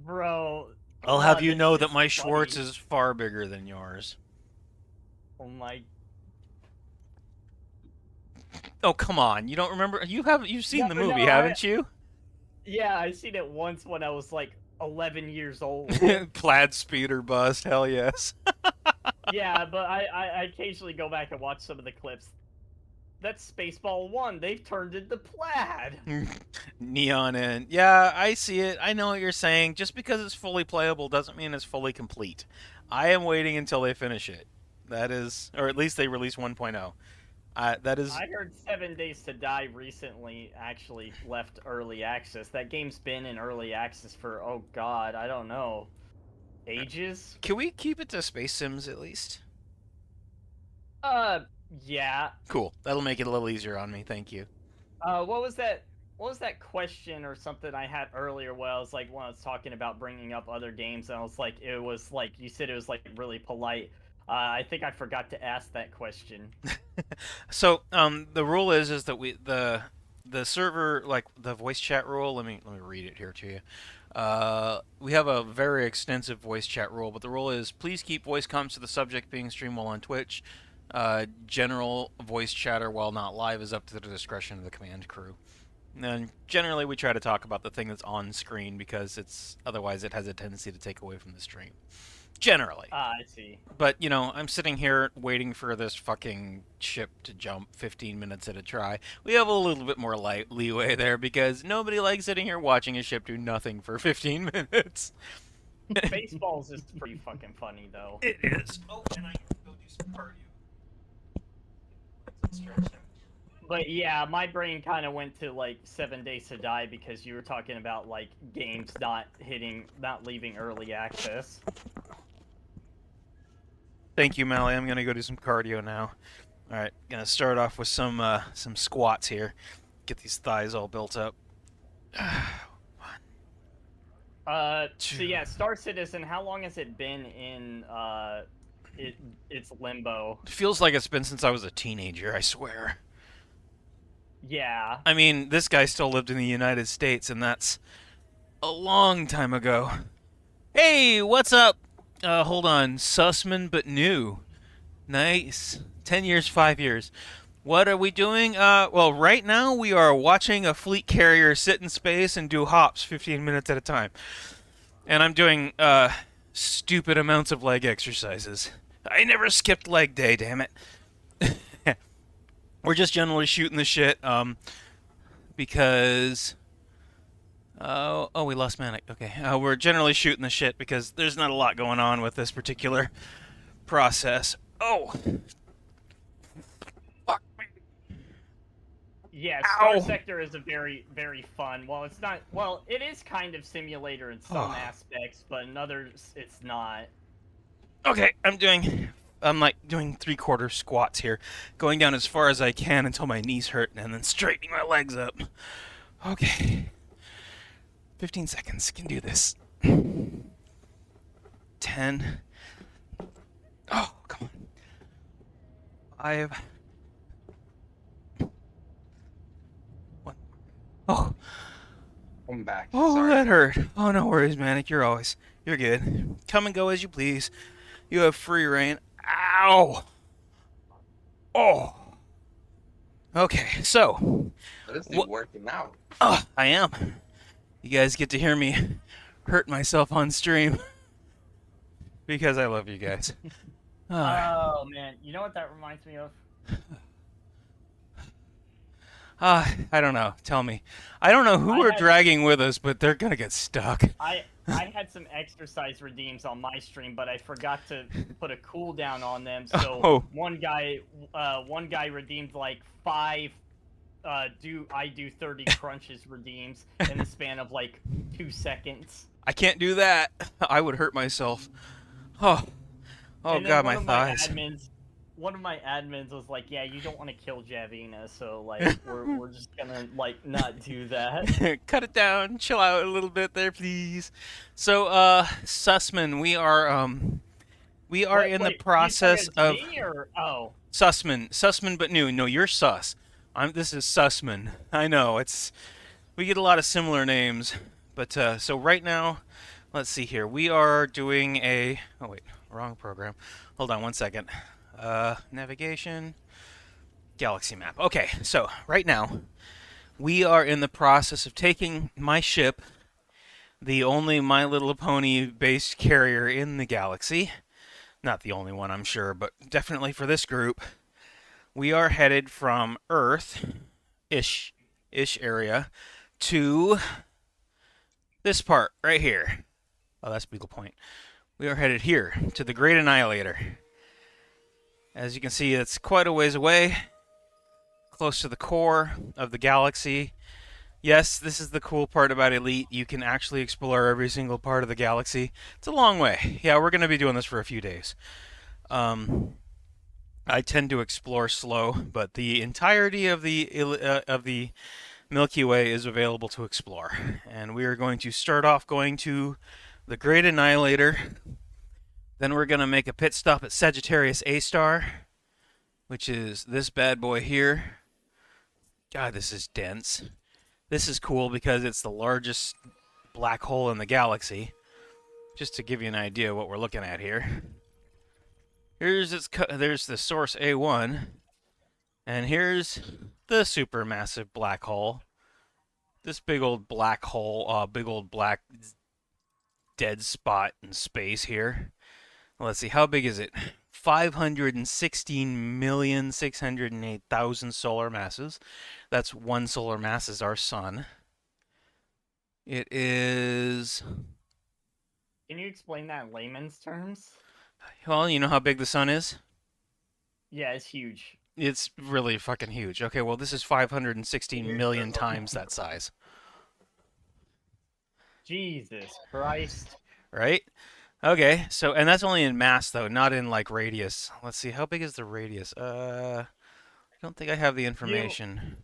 Bro. I'll have you know that my Schwartz is far bigger than yours. Oh my. Oh, come on. You don't remember? You've seen the movie, haven't you? Yeah, I seen it once when I was like 11 years old. Plaid speeder bust, hell yes. Yeah, but I occasionally go back and watch some of the clips. That's Spaceball 1. They've turned into plaid. Neon in. Yeah, I see it. I know what you're saying. Just because it's fully playable doesn't mean it's fully complete. I am waiting until they finish it. That is, or at least they release 1.0. That is. I heard 7 Days to Die recently actually left early access. That game's been in early access for, oh god, I don't know, ages? Can we keep it to Space Sims at least? Yeah. Cool. That'll make it a little easier on me. Thank you. What was that question or something I had earlier where I was like, when I was talking about bringing up other games, and I was like, it was like, you said it was like really polite. I think I forgot to ask that question. So, the rule is that the server, like the voice chat rule, let me read it here to you. We have a very extensive voice chat rule, but the rule is please keep voice comms to the subject being streamed while on Twitch. General voice chatter while not live is up to the discretion of the command crew. And generally we try to talk about the thing that's on screen because otherwise it has a tendency to take away from the stream. Generally. I see. But, you know, I'm sitting here waiting for this fucking ship to jump 15 minutes at a try. We have a little bit more leeway there because nobody likes sitting here watching a ship do nothing for 15 minutes. Baseballs is pretty fucking funny, though. It is. Oh, and I can go do some cardio. But yeah, my brain kind of went to like 7 Days to Die because you were talking about like games not leaving early access. Thank you, Mally. I'm gonna go do some cardio now. All right, gonna start off with some squats here. Get these thighs all built up. So yeah, Star Citizen. How long has it been in its limbo? It feels like it's been since I was a teenager. I swear. Yeah. I mean, this guy still lived in the United States, and that's a long time ago. Hey, what's up? Hold on. Sussman but new. Nice. 10 years, 5 years. What are we doing? Well, right now we are watching a fleet carrier sit in space and do hops 15 minutes at a time. And I'm doing, stupid amounts of leg exercises. I never skipped leg day, damn it. We're just generally shooting the shit, because... oh, we lost Manic. Okay, we're generally shooting the shit because there's not a lot going on with this particular process. Oh! Fuck me. Yeah, Star Ow. Sector is a very, very fun... Well, it's not... Well, it is kind of simulator in some aspects, but in others, it's not. Okay, I'm like doing 3/4 squats here, going down as far as I can until my knees hurt, and then straightening my legs up. Okay. 15 seconds, can do this. 10. Oh, come on. 5. 1. Oh. I'm back. Oh, Sorry. that hurt. Oh, no worries, Manic. You're good. Come and go as you please. You have free reign. Ow! Oh. Okay, so. This dude working out. Oh, I am. You guys get to hear me hurt myself on stream. Because I love you guys. Oh, man. You know what that reminds me of? I don't know. Tell me. I don't know who we're dragging with us, but they're gonna get stuck. I had some exercise redeems on my stream, but I forgot to put a cooldown on them. So Oh. one guy redeemed like 5 do 30 crunches redeems in the span of like 2 seconds. I can't do that. I would hurt myself. Oh. Oh And then god, my thighs. One of my admins was like, "Yeah, you don't want to kill Javina, so like we're just gonna like not do that." Cut it down. Chill out a little bit there, please. So, Sussman, we are Wait, in the you process said of it's me or oh. Sussman, but new. No, you're Sus. This is Sussman. I know we get a lot of similar names, but so right now, let's see here. We are doing a. Oh wait, wrong program. Hold on one second. Navigation. Galaxy map. Okay, so right now, we are in the process of taking my ship, the only My Little Pony based carrier in the galaxy. Not the only one, I'm sure, but definitely for this group. We are headed from Earth-ish area to this part right here. Oh, that's Beagle Point. We are headed here to the Great Annihilator. As you can see, it's quite a ways away, close to the core of the galaxy. Yes, this is the cool part about Elite. You can actually explore every single part of the galaxy. It's a long way. Yeah, we're going to be doing this for a few days. I tend to explore slow, but the entirety of the Milky Way is available to explore. And we are going to start off going to the Great Annihilator. Then we're going to make a pit stop at Sagittarius A star, which is this bad boy here. God, this is dense. This is cool because it's the largest black hole in the galaxy. Just to give you an idea of what we're looking at here. There's the source A1, and here's the supermassive black hole. This big old black hole, big old black dead spot in space here. Let's see, how big is it? 516,608,000 solar masses. That's one solar mass is our sun. It is... Can you explain that in layman's terms? Well, you know how big the sun is? Yeah, it's huge. It's really fucking huge. Okay, well, this is 516 million times that size. Jesus Christ. Right? Okay, so, and that's only in mass, though, not in, like, radius. Let's see, how big is the radius? I don't think I have the information.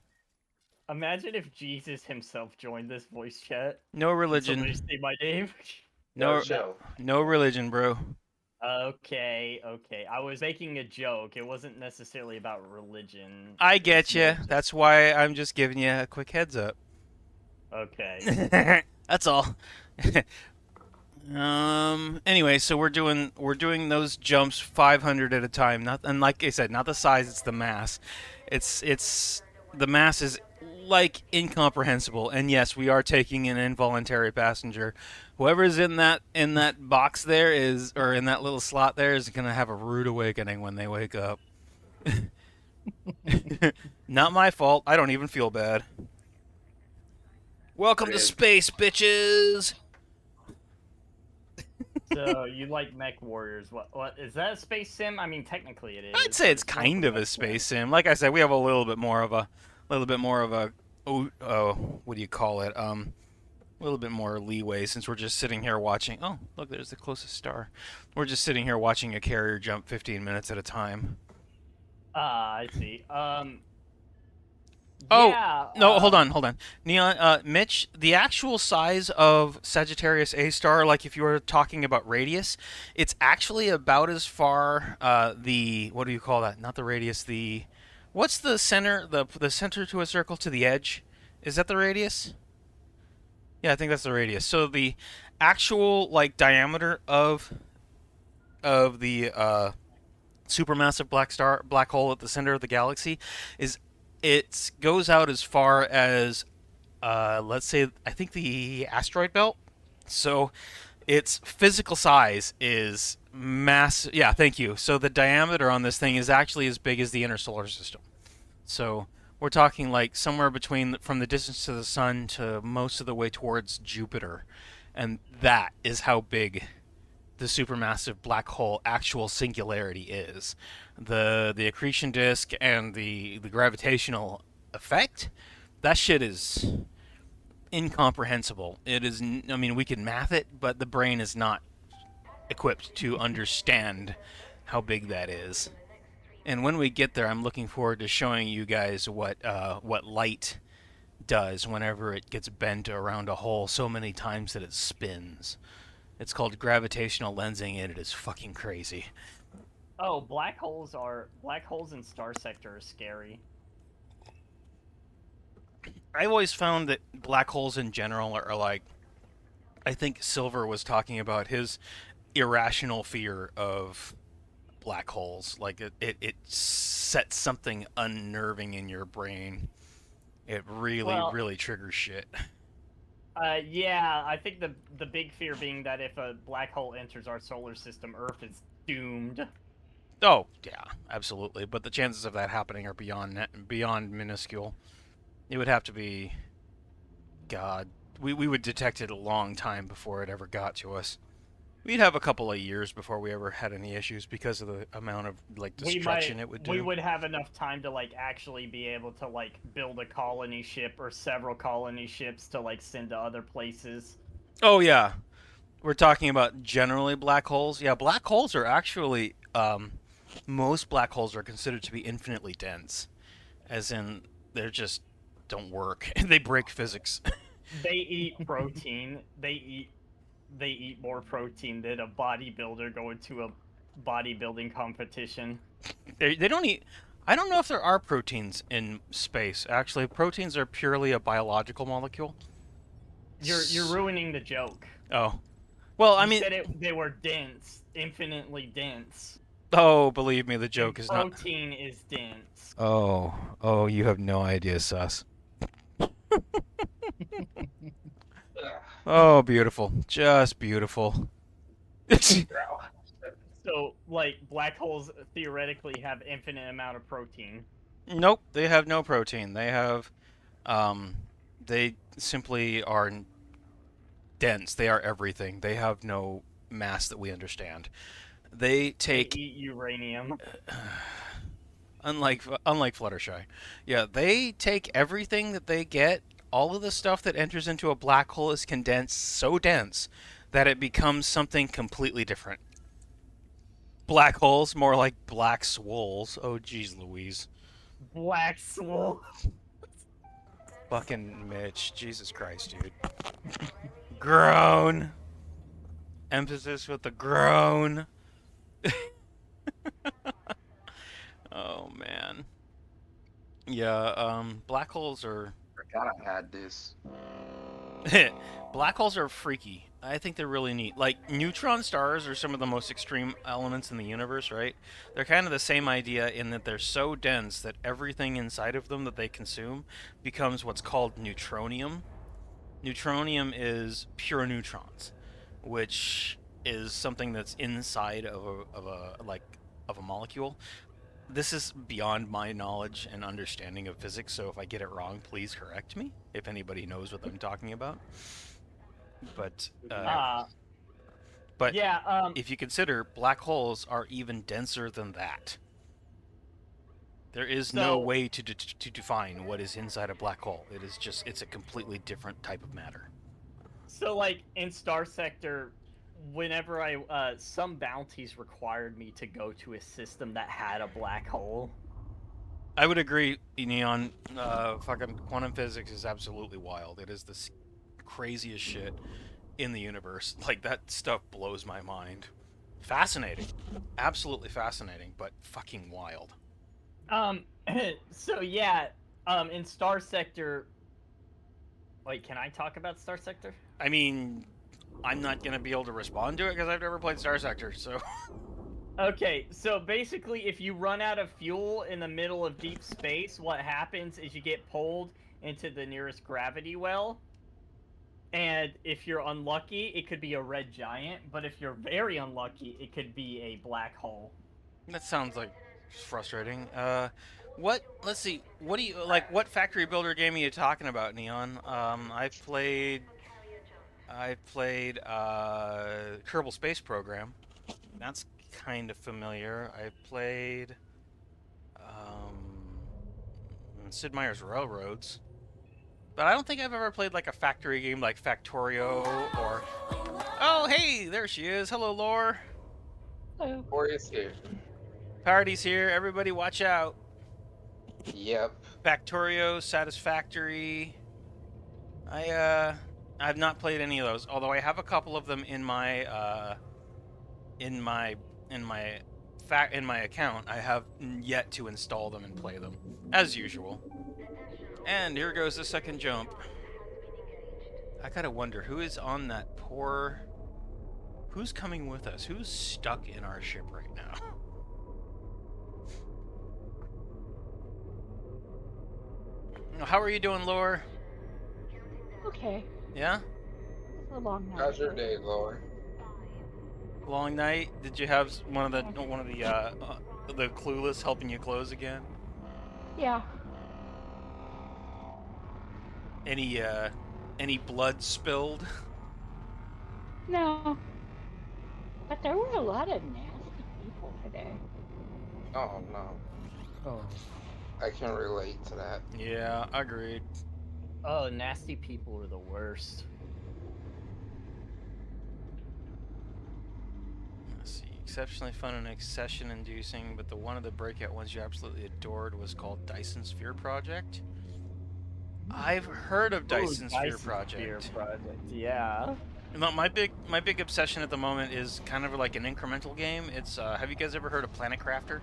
Imagine if Jesus himself joined this voice chat. No religion. Somebody say my name. No religion, bro. Okay. I was making a joke. It wasn't necessarily about religion. I get you. That's why I'm just giving you a quick heads up. Okay. That's all. Anyway, so we're doing those jumps 500 at a time. And like I said, not the size, it's the mass. It's the mass is like incomprehensible. And yes, we are taking an involuntary passenger. Whoever's in that box there or in that little slot there is going to have a rude awakening when they wake up. Not my fault. I don't even feel bad. Welcome to space, bitches. So you like Mech Warriors? What is that a space sim? I mean, technically it is. I'd say it's kind of a space sim. Like I said, we have a little bit more of a what do you call it? A little bit more leeway since we're just sitting here watching. Oh, look, there's the closest star. We're just sitting here watching a carrier jump 15 minutes at a time. I see. Oh, yeah, no, hold on. Neon, Mitch, the actual size of Sagittarius A star, like if you were talking about radius, it's actually about as far, what do you call that? Not the radius, what's the center, the center to a circle to the edge? Is that the radius? Yeah, I think that's the radius. So the actual, like, diameter of the, supermassive black hole at the center of the galaxy it goes out as far as, let's say, I think the asteroid belt. So its physical size is massive. Yeah, thank you. So the diameter on this thing is actually as big as the inner solar system. So we're talking like somewhere between from the distance to the sun to most of the way towards Jupiter. And that is how big the supermassive black hole actual singularity is. The accretion disk and the gravitational effect, that shit is incomprehensible. It is, I mean, we can math it, but the brain is not equipped to understand how big that is. And when we get there, I'm looking forward to showing you guys what light does whenever it gets bent around a hole so many times that it spins. It's called gravitational lensing, and it is fucking crazy. Oh, black holes in Star Sector are scary. I've always found that black holes in general are like, I think Silver was talking about his irrational fear of black holes. Like it sets something unnerving in your brain. It really, Well, really triggers shit. Yeah, I think the big fear being that if a black hole enters our solar system, Earth is doomed. Oh, yeah, absolutely. But the chances of that happening are beyond minuscule. It would have to be, God, we would detect it a long time before it ever got to us. We'd have a couple of years before we ever had any issues because of the amount of like destruction it would do. We would have enough time to like actually be able to like build a colony ship or several colony ships to like send to other places. Oh yeah, we're talking about generally black holes. Yeah, black holes are actually most black holes are considered to be infinitely dense, as in they're just don't work. They break physics. They eat protein. They eat more protein than a bodybuilder going to a bodybuilding competition. They don't eat. I don't know if there are proteins in space. Actually, proteins are purely a biological molecule. You're ruining the joke. Oh, well, I mean, they were dense, infinitely dense. Oh, believe me, the joke is not. Protein is dense. Oh, you have no idea, sus. Oh, beautiful. Just beautiful. So, like, black holes theoretically have infinite amount of protein. Nope, they have no protein. They simply are dense. They are everything. They have no mass that we understand. They take. They eat uranium. Unlike Fluttershy. Yeah, they take everything that they get, all of the stuff that enters into a black hole is condensed so dense that it becomes something completely different. Black holes, more like black swolls. Oh, jeez Louise. Black swole. Fucking Mitch. Jesus Christ, dude. Groan. Emphasis with the groan. Oh, man. Yeah, black holes are... Forgot I had this. Black holes are freaky. I think they're really neat. Like, neutron stars are some of the most extreme elements in the universe, right? They're kind of the same idea in that they're so dense that everything inside of them that they consume becomes what's called neutronium. Neutronium is pure neutrons, which is something that's inside of a molecule. This is beyond my knowledge and understanding of physics, so if I get it wrong, please correct me if anybody knows what I'm talking about. But yeah, if you consider black holes are even denser than that, there is no way to define what is inside a black hole. It's a completely different type of matter. So, like, in Star Sector, whenever some bounties required me to go to a system that had a black hole. I would agree, Neon. Fucking quantum physics is absolutely wild. It is the craziest shit in the universe. Like, that stuff blows my mind. Fascinating. Absolutely fascinating, but fucking wild. So yeah, in Star Sector... Wait, can I talk about Star Sector? I mean, I'm not gonna be able to respond to it because I've never played Star Sector, so... Okay, so basically, if you run out of fuel in the middle of deep space, what happens is you get pulled into the nearest gravity well. And if you're unlucky, it could be a red giant, but if you're very unlucky, it could be a black hole. That sounds like frustrating. Let's see, what factory builder game are you talking about, Neon? I've played I've played Kerbal Space Program. That's kind of familiar. I played Sid Meier's Railroads. But I don't think I've ever played like a factory game like Factorio or. Oh, hey, there she is. Hello, Lore. Hello. Warriors here. Party's here. Everybody, watch out. Yep. Factorio, Satisfactory. I've not played any of those. Although I have a couple of them in my in my in my in my account. I have yet to install them and play them, as usual. And here goes the second jump. I gotta wonder who is on that poor. Who's coming with us? Who's stuck in our ship right now? How are you doing, Lore? Okay. Yeah? It's a long night. How's your day, Lord? Long night? Did you have one of the clueless helping you close again? Yeah. Any blood spilled? No. But there were a lot of nasty people today. Oh no, Oh. I can relate to that. Yeah, agreed. Oh, nasty people are the worst. Let's see. Exceptionally fun and accession-inducing, but the one of the breakout ones you absolutely adored was called Dyson Sphere Project. I've heard of Dyson Sphere Project. Sphere Project, yeah. No, my big obsession at the moment is kind of like an incremental game. It's have you guys ever heard of Planet Crafter?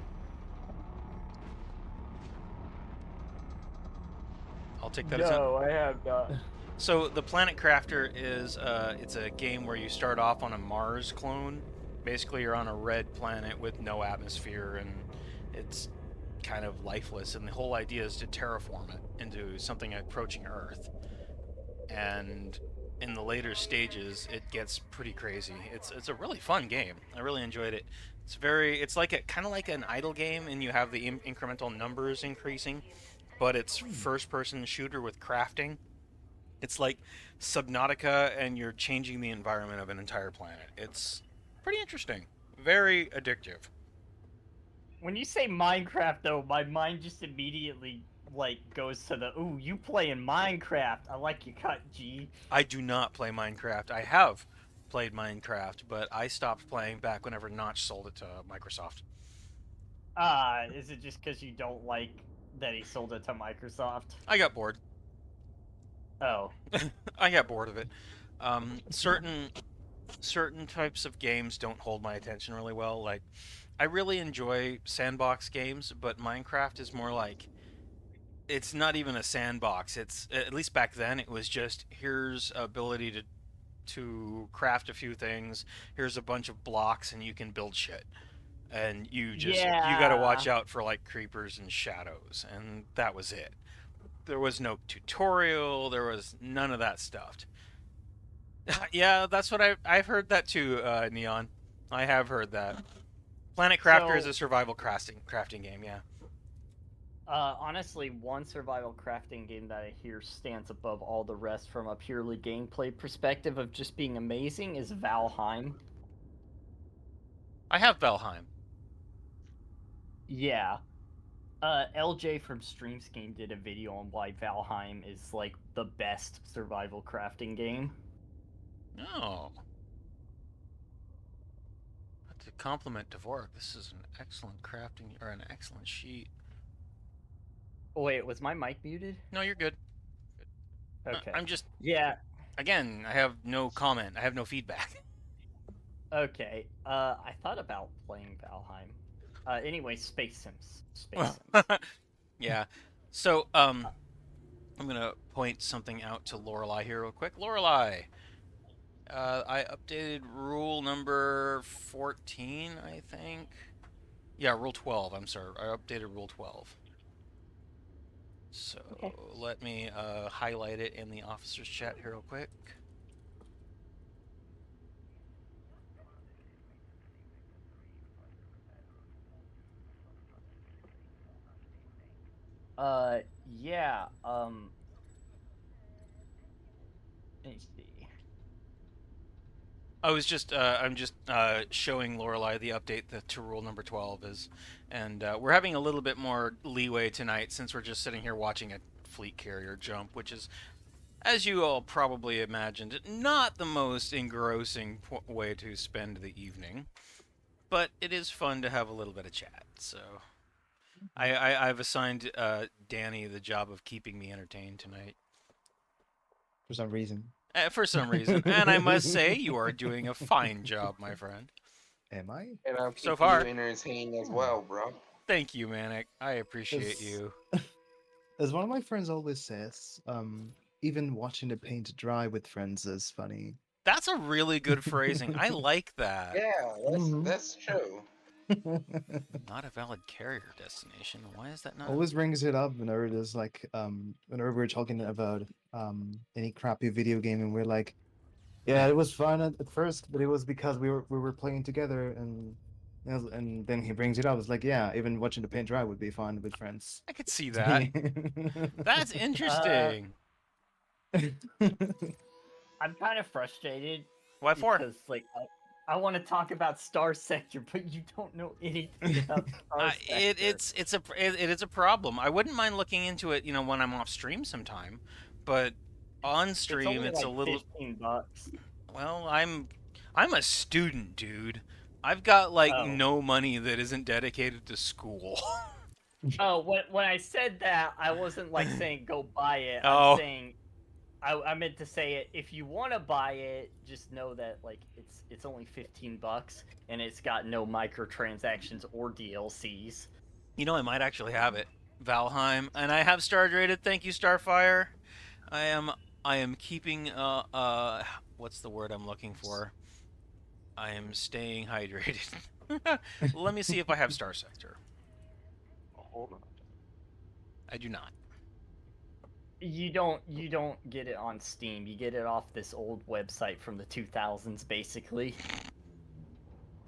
I'll take that as a No, I have not. So the Planet Crafter is it's a game where you start off on a Mars clone. Basically, you're on a red planet with no atmosphere, and it's kind of lifeless. And the whole idea is to terraform it into something approaching Earth. And in the later stages, it gets pretty crazy. It's a really fun game. I really enjoyed it. It's like kind of like an idle game, and you have the incremental numbers increasing, but it's first-person shooter with crafting. It's like Subnautica, and you're changing the environment of an entire planet. It's pretty interesting. Very addictive. When you say Minecraft, though, my mind just immediately like goes to the ooh, you play in Minecraft. I like your cut, G. I do not play Minecraft. I have played Minecraft, but I stopped playing back whenever Notch sold it to Microsoft. Is it just because you don't like that he sold it to Microsoft? I got bored. Oh. I got bored of it. Certain types of games don't hold my attention really well. Like, I really enjoy sandbox games, but Minecraft is more like it's not even a sandbox. It's at least back then it was just here's ability to craft a few things. Here's a bunch of blocks and you can build shit. And you got to watch out for like creepers and shadows, and that was it. There was no tutorial. There was none of that stuff. Yeah, that's what I've heard that too, Neon. I have heard that. Planet Crafter is a survival crafting game. Yeah. Honestly, one survival crafting game that I hear stands above all the rest from a purely gameplay perspective of just being amazing is Valheim. I have Valheim. Yeah. LJ from Streams Game did a video on why Valheim is like the best survival crafting game. Oh. To compliment Dvorak, this is an excellent crafting or an excellent sheet. Oh, wait, was my mic muted? No, you're good. Okay. I'm just yeah. Again, I have no comment. I have no feedback. Okay. I thought about playing Valheim. Anyway, Space Sims. Space Sims. Yeah. So, I'm gonna point something out to Lorelei here real quick. Lorelei, I updated rule number 14, I think. Yeah, rule 12. I'm sorry. I updated rule 12. So Okay. let me highlight it in the officers chat here real quick. Yeah, let me see. I'm just showing Lorelai the update to rule number 12 is, and we're having a little bit more leeway tonight since we're just sitting here watching a fleet carrier jump, which is, as you all probably imagined, not the most engrossing way to spend the evening, but it is fun to have a little bit of chat. So I've assigned Danny the job of keeping me entertained tonight. For some reason. For some reason, and I must say, you are doing a fine job, my friend. Am I? And I'm So keeping you far. entertained as Oh. well, bro. Thank you, Manic. I appreciate you. As one of my friends always says, even watching the paint dry with friends is funny. That's a really good phrasing. I like that. Yeah, Mhm. that's true. Not a valid carrier destination. Why is that not? Always brings it up whenever there's like whenever we're talking about any crappy video game and we're like, yeah, it was fun at first, but it was because we were playing together and then he brings it up. It's like, yeah, even watching the paint dry would be fun with friends. I could see that. That's interesting. I'm kind of frustrated. Why for? Because like I want to talk about Star Sector, but you don't know anything about Star Sector. It is a problem. I wouldn't mind looking into it, when I'm off stream sometime, but on stream it's a only little. $15. Well, I'm a student, dude. I've got Oh. no money that isn't dedicated to school. Oh, when I said that, I wasn't like saying go buy it. Oh. I'm saying I meant to say it. If you want to buy it, just know that like it's only $15 and it's got no microtransactions or DLCs. I might actually have it. Valheim, and I have Star Rated. Thank you, Starfire. I am keeping what's the word I'm looking for? I am staying hydrated. Let me see if I have Star Sector. Hold on. I do not. You don't get it on Steam. You get it off this old website from the 2000s, basically.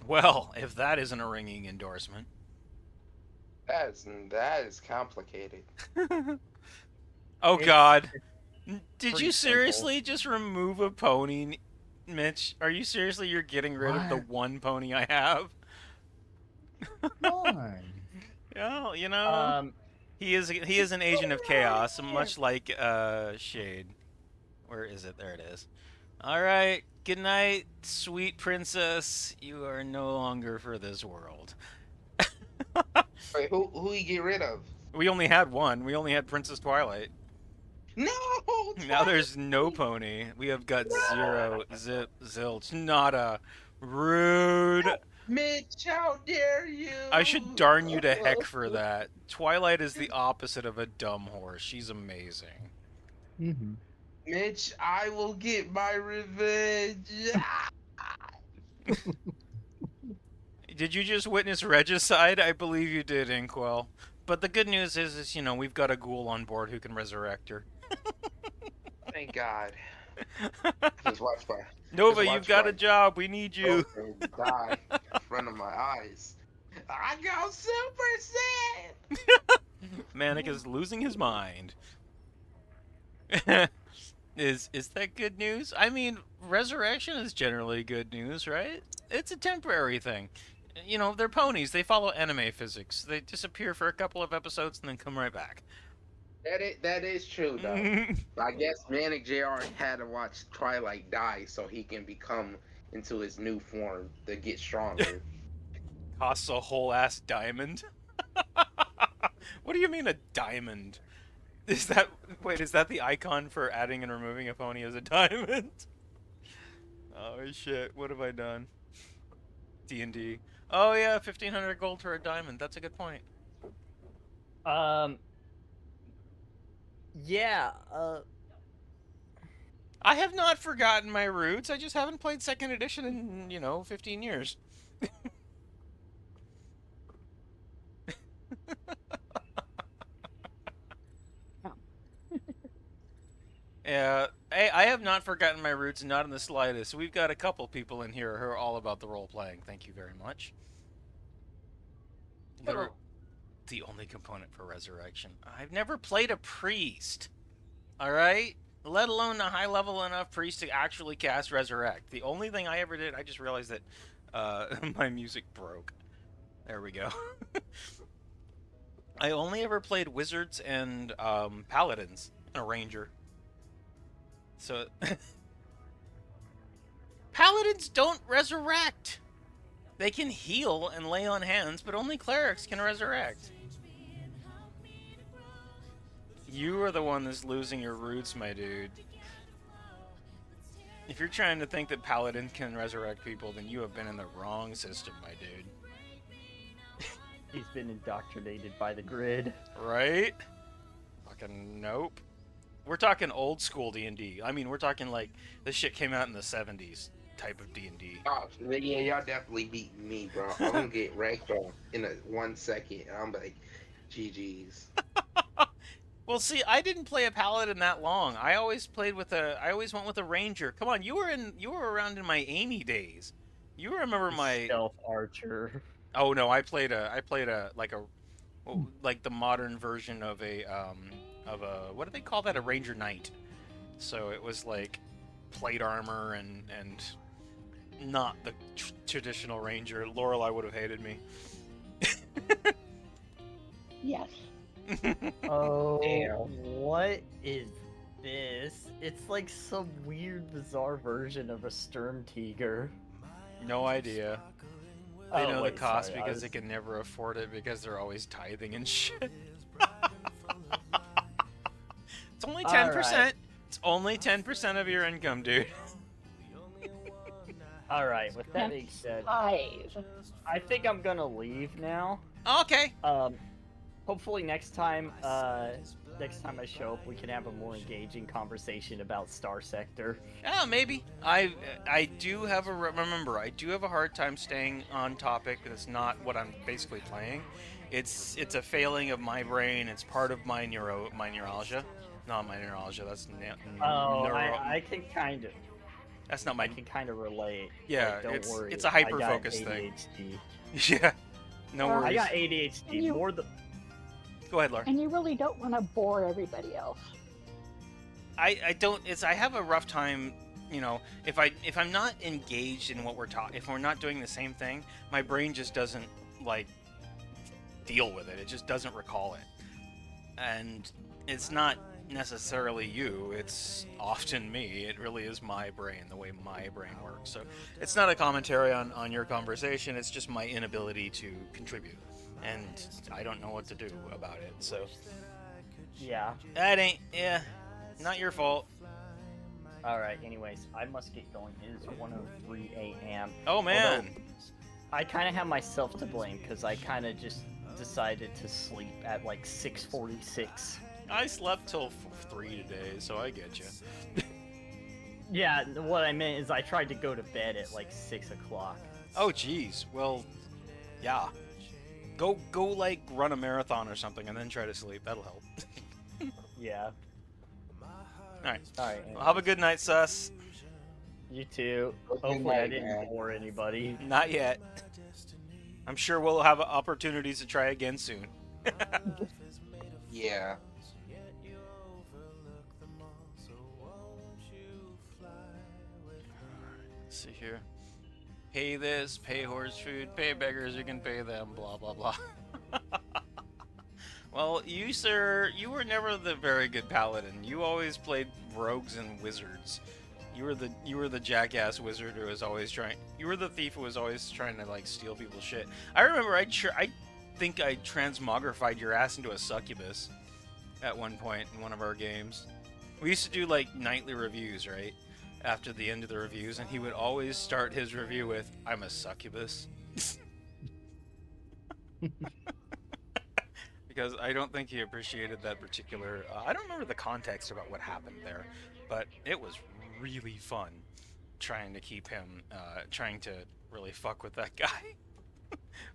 Well, if that isn't a ringing endorsement. That is complicated. Oh God! Did pretty you seriously just remove a pony, Mitch? Are you seriously? You're getting rid of the one pony I have? Why? Well, he is an agent of chaos, much like Shade. Where is it? There it is. All right. Good night, sweet princess. You are no longer for this world. Wait, who you get rid of? We only had one. We only had Princess Twilight. No. Now there's no pony. We have got zero, zilch, nada. Rude. Mitch, how dare you? I should darn you to heck for that. Twilight is the opposite of a dumb horse. She's amazing. Mm-hmm. Mitch, I will get my revenge. Did you just witness regicide? I believe you did, Inkwell. But the good news is we've got a ghoul on board who can resurrect her. Thank God. Just watch my Nova, you've got a job. We need you. Die in front of my eyes. I go Super Saiyan. Manic is losing his mind. Is that good news? I mean, resurrection is generally good news, right? It's a temporary thing. They're ponies. They follow anime physics. They disappear for a couple of episodes and then come right back. That is true, though. I guess Manic JR had to watch Twilight die so he can become into his new form to get stronger. Costs a whole ass diamond? What do you mean a diamond? Is that the icon for adding and removing a pony as a diamond? Oh shit, what have I done? D&D. Oh yeah, 1,500 gold for a diamond. That's a good point. Yeah, I have not forgotten my roots. I just haven't played 2nd edition in, 15 years. Yeah, I have not forgotten my roots, not in the slightest. We've got a couple people in here who are all about the role-playing. Thank you very much. The only component for resurrection. I've never played a priest. All right? let alone a high level enough priest to actually cast Resurrect. The only thing I ever did, I just realized that my music broke. There we go. I only ever played wizards and paladins and a ranger. So paladins don't resurrect. They can heal and lay on hands, but only clerics can resurrect. You are the one that's losing your roots, my dude. If you're trying to think that paladin can resurrect people, then you have been in the wrong system, my dude. He's been indoctrinated by the grid. Right? Fucking nope. We're talking old school D&D. I mean, we're talking like this shit came out in the 70s type of D&D. Oh, yeah, y'all definitely beating me, bro. I'm gonna get wrecked on in 1 second. I'm like, GG's. Well, see, I didn't play a paladin that long. I always went with a ranger. Come on, you were around in my Amy days. You remember my Stealth archer. Oh no, I played like the modern version of a what do they call that? A ranger knight. So it was like plate armor and not the traditional ranger. Lorelei would have hated me. Yes. Oh, Damn. what is this? It's like some weird, bizarre version of a Sturm Tiger. No idea. They Oh, know wait, the cost sorry, because they can never afford it because they're always tithing and shit. It's only 10%. Alright. It's only 10% of your income, dude. Alright, with that being said, 5. I think I'm gonna leave now. Okay. Hopefully next time I show up, we can have a more engaging conversation about Star Sector. Yeah, maybe. I do have remember, I do have a hard time staying on topic. That's not what I'm basically playing. It's a failing of my brain. It's part of my neuralgia. Not my neuralgia. That's I can kind of. That's not my. I can kind of relate. Yeah, like, don't worry. It's a hyper focus thing. Yeah. No Well, worries. I got ADHD. More the. Go ahead, Laura. And you really don't want to bore everybody else. I don't. I have a rough time. You know, if I'm not engaged in what we're talking, if we're not doing the same thing, my brain just doesn't like deal with it. It just doesn't recall it. And it's not necessarily you. It's often me. It really is my brain, the way my brain works. So it's not a commentary on your conversation. It's just my inability to contribute. And I don't know what to do about it. So Yeah. that ain't not your fault. Alright, anyways, I must get going. It is 1:03 a.m. Oh man. Although, I kind of have myself to blame because I kind of just decided to sleep at like 6:46. I slept till 3 today, so I get you. Yeah, what I meant is I tried to go to bed at like 6 o'clock. Oh jeez. Well, yeah. Go like run a marathon or something and then try to sleep. That'll help. Yeah. Alright. Alright. Well, have a good night, Sus. You too. Good Hopefully I night, didn't man. bore anybody. Not yet. I'm sure we'll have opportunities to try again soon. Yeah. Let's see here. Pay this, pay horse food, pay beggars, you can pay them, blah blah blah. Well, you sir, you were never the very good paladin. You always played rogues and wizards. You were the jackass wizard who was always trying. You were the thief who was always trying to like steal people's shit. I remember I think I transmogrified your ass into a succubus at one point in one of our games. We used to do like nightly reviews, right? After the end of the reviews, and he would always start his review with, "I'm a succubus." Because I don't think he appreciated that particular... I don't remember the context about what happened there, but it was really fun trying to keep him, trying to really fuck with that guy.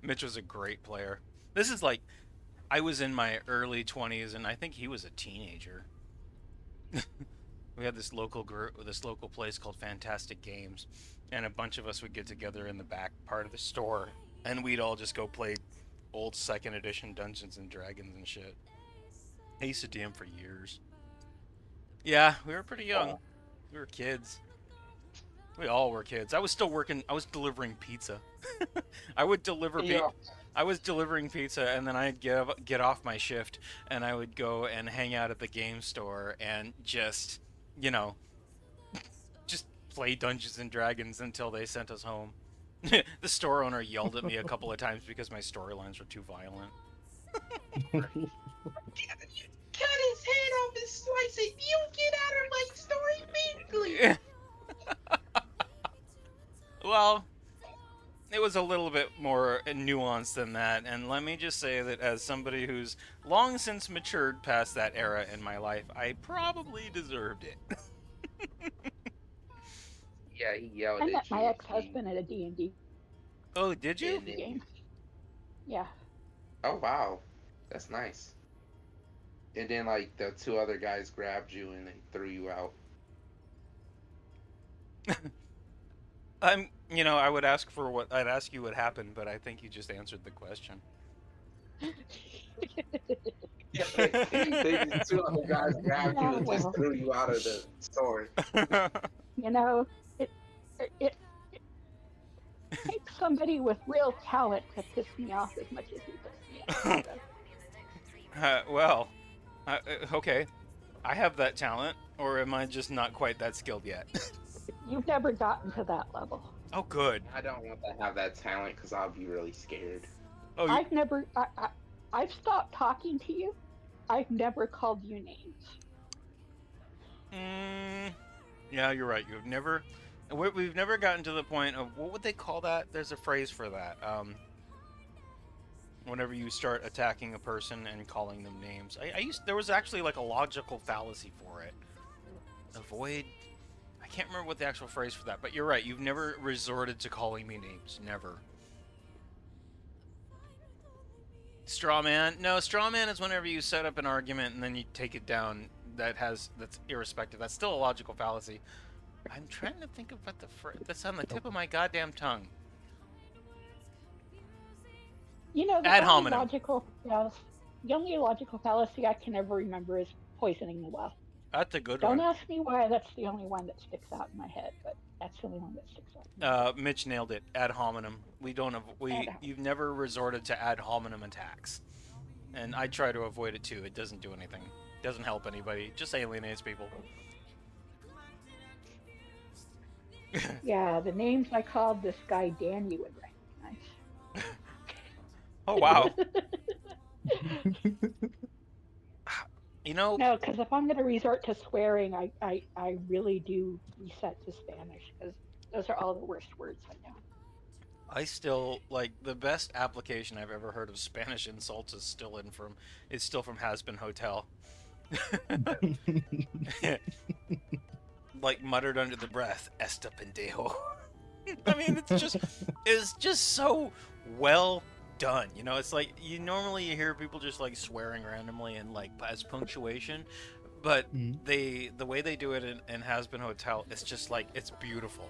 Mitch was a great player. This is like, I was in my early 20s, and I think he was a teenager. We had this local group, this local place called Fantastic Games, and a bunch of us would get together in the back part of the store, and we'd all just go play old 2nd edition Dungeons and Dragons and shit. I used to DM for years. Yeah, we were pretty young. We were kids. We all were kids. I was still working. I was delivering pizza. I would deliver Yeah. I was delivering pizza, and then I'd get off my shift, and I would go and hang out at the game store and just, you know, just play Dungeons and Dragons until they sent us home. The store owner yelled at me a couple of times because my storylines were too violent. Cut his head off and slice it. You get out of my story immediately. Well, it was a little bit more nuanced than that, and let me just say that as somebody who's long since matured past that era in my life, I probably deserved it. Yeah, he yelled I at met my you. ex-husband at a D&D Oh, did you? And then game. Yeah. oh wow, that's nice. And then like the two other guys grabbed you and they threw you out. I would I'd ask you what happened, but I think you just answered the question. Yeah, they two other guys grabbed you Yeah, and just well, threw you out of the store. you know, it takes somebody with real talent to piss me off as much as he pissed me off. Well, okay. I have that talent, or am I just not quite that skilled yet? You've never gotten to that level. Oh, good. I don't want to have that talent because I'll be really scared. Oh, I've never. I've stopped talking to you. I've never called you names. yeah, you're right. We've never gotten to the point of what would they call that? There's a phrase for that. Whenever you start attacking a person and calling them names, there was actually like a logical fallacy for it. Avoid. I can't remember what the actual phrase for that, but you're right. You've never resorted to calling me names. Never. Straw man? No, straw man is whenever you set up an argument and then you take it down. That's irrespective. That's still a logical fallacy. I'm trying to think of what that's on the tip of my goddamn tongue. You know, Ad hominem. The only logical fallacy I can ever remember is poisoning the well. That's a good Don't one. ask me why that's the only one that sticks out in my head, but that's the only one that sticks out. Mitch nailed it. Ad hominem. You've never resorted to ad hominem attacks, and I try to avoid it too. It doesn't do anything. It doesn't help anybody. It just alienates people. Yeah, the names I called this guy Danny would recognize. Oh wow. No, because if I'm going to resort to swearing, I really do reset to Spanish because those are all the worst words I know. I still like the best application I've ever heard of Spanish insults is still from Has Been Hotel. Like muttered under the breath, "Esta pendejo." I mean, it's just so well done. It's like you hear people just like swearing randomly and like as punctuation, but the way they do it in Has Been Hotel, it's just like it's beautiful.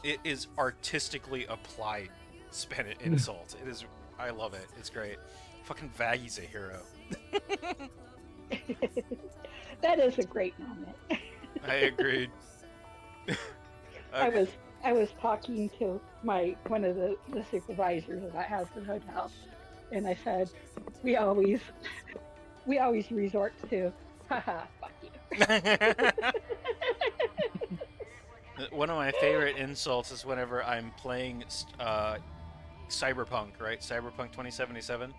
It is artistically applied Spanish insult. It is. I love it. It's great. Fucking Vaggy's a hero. That is a great moment. I agreed. I was talking to one of the supervisors at that house and hotel, and I said, we always resort to, haha, fuck you. One of my favorite insults is whenever I'm playing Cyberpunk, right? Cyberpunk 2077.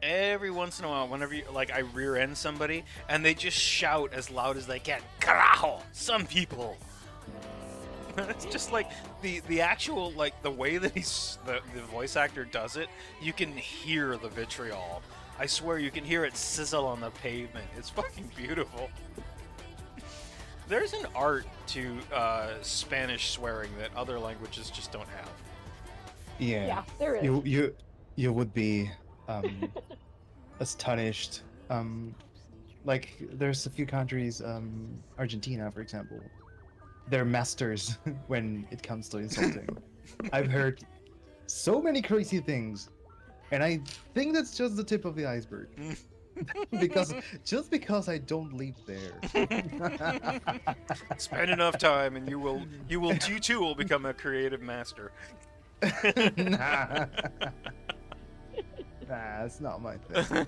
Every once in a while, whenever I rear end somebody, and they just shout as loud as they can, "Carajo!" Some people. It's just like the actual the way that the voice actor does it. You can hear the vitriol. I swear you can hear it sizzle on the pavement. It's fucking beautiful. There's an art to Spanish swearing that other languages just don't have. Yeah, there is. You would be astonished. There's a few countries, Argentina, for example. They're masters when it comes to insulting. I've heard so many crazy things, and I think that's just the tip of the iceberg. because I don't live there. Spend enough time, and you too will become a creative master. Nah. Nah, it's not my thing.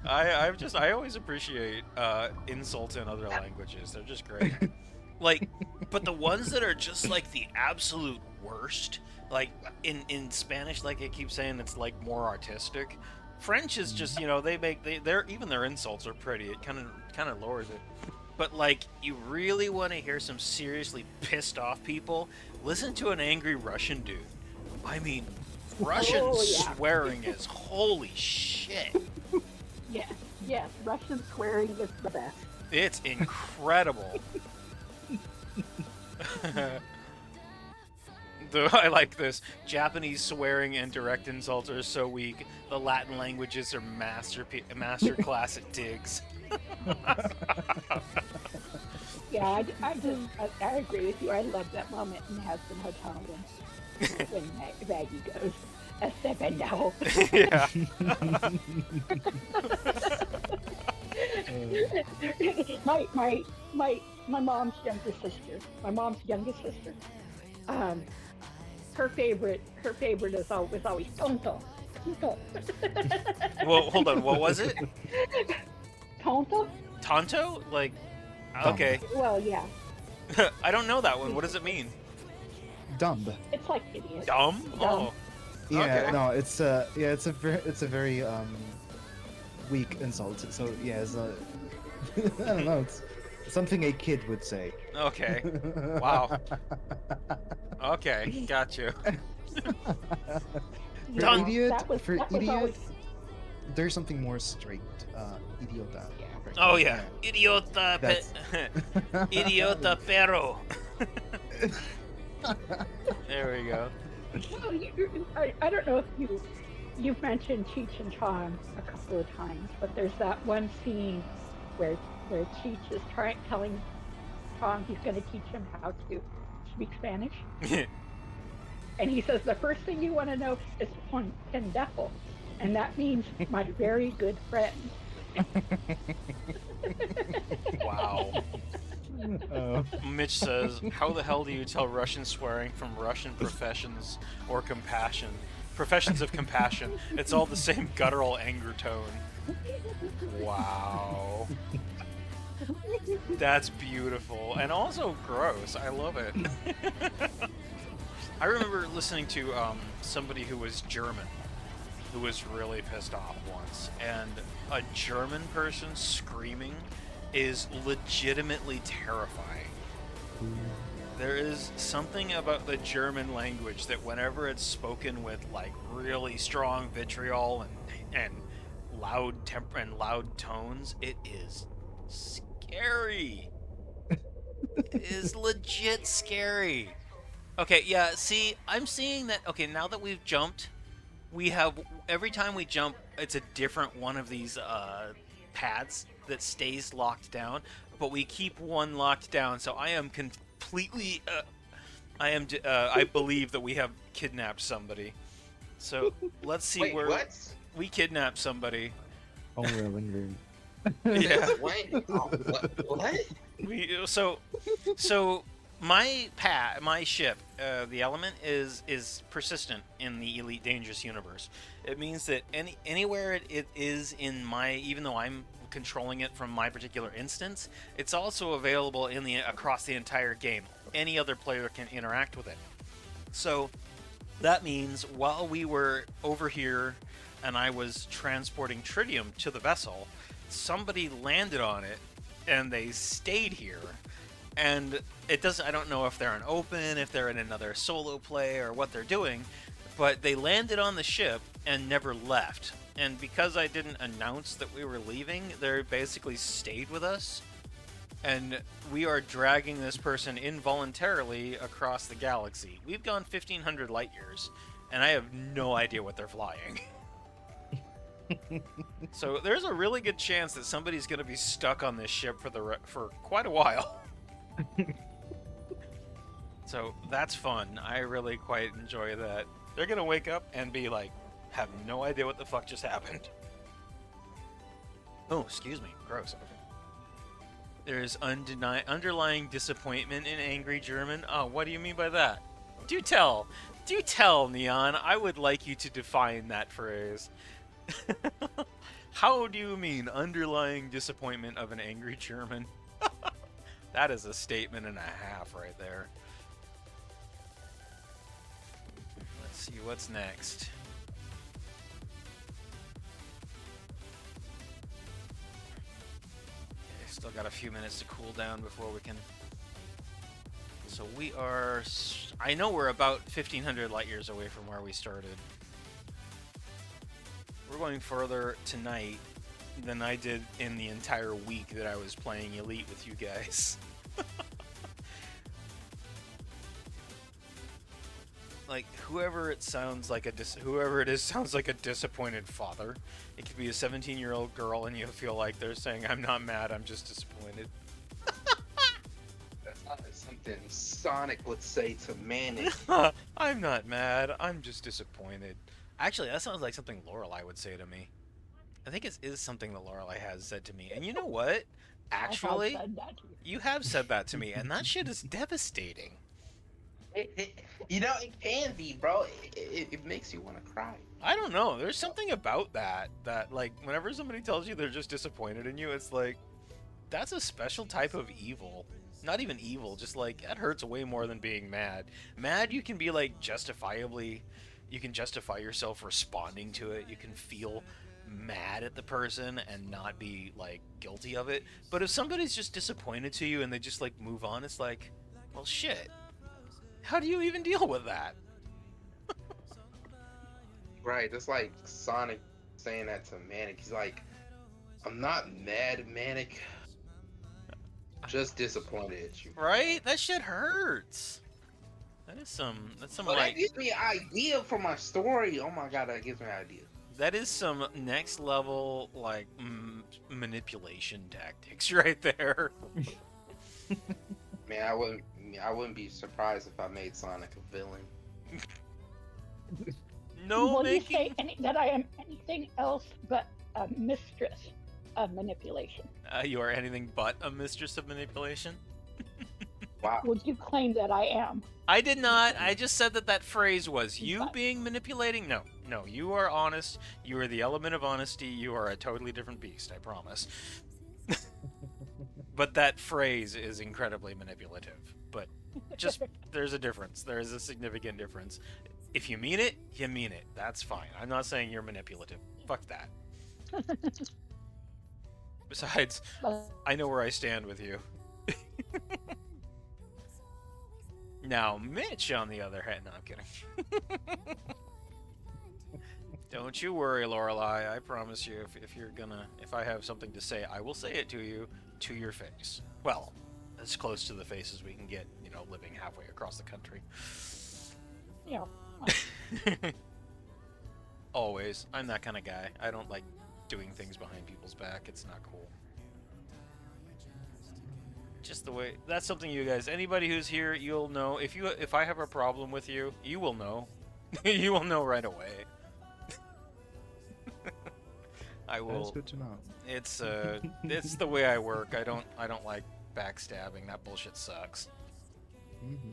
I always appreciate insults in other languages. They're just great. Like, but the ones that are just like the absolute worst, like in Spanish, like I keep saying, it's like more artistic. French is just, you know, they're even their insults are pretty. It kind of lowers it. But like, you really want to hear some seriously pissed off people? Listen to an angry Russian dude. I mean, Russian swearing is holy shit. Yes, Russian swearing is the best. It's incredible. I like this. Japanese swearing and direct insults are so weak. The Latin languages are master class at digs. Yeah, I agree with you. I love that moment in Hudson Hotel when Maggie goes, "A seven now." Yeah. my mom's youngest sister. Her favorite is always tonto. Well, hold on. What was it? Tonto? Tonto? Like, okay. Well, yeah. I don't know that one. What does it mean? Dumb. It's like idiot. Dumb? Oh. Yeah, Okay. no, it's a very weak insult. So yeah, it's a, I don't know. It's something a kid would say. Okay. Wow. Okay, got you. For idiot, always... there's something more straight. Idiota. Yeah. Okay. Oh yeah. Idiota. Idiota perro. There we go. I don't know if you've mentioned Cheech and Chong a couple of times, but there's that one scene where Cheech is telling Chong he's going to teach him how to speak Spanish. And he says the first thing you want to know is pendejo, and that means my very good friend. Wow. Mitch says, how the hell do you tell Russian swearing from Russian professions or compassion? Professions of compassion. It's all the same guttural anger tone. Wow. That's beautiful. And also gross. I love it. I remember listening to somebody who was German, who was really pissed off once. And a German person screaming is legitimately terrifying. There is something about the German language that whenever it's spoken with like really strong vitriol and loud loud tones, it is scary. It is legit scary. Okay, yeah, see, I'm seeing that. Okay, now that we've jumped, we have, every time we jump, it's a different one of these pads that stays locked down, but we keep one locked down, so I am completely, I believe that we have kidnapped somebody. So, let's see. Wait, where what? We kidnapped somebody. Oh, we're lingering. Yeah. Wait, what? So my ship, the Element, is persistent in the Elite Dangerous universe. It means that anywhere it is in my, even though I'm controlling it from my particular instance, it's also available across the entire game. Any other player can interact with it. So that means while we were over here and I was transporting tritium to the vessel, somebody landed on it and they stayed here. And I don't know if they're an open, if they're in another solo play, or what they're doing, but they landed on the ship and never left. And because I didn't announce that we were leaving, they basically stayed with us. And we are dragging this person involuntarily across the galaxy. We've gone 1,500 light years, and I have no idea what they're flying. So there's a really good chance that somebody's going to be stuck on this ship for quite a while. So that's fun. I really quite enjoy that. They're gonna wake up and be like, have no idea what the fuck just happened. Oh, excuse me. Gross. There's underlying disappointment in angry German. Oh, what do you mean by that? Do tell. Do tell, Neon. I would like you to define that phrase. How do you mean underlying disappointment of an angry German? That is a statement and a half right there. Let's see what's next. Okay, still got a few minutes to cool down before we can. So we are. I know we're about 1,500 light years away from where we started. We're going further tonight than I did in the entire week that I was playing Elite with you guys. Like, whoever it is sounds like a disappointed father. It could be a 17-year-old girl and you feel like they're saying, I'm not mad, I'm just disappointed. That's not something Sonic would say to Manic. I'm not mad, I'm just disappointed. Actually, that sounds like something Lorelei would say to me. I think it is something that Lorelei has said to me. And you know what? Actually, you have said that to me, and that shit is devastating. You know, it can be, bro. It makes you want to cry. I don't know. There's something about that, like, whenever somebody tells you they're just disappointed in you, it's like, that's a special type of evil. Not even evil, just like, that hurts way more than being mad. Mad, you can be, like, you can justify yourself responding to it. You can feel mad at the person and not be, like, guilty of it. But if somebody's just disappointed to you and they just, like, move on, it's like, well, shit. How do you even deal with that? Right, that's like Sonic saying that to Manic. He's like, I'm not mad at Manic, just disappointed at you. Right? That shit hurts. That's some Well, like... that gives me an idea for my story. Oh my god, that gives me an idea. That is some next level, like, manipulation tactics right there. Man, I wouldn't be surprised if I made Sonic a villain. No, Will you say that I am anything else but a mistress of manipulation? You are anything but a mistress of manipulation? Wow. Would you claim that I am? I did not. I just said that phrase was you being manipulating. No, you are honest. You are the element of honesty. You are a totally different beast, I promise. But that phrase is incredibly manipulative. But just, there's a difference. There is a significant difference. If you mean it, you mean it. That's fine. I'm not saying you're manipulative. Fuck that. Besides, I know where I stand with you. Now, Mitch, on the other hand, no, I'm kidding. Don't you worry, Lorelei. I promise you, if I have something to say, I will say it to you, to your face. Well, as close to the face as we can get, living halfway across the country. Yeah. Always. I'm that kind of guy. I don't like doing things behind people's back. It's not cool. Just the way, that's something you guys, anybody who's here, you'll know. If I have a problem with you, you will know. You will know right away. I will. That's good to know. It's the way I work. I don't like backstabbing. That bullshit sucks. Mm-hmm.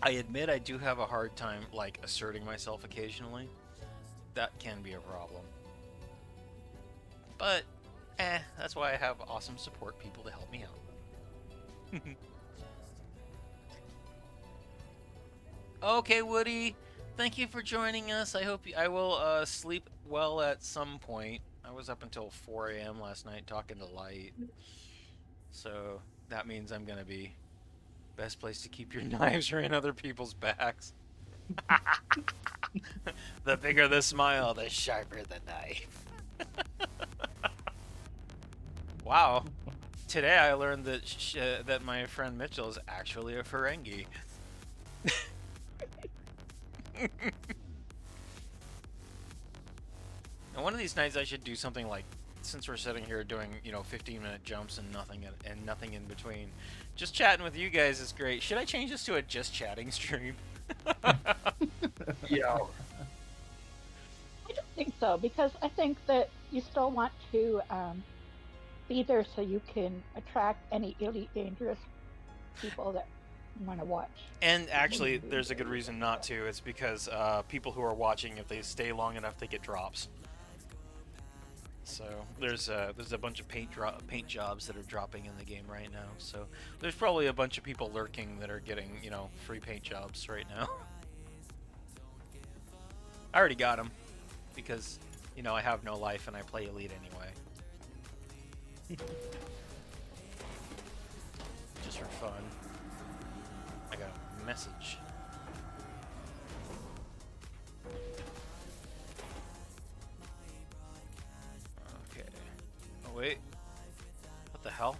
I admit I do have a hard time, like, asserting myself occasionally. That can be a problem. But, that's why I have awesome support people to help me out. Okay, Woody, thank you for joining us. I will sleep well at some point. I was up until 4 a.m. last night talking to Light. So, that means I'm gonna be... Best place to keep your knives are in other people's backs. The bigger the smile, the sharper the knife. Wow. Today I learned that my friend Mitchell is actually a Ferengi. And one of these nights I should do something like, since we're sitting here doing, 15-minute jumps and nothing in between. Just chatting with you guys is great. Should I change this to a just chatting stream? Yo. I don't think so, because I think that you still want to be there so you can attract any elite dangerous people that want to watch. And actually, there's a good reason not to. It's because people who are watching, if they stay long enough, they get drops. So there's a bunch of paint jobs that are dropping in the game right now. So there's probably a bunch of people lurking that are getting, you know, free paint jobs right now. I already got them because, you know, I have no life and I play Elite anyway. Just for fun. I got a message. Okay. Oh wait. What the hell?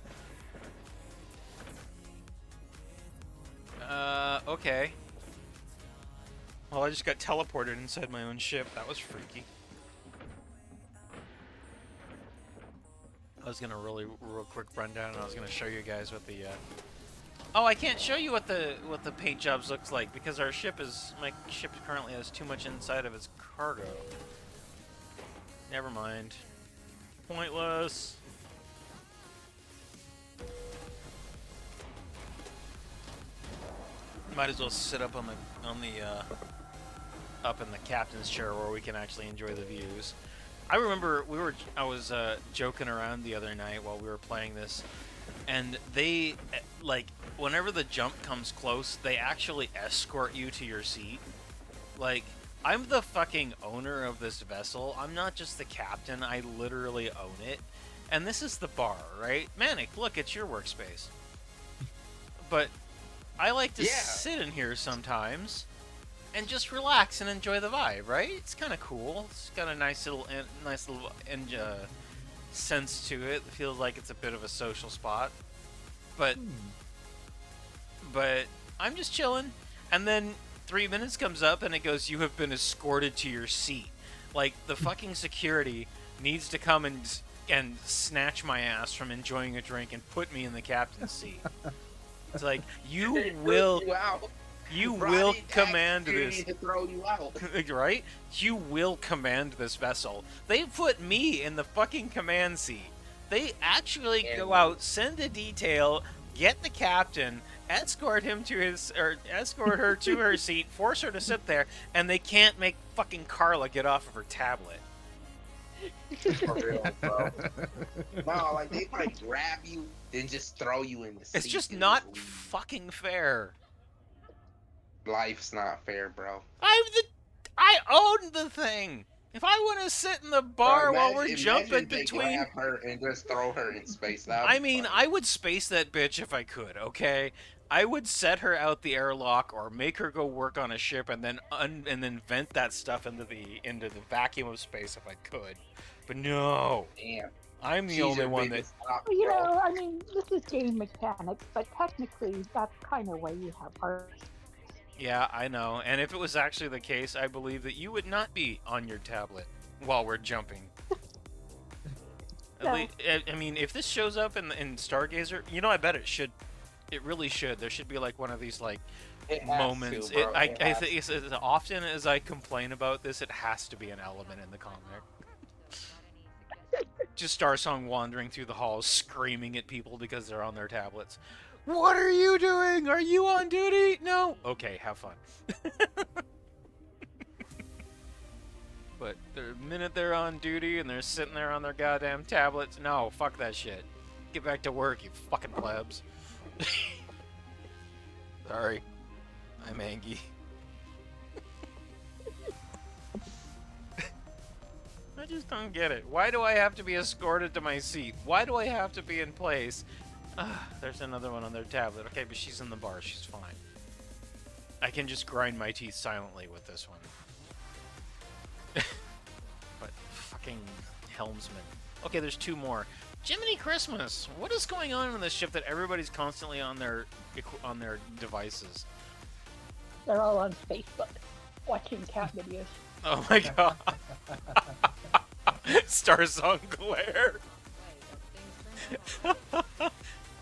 Okay. Well, I just got teleported inside my own ship. That was freaky. I was gonna real quick rundown, and I was gonna show you guys what the. Oh, I can't show you what the paint jobs looks like because my ship currently has too much inside of its cargo. Never mind. Pointless. Might as well sit up on the up in the captain's chair where we can actually enjoy the views. I remember I was joking around the other night while we were playing this, and they like whenever the jump comes close, they actually escort you to your seat. Like, I'm the fucking owner of this vessel. I'm not just the captain. I literally own it. And this is the bar, right? Manic, look, it's your workspace. But I like to sit in here sometimes and just relax and enjoy the vibe, right? It's kind of cool. It's got a nice little sense to it. It feels like it's a bit of a social spot. But I'm just chilling, and then 3 minutes comes up and it goes, "You have been escorted to your seat." Like, the fucking security needs to come and snatch my ass from enjoying a drink and put me in the captain's seat. It's like, you will command this. To throw you out. Right? You will command this vessel. They put me in the fucking command seat. They actually go out, send a detail, get the captain, escort her to her seat, force her to sit there, and they can't make fucking Carla get off of her tablet. For real, bro. No, like, they might grab you, then just throw you in the seat. It's just not fucking fair. Life's not fair, bro. I own the thing. If I want to sit in the bar while we're jumping between, grab her and just throw her in space. I mean, funny. I would space that bitch if I could. Okay, I would set her out the airlock or make her go work on a ship and then vent that stuff into the vacuum of space if I could. But no, damn. I'm the only one that. You know, I mean, this is game mechanics, but technically, that's kind of why you have hearts. Yeah, I know. And if it was actually the case, I believe that you would not be on your tablet while we're jumping. No. I mean, if this shows up in Stargazer, you know, I bet it should. It really should. There should be like one of these like moments. I think as often as I complain about this, it has to be an element in the comic. Just Starsong wandering through the halls, screaming at people because they're on their tablets. What are you doing? Are you on duty? No. Okay, have fun. But the minute they're on duty and they're sitting there on their goddamn tablets, no, fuck that shit. Get back to work, you fucking plebs. Sorry. I'm Angie. I just don't get it. Why do I have to be escorted to my seat? Why do I have to be in place? There's another one on their tablet. Okay, but she's in the bar. She's fine. I can just grind my teeth silently with this one. But fucking helmsman. Okay, there's two more. Jiminy Christmas! What is going on in this ship that everybody's constantly on their devices? They're all on Facebook watching cat videos. Oh my god. Starsong glare.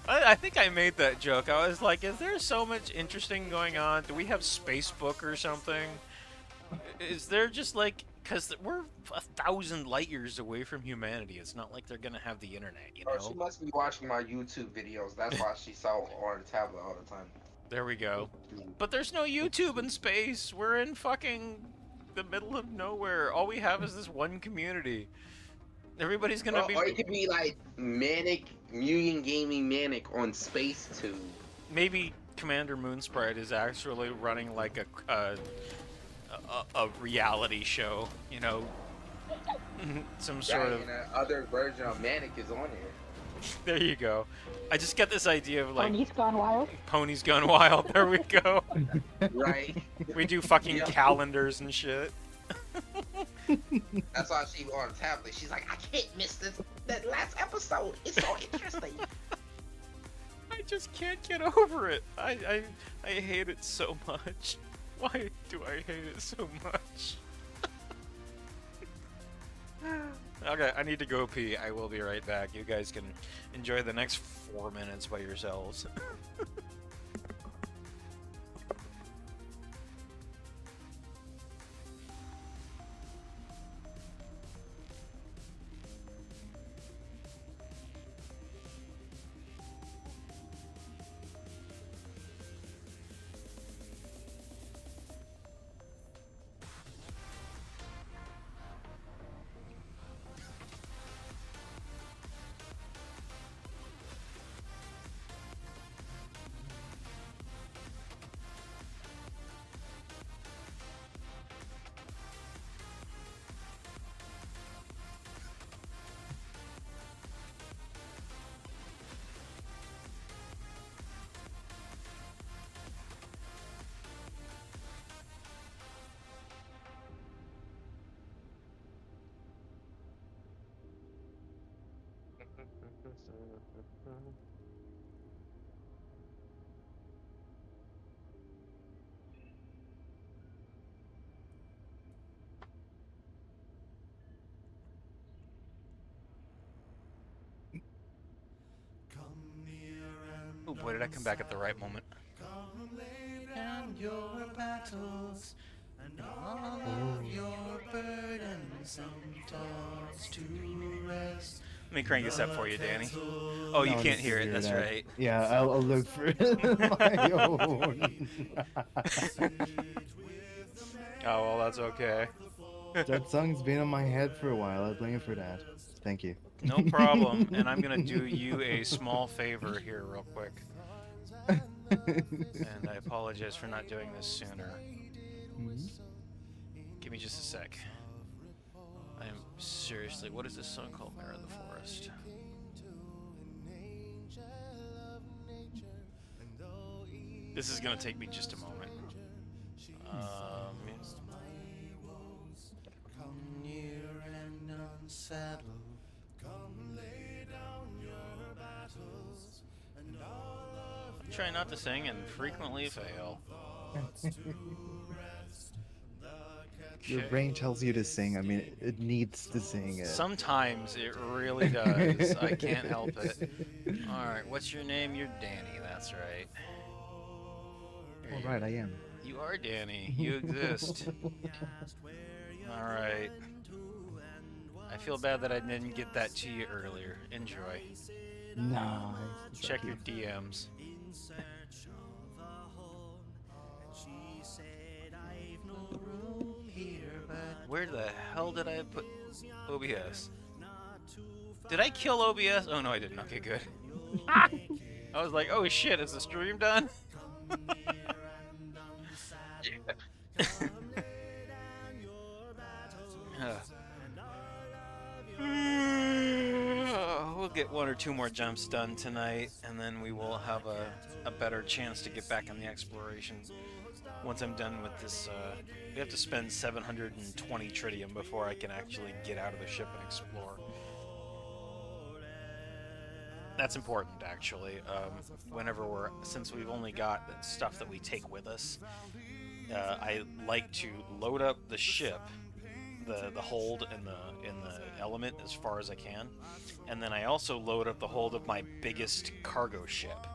I think I made that joke. I was like, is there so much interesting going on? Do we have Facebook or something? Is there just like Because we're 1,000 light years away from humanity. It's not like they're gonna have the internet, you Oh, she know? must be watching my YouTube videos. That's why she saw on the tablet all the time. There we go. But there's no YouTube in space. We're in fucking the middle of nowhere. All we have is this one community. Everybody's gonna be... Or it could be like Manic, Mutant Gaming Manic on Space Tube. Maybe Commander Moonsprite is actually running like a reality show, you know? Some sort of... And other version of Manic is on here. There you go. I just get this idea of like... Ponies Gone Wild? Ponies Gone Wild. There we go. Right. We do fucking calendars and shit. That's why she on the tablet. She's like, I can't miss that last episode. It's so interesting. I just can't get over it. I hate it so much. Why do I hate it so much? Okay, I need to go pee. I will be right back. You guys can enjoy the next 4 minutes by yourselves. Oh boy, did I come back at the right moment. And your battles and all of your burdens sometimes to rest. Let me crank this up for you, Danny. Oh, you can't hear it. That's right. Yeah, I'll look for it on my own. Oh, well, that's okay. That song's been on my head for a while. I blame you for that. Thank you. No problem. And I'm going to do you a small favor here real quick. And I apologize for not doing this sooner. Give me just a sec. I am seriously... What is this song called? Mirror of the Forest. This is going to take me just a moment. Come near and unsaddle. Come lay down your battles. And all of try not to sing and frequently fail. Your brain tells you to sing. I mean, it needs to sing it. Sometimes it really does. I can't help it. Alright, what's your name? You're Danny, that's right. All right, I am. You are Danny. You exist. Alright. I feel bad that I didn't get that to you earlier. Enjoy. No. Check your DMs. Where the hell did I put OBS? Did I kill OBS? Oh no, I didn't. Okay, good. I was like, oh shit, is the stream done? We'll get 1 or 2 more jumps done tonight, and then we will have a better chance to get back on the exploration. Once I'm done with this, we have to spend 720 tritium before I can actually get out of the ship and explore. That's important, actually. Since we've only got the stuff that we take with us, I like to load up the ship, the hold and the element as far as I can, and then I also load up the hold of my biggest cargo ship.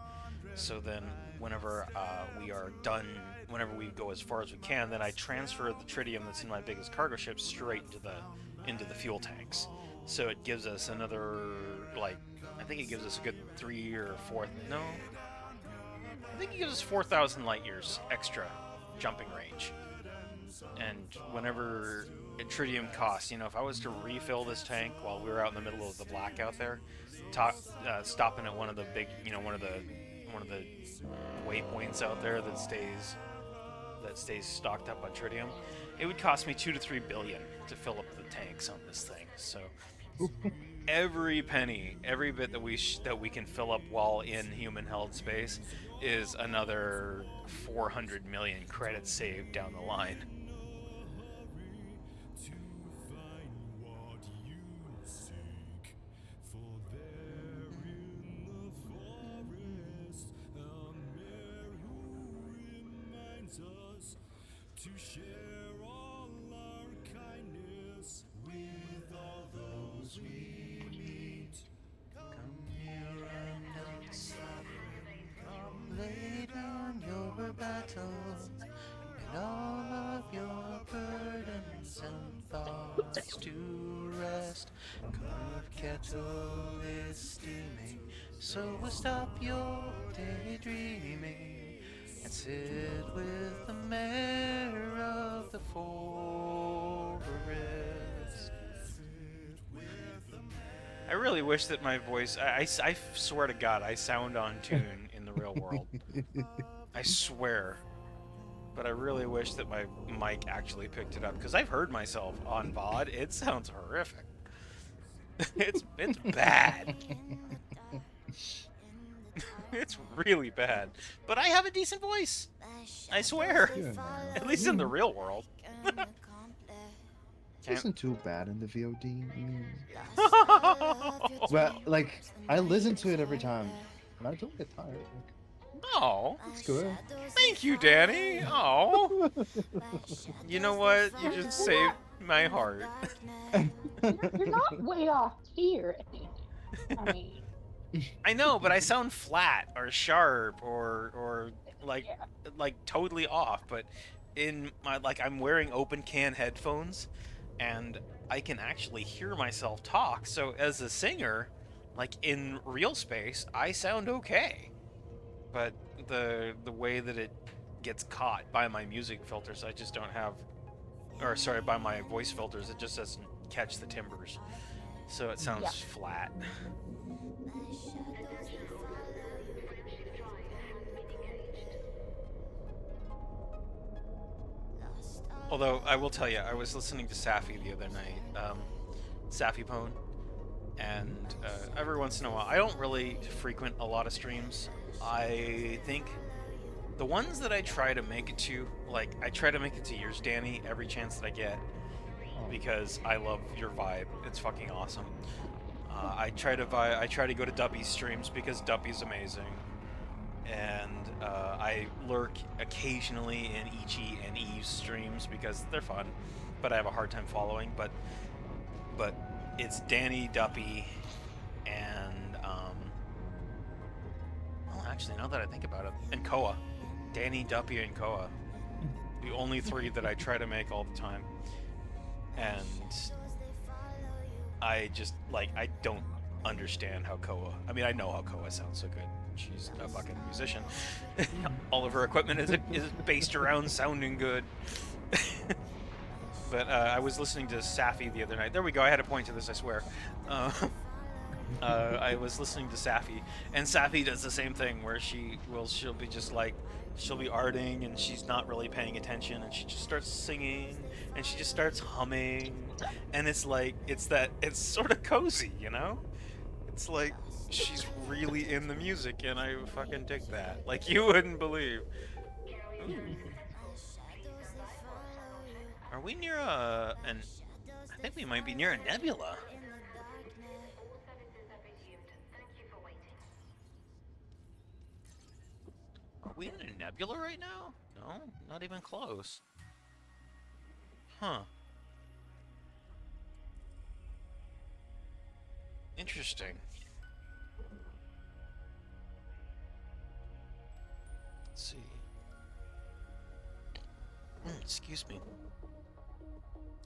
So then, whenever we are done, whenever we go as far as we can, then I transfer the tritium that's in my biggest cargo ship straight into the fuel tanks. So it gives us another, like, I think it gives us a good 3 or 4. No, I think it gives us 4,000 light years extra jumping range. And whenever tritium costs, if I was to refill this tank while we were out in the middle of the blackout there, stopping at one of the big, one of the waypoints out there that stays stocked up on tritium, it would cost me 2 to 3 billion to fill up the tanks on this thing. So every penny, every bit that we can fill up while in human-held space is another 400 million credits saved down the line. Lay down your battles and all of your burdens and thoughts to rest. Curved kettle is steaming, so we'll stop your daydreaming and sit with the mayor of the forest. I really wish that my voice, I swear to God, I sound on tune in the real world. I swear. But I really wish that my mic actually picked it up, because I've heard myself on VOD. It sounds horrific. It's bad. It's really bad. But I have a decent voice. I swear. At least in the real world. It isn't too bad in the VOD. I mean, well, like I listen to it every time, and I don't get tired. Oh, it's good. Thank you, Danny. Oh, you know what? You just saved my heart. You're not way off key or anything. I mean, I know, but I sound flat or sharp or like totally off. But in my I'm wearing open can headphones, and I can actually hear myself talk. So as a singer, like in real space, I sound okay. But the way that it gets caught by my music filters, I just don't have, or sorry, by my voice filters, it just doesn't catch the timbres. So it sounds flat. Although I will tell you, I was listening to Safi the other night, Safi Pone, and every once in a while, I don't really frequent a lot of streams. I think the ones that I try to make it to, like I try to make it to yours, Danny, every chance that I get, because I love your vibe. It's fucking awesome. I try to go to Duppy's streams because Duppy's amazing. And I lurk occasionally in Ichi and Eve's streams because they're fun, but I have a hard time following. But it's Danny, Duppy, and well, actually, now that I think about it, and Koa, Danny, Duppy, and Koa, the only three that I try to make all the time. And I just I don't understand how Koa. I mean, I know how Koa sounds so good. She's a fucking musician. All of her equipment is based around sounding good. But I was listening to Safi the other night. There we go. I had a point to this, I swear. I was listening to Safi, and Safi does the same thing where she'll be just she'll be arting and she's not really paying attention, and she just starts singing and she just starts humming, and it's sort of cozy, It's like she's really in the music, and I fucking dig that. Like you wouldn't believe. Ooh. Are we near I think we might be near a nebula. Are we in a nebula right now? No, not even close. Huh. Interesting. Let's see. Excuse me.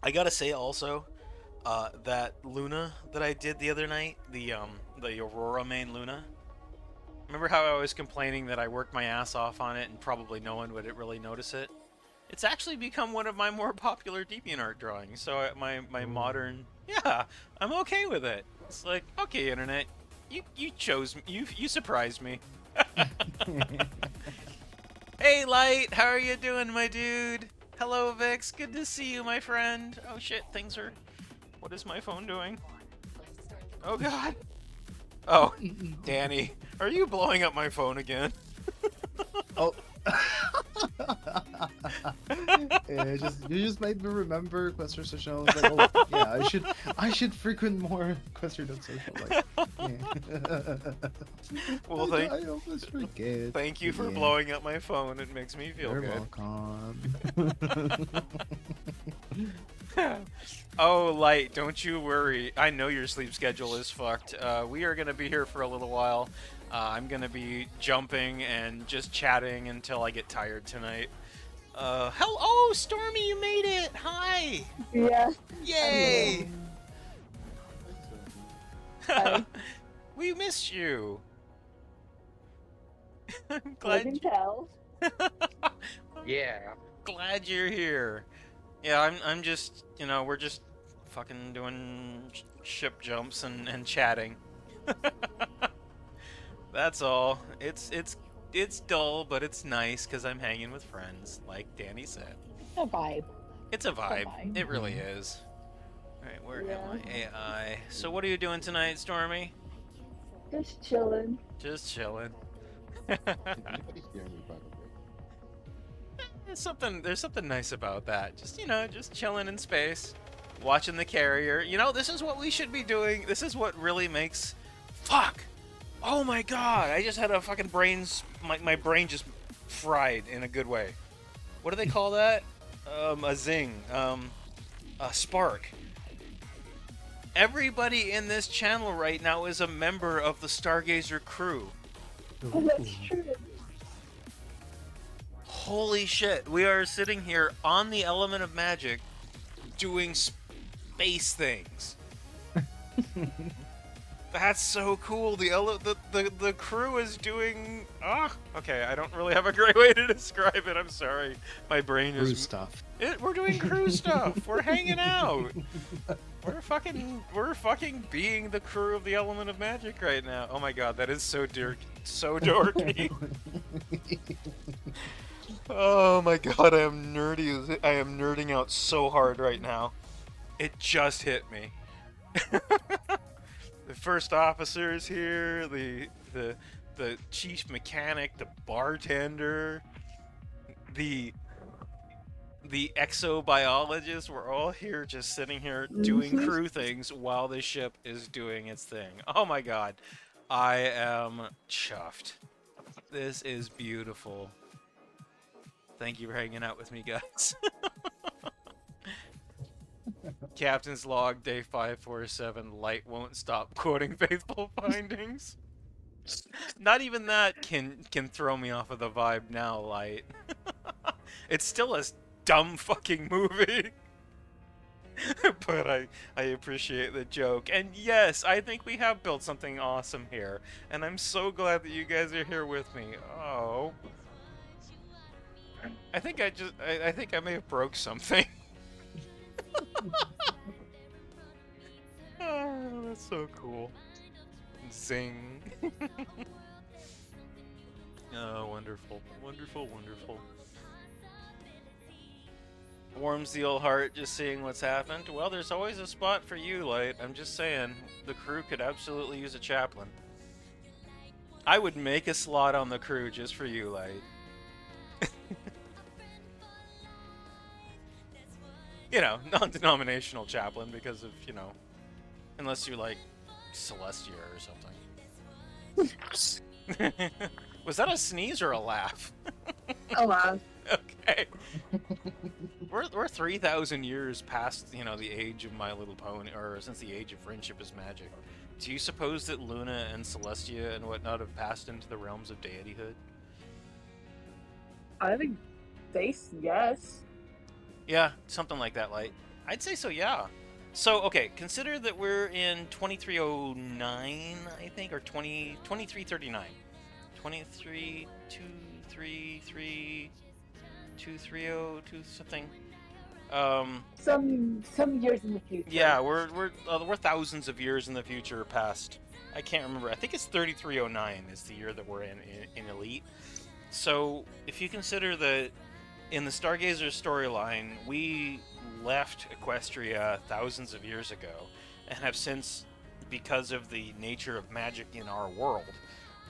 I gotta say also, that Luna that I did the other night, the Aurora main Luna. Remember how I was complaining that I worked my ass off on it and probably no one would really notice it? It's actually become one of my more popular DeviantArt drawings. So my modern, yeah, I'm okay with it. It's like, okay, internet, you chose me, you surprised me. Hey, Light, how are you doing, my dude? Hello, Vix, good to see you, my friend. Oh shit, things are... What is my phone doing? Oh god. Oh, Danny, are you blowing up my phone again? Oh. Yeah, you just made me remember Quester Social. I was like, oh yeah, I should frequent more Quester.social. Like, yeah. Well, I almost forget. Thank you for Yeah. blowing up my phone. It makes me feel You're good. welcome. Oh, Light, don't you worry. I know your sleep schedule is fucked. We are gonna be here for a little while. I'm gonna be jumping and just chatting until I get tired tonight. Oh, Stormy, you made it! Hi! Yeah. Yay! Hi. We missed you. I'm I glad. can tell. Yeah. Glad you're here. Yeah, I'm just, you know, we're just fucking doing ship jumps and chatting. That's all. It's dull, but it's nice because I'm hanging with friends, like Danny said. A vibe. It's a vibe. vibe. It really is. All right, where Yeah. am I? AI. So what are you doing tonight, Stormy? Just chilling. Just chilling. Can anybody hear me, by the way? There's something nice about that. Just, you know, just chilling in space, watching the carrier. You know, this is what we should be doing. This is what really makes... Fuck! Oh my god! I just had a fucking my brain just fried in a good way. What do they call that? A zing. A spark. Everybody in this channel right now is a member of the Stargazer crew. Oh, that's true. Holy shit, we are sitting here on the element of magic doing space things. That's so cool. The crew is doing... okay, I don't really have a great way to describe it. I'm sorry. My brain is... Crew stuff. We're doing crew stuff. We're hanging out. We're fucking being the crew of the element of magic right now. Oh my god, that is so dorky. Oh my god, I am nerding out so hard right now. It just hit me. The first officer is here, the chief mechanic, the bartender, the exobiologist. We're all here just sitting here doing crew things while the ship is doing its thing. Oh my god. I am chuffed. This is beautiful. Thank you for hanging out with me, guys. Captain's log, day 547. Light won't stop quoting faithful findings. Not even that can throw me off of the vibe now, Light. It's still a dumb fucking movie. But I appreciate the joke. And yes, I think we have built something awesome here. And I'm so glad that you guys are here with me. Oh. I think I may have broke something. Oh, that's so cool. Zing. Oh, wonderful. Wonderful, wonderful. Warms the old heart just seeing what's happened. Well, there's always a spot for you, Light. I'm just saying, the crew could absolutely use a chaplain. I would make a slot on the crew just for you, Light. You know, non-denominational chaplain because of, you know, unless you're like Celestia or something. Was that a sneeze or a laugh? A laugh. Okay. We're 3,000 years past, you know, the age of My Little Pony, or since the age of Friendship is Magic. Do you suppose that Luna and Celestia and whatnot have passed into the realms of deityhood? I think yes. Yeah, something like that, Light. I'd say so, yeah. So, okay, consider that we're in 2309, I think, or 2339. 23, 230, something. Some years in the future. Yeah, we're thousands of years in the future past. I can't remember. I think it's 3309 is the year that we're in Elite. So if you consider that in the Stargazer storyline, we left Equestria thousands of years ago, and have since, because of the nature of magic in our world,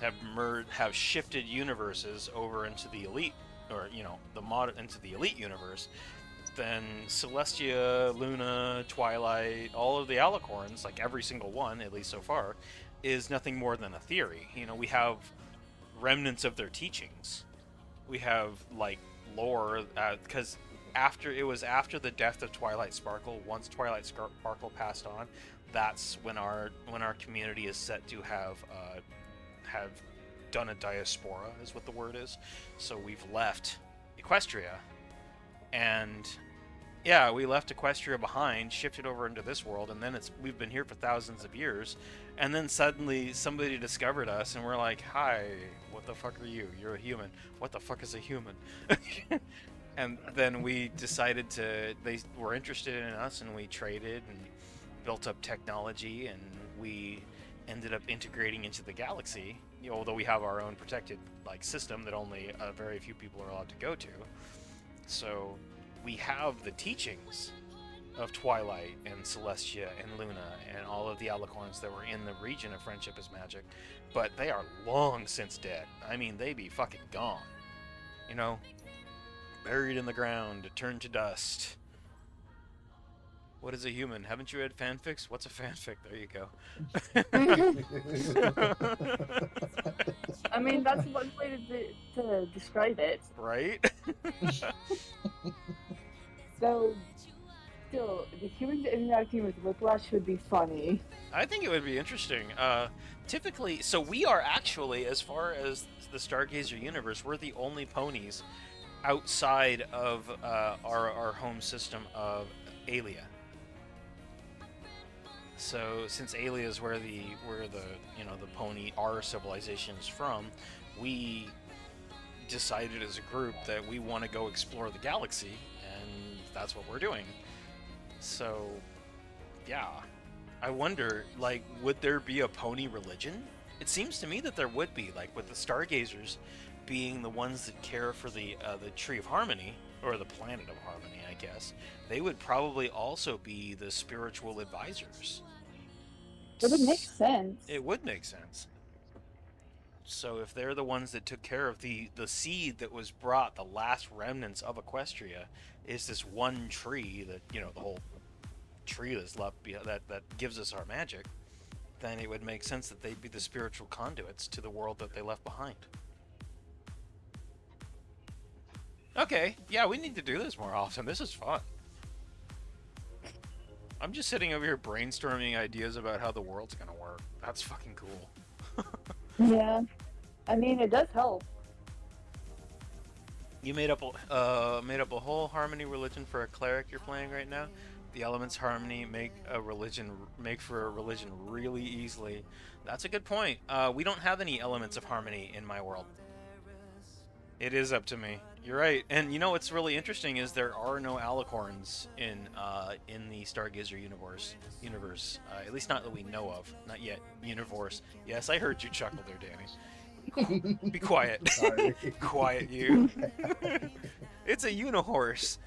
have shifted universes over into the Elite, or into the Elite universe. Then Celestia, Luna, Twilight, all of the Alicorns, like every single one, at least so far, is nothing more than a theory. We have remnants of their teachings. We have like lore, because after the death of Twilight Sparkle, once Twilight Sparkle passed on, that's when our community is set to have done a diaspora, is what the word is. So we've left Equestria, and yeah, we left Equestria behind, shifted over into this world, and then we've been here for thousands of years, and then suddenly somebody discovered us, and we're like, hi, what the fuck are you? You're a human. What the fuck is a human? And then we decided they were interested in us, and we traded and built up technology, and we ended up integrating into the galaxy, although we have our own protected system that only very few people are allowed to go to. So we have the teachings of Twilight and Celestia and Luna and all of the Alicorns that were in the region of Friendship is Magic, but they are long since dead. I mean, they be fucking gone. Buried in the ground, turned to dust. What is a human? Haven't you read fanfics? What's a fanfic? There you go. I mean, that's one way to describe it. Right? So, still, the humans interacting with Whiplash would be funny. I think it would be interesting. Typically, so we are actually, as far as the Stargazer universe, we're the only ponies outside of our home system of Aelia. So since Aelia is where the pony, our civilization is from, we decided as a group that we want to go explore the galaxy, and that's what we're doing. So, yeah. I wonder, would there be a pony religion? It seems to me that there would be, with the Stargazers being the ones that care for the Tree of Harmony, or the Planet of Harmony, I guess. They would probably also be the spiritual advisors. It would make sense. It would make sense. So if they're the ones that took care of the seed that was brought, the last remnants of Equestria, is this one tree that, the whole tree that's left that gives us our magic, then it would make sense that they'd be the spiritual conduits to the world that they left behind. Okay, yeah, we need to do this more often. This is fun. I'm just sitting over here brainstorming ideas about how the world's gonna work. That's fucking cool. Yeah. I mean, it does help. You made up a whole harmony religion for a cleric you're playing right now. The elements harmony make for a religion really easily. That's a good point. We don't have any elements of harmony in my world. It is up to me. You're right. And what's really interesting is there are no Alicorns in the Stargazer universe. At least not that we know of. Not yet. Universe. Yes, I heard you chuckle there, Danny. Be quiet. Sorry. Quiet, you. It's a unihorse.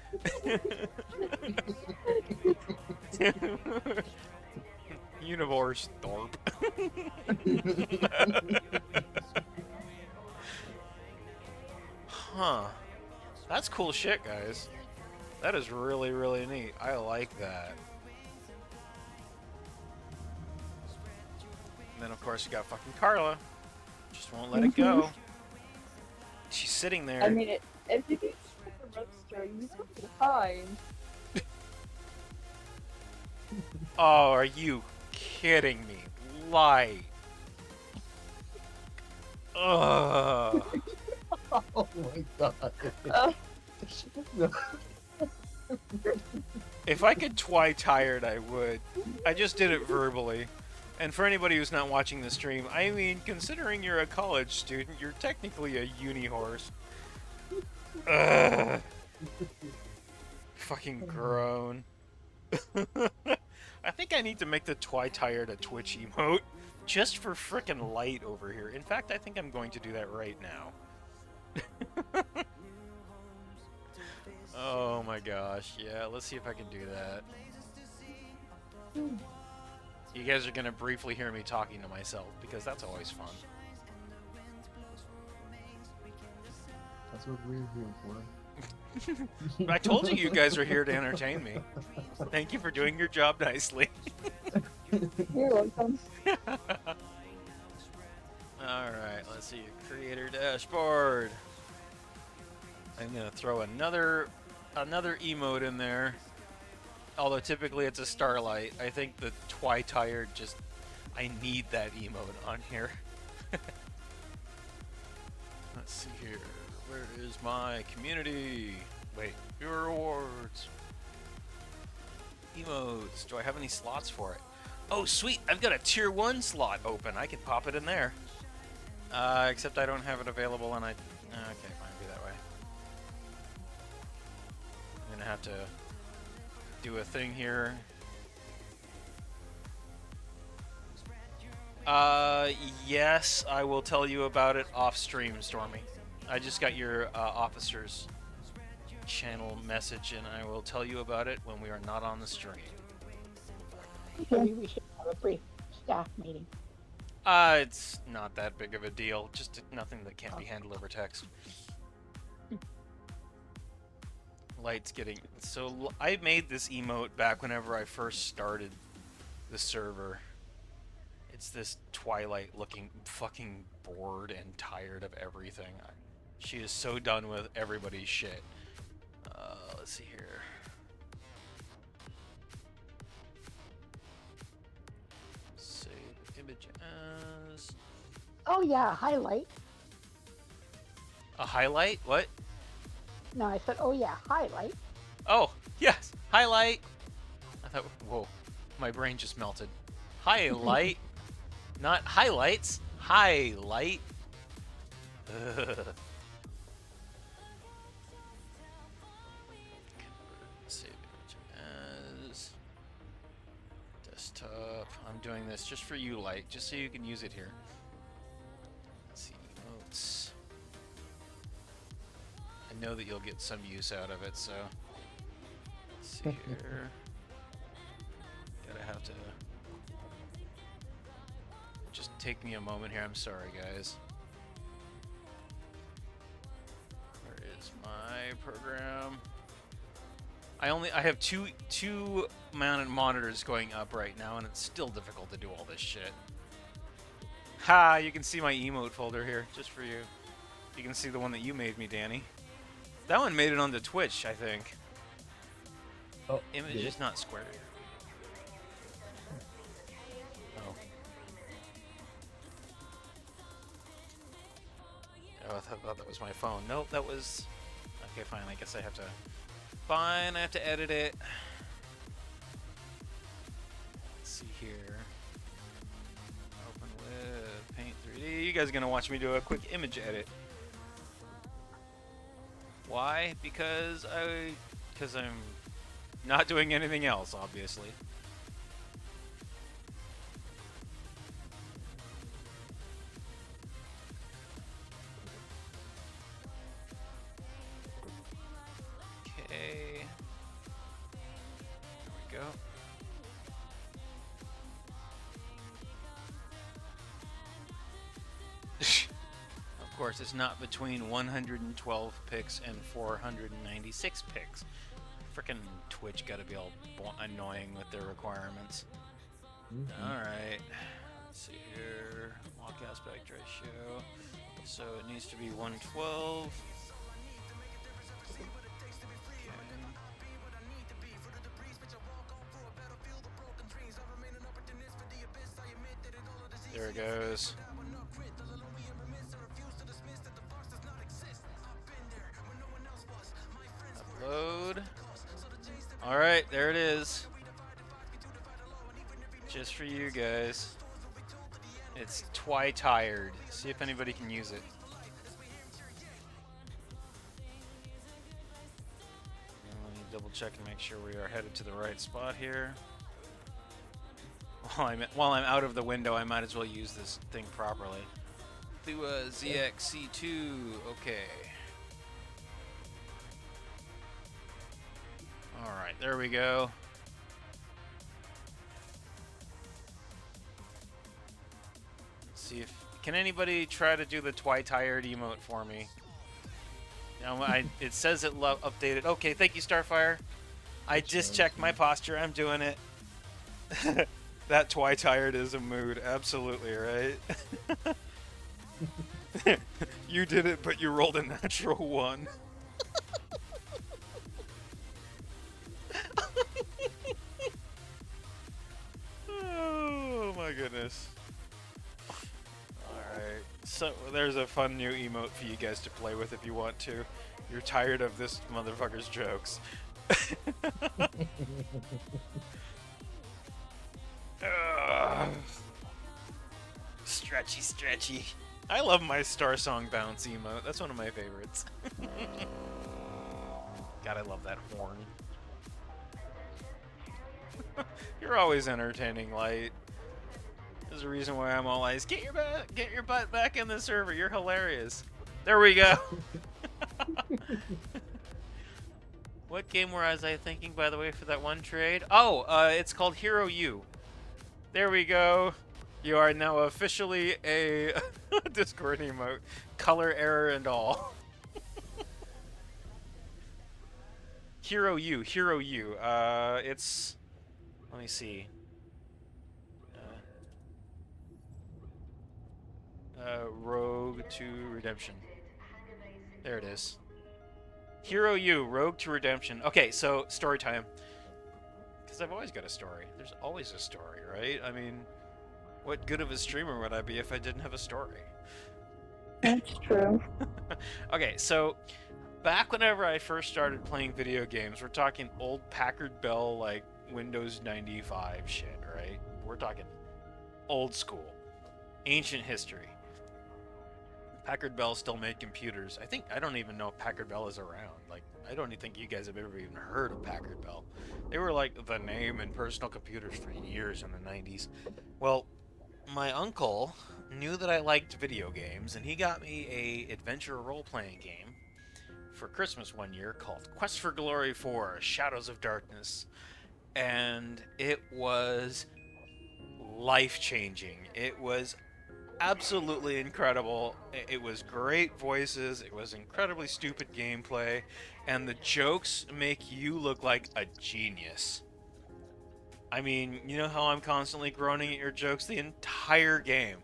Universe, Thorpe. Huh. That's cool shit, guys. That is really, really neat. I like that. And then, of course, you got fucking Carla. Just won't let it go. She's sitting there. I mean, if you get a roadster, you will be fine. Oh, are you kidding me? Light. Ugh. Oh my god. No. If I could tired, I would. I just did it verbally. And for anybody who's not watching the stream, I mean, considering you're a college student, you're technically a uni horse. Ugh. Fucking groan. I think I need to make the tired a Twitch emote. Just for frickin' light over here. In fact, I think I'm going to do that right now. Oh my gosh, yeah, let's see if I can do that. You guys are gonna briefly hear me talking to myself, because that's always fun. That's what we're here for. I told you you guys are here to entertain me. Thank you for doing your job nicely. You're welcome. Alright, let's see. Creator dashboard. I'm gonna throw another emote in there. Although typically it's a starlight. I think the tired just... I need that emote on here. Let's see here. Where is my community? Wait, viewer rewards. Emotes. Do I have any slots for it? Oh, sweet! I've got a tier 1 slot open. I can pop it in there. Except I don't have it available and I... Okay, fine, be that way. I'm gonna have to do a thing here. Yes, I will tell you about it off stream, Stormy. I just got your officer's channel message and I will tell you about it when we are not on the stream. Maybe we should have a brief staff meeting. It's not that big of a deal. Just nothing that can't be handled over text. Light's getting... So, I made this emote back whenever I first started the server. It's this Twilight looking fucking bored and tired of everything. She is so done with everybody's shit. Let's see here. Save image as... Oh yeah, highlight. A highlight? What? No, I said, oh yeah, highlight. Oh, yes! Highlight! I thought... Whoa. My brain just melted. Highlight? Not highlights. Highlight. Save image as desktop. I'm doing this just for you, Light, just so you can use it here. Let's see, notes. I know that you'll get some use out of it, so let's see here. Gotta have to just take me a moment here. I'm sorry, guys. Where is my program? I have two mounted monitors going up right now, and it's still difficult to do all this shit. Ha! You can see my emote folder here, just for you. You can see the one that you made me, Danny. That one made it onto Twitch, I think. Oh, image is not squared. Oh. Oh, I thought that was my phone. Nope, that was... Okay, fine, I guess I have to... Fine, I have to edit it. Let's see here. Open with Paint 3D. You guys are gonna watch me do a quick image edit. Why? Because I'm not doing anything else, obviously. Okay. There we go. Of course, it's not between 112 picks and 496 picks. Frickin' Twitch gotta be all annoying with their requirements. Alright. Let's see here. Lock aspect ratio. So it needs to be 112. There it goes. Alright, there it is. Just for you guys. It's Twi-Tired. See if anybody can use it. Let me double check and make sure we are headed to the right spot here. While I'm out of the window, I might as well use this thing properly. Thua ZXC2. Okay. Alright, there we go. Let's see if... Can anybody try to do the Twi-Tired emote for me? It says it updated. Okay, thank you, Starfire. I just checked my posture. I'm doing it. That Twi-Tired is a mood. Absolutely, right? You did it, but you rolled a natural 1. Oh my goodness. Alright, so there's a fun new emote for you guys to play with if you want to. You're tired of this motherfucker's jokes. Stretchy, stretchy. I love my Star Song bounce emote. That's one of my favorites. God, I love that horn. You're always entertaining, Light. There's a reason why I'm all eyes. Get your butt back in the server. You're hilarious. There we go. What game was I thinking, by the way, for that one trade? Oh, it's called Hero U. There we go. You are now officially a Discord emote. Color error and all. Hero U. Hero U. It's... Let me see. Rogue to Redemption. There it is. Hero U, Rogue to Redemption. Okay, so story time. Because I've always got a story. There's always a story, right? I mean, what good of a streamer would I be if I didn't have a story? That's true. Okay, so back whenever I first started playing video games, we're talking old Packard Bell, like Windows 95 shit, right? We're talking old school, ancient history. Packard Bell still made computers. I don't even know if Packard Bell is around. Like, I don't even think you guys have ever even heard of Packard Bell. They were like the name in personal computers for years in the 90s. Well, my uncle knew that I liked video games, and he got me a adventure role-playing game for Christmas one year called Quest for Glory 4: Shadows of Darkness. And it was life-changing. It was absolutely incredible. It was great voices, it was incredibly stupid gameplay, and the jokes make you look like a genius. I mean, you know how I'm constantly groaning at your jokes? The entire game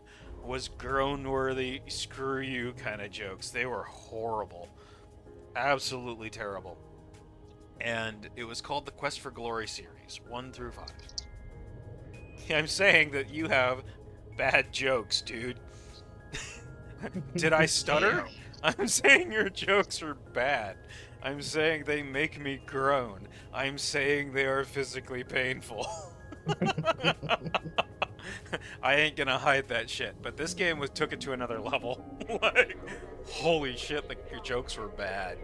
was groan-worthy, screw you kind of jokes. They were horrible. Absolutely terrible. And it was called the Quest for Glory series, 1 through 5. I'm saying that you have bad jokes, dude. Did I stutter? I'm saying your jokes are bad. I'm saying they make me groan. I'm saying they are physically painful. I ain't gonna hide that shit, but this game took it to another level. Like, holy shit, your jokes were bad.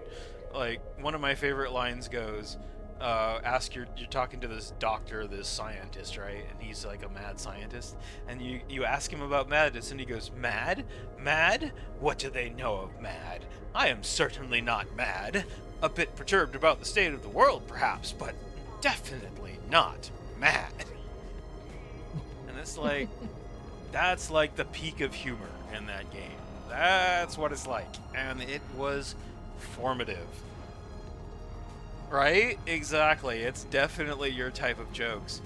Like, one of my favorite lines goes, you're talking to this doctor, this scientist, right? And he's like a mad scientist. And you ask him about madness, and he goes, mad? Mad? What do they know of mad? I am certainly not mad. A bit perturbed about the state of the world, perhaps, but definitely not mad. And it's like, that's like the peak of humor in that game. That's what it's like. And it was formative. Right? Exactly. It's definitely your type of jokes.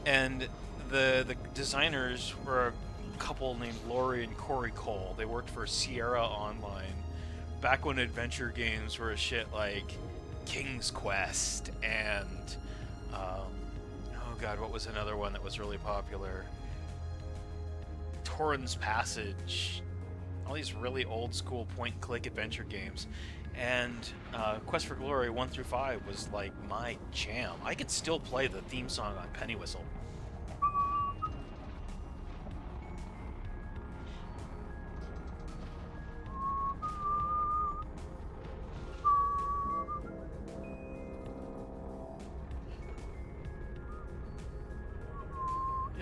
And the designers were a couple named Lori and Corey Cole. They worked for Sierra Online back when adventure games were a shit like King's Quest and oh god, what was another one that was really popular? Torrens Passage. all these really old school point-and-click adventure games. And Quest for Glory 1 through 5 was like my jam. I could still play the theme song on Penny Whistle.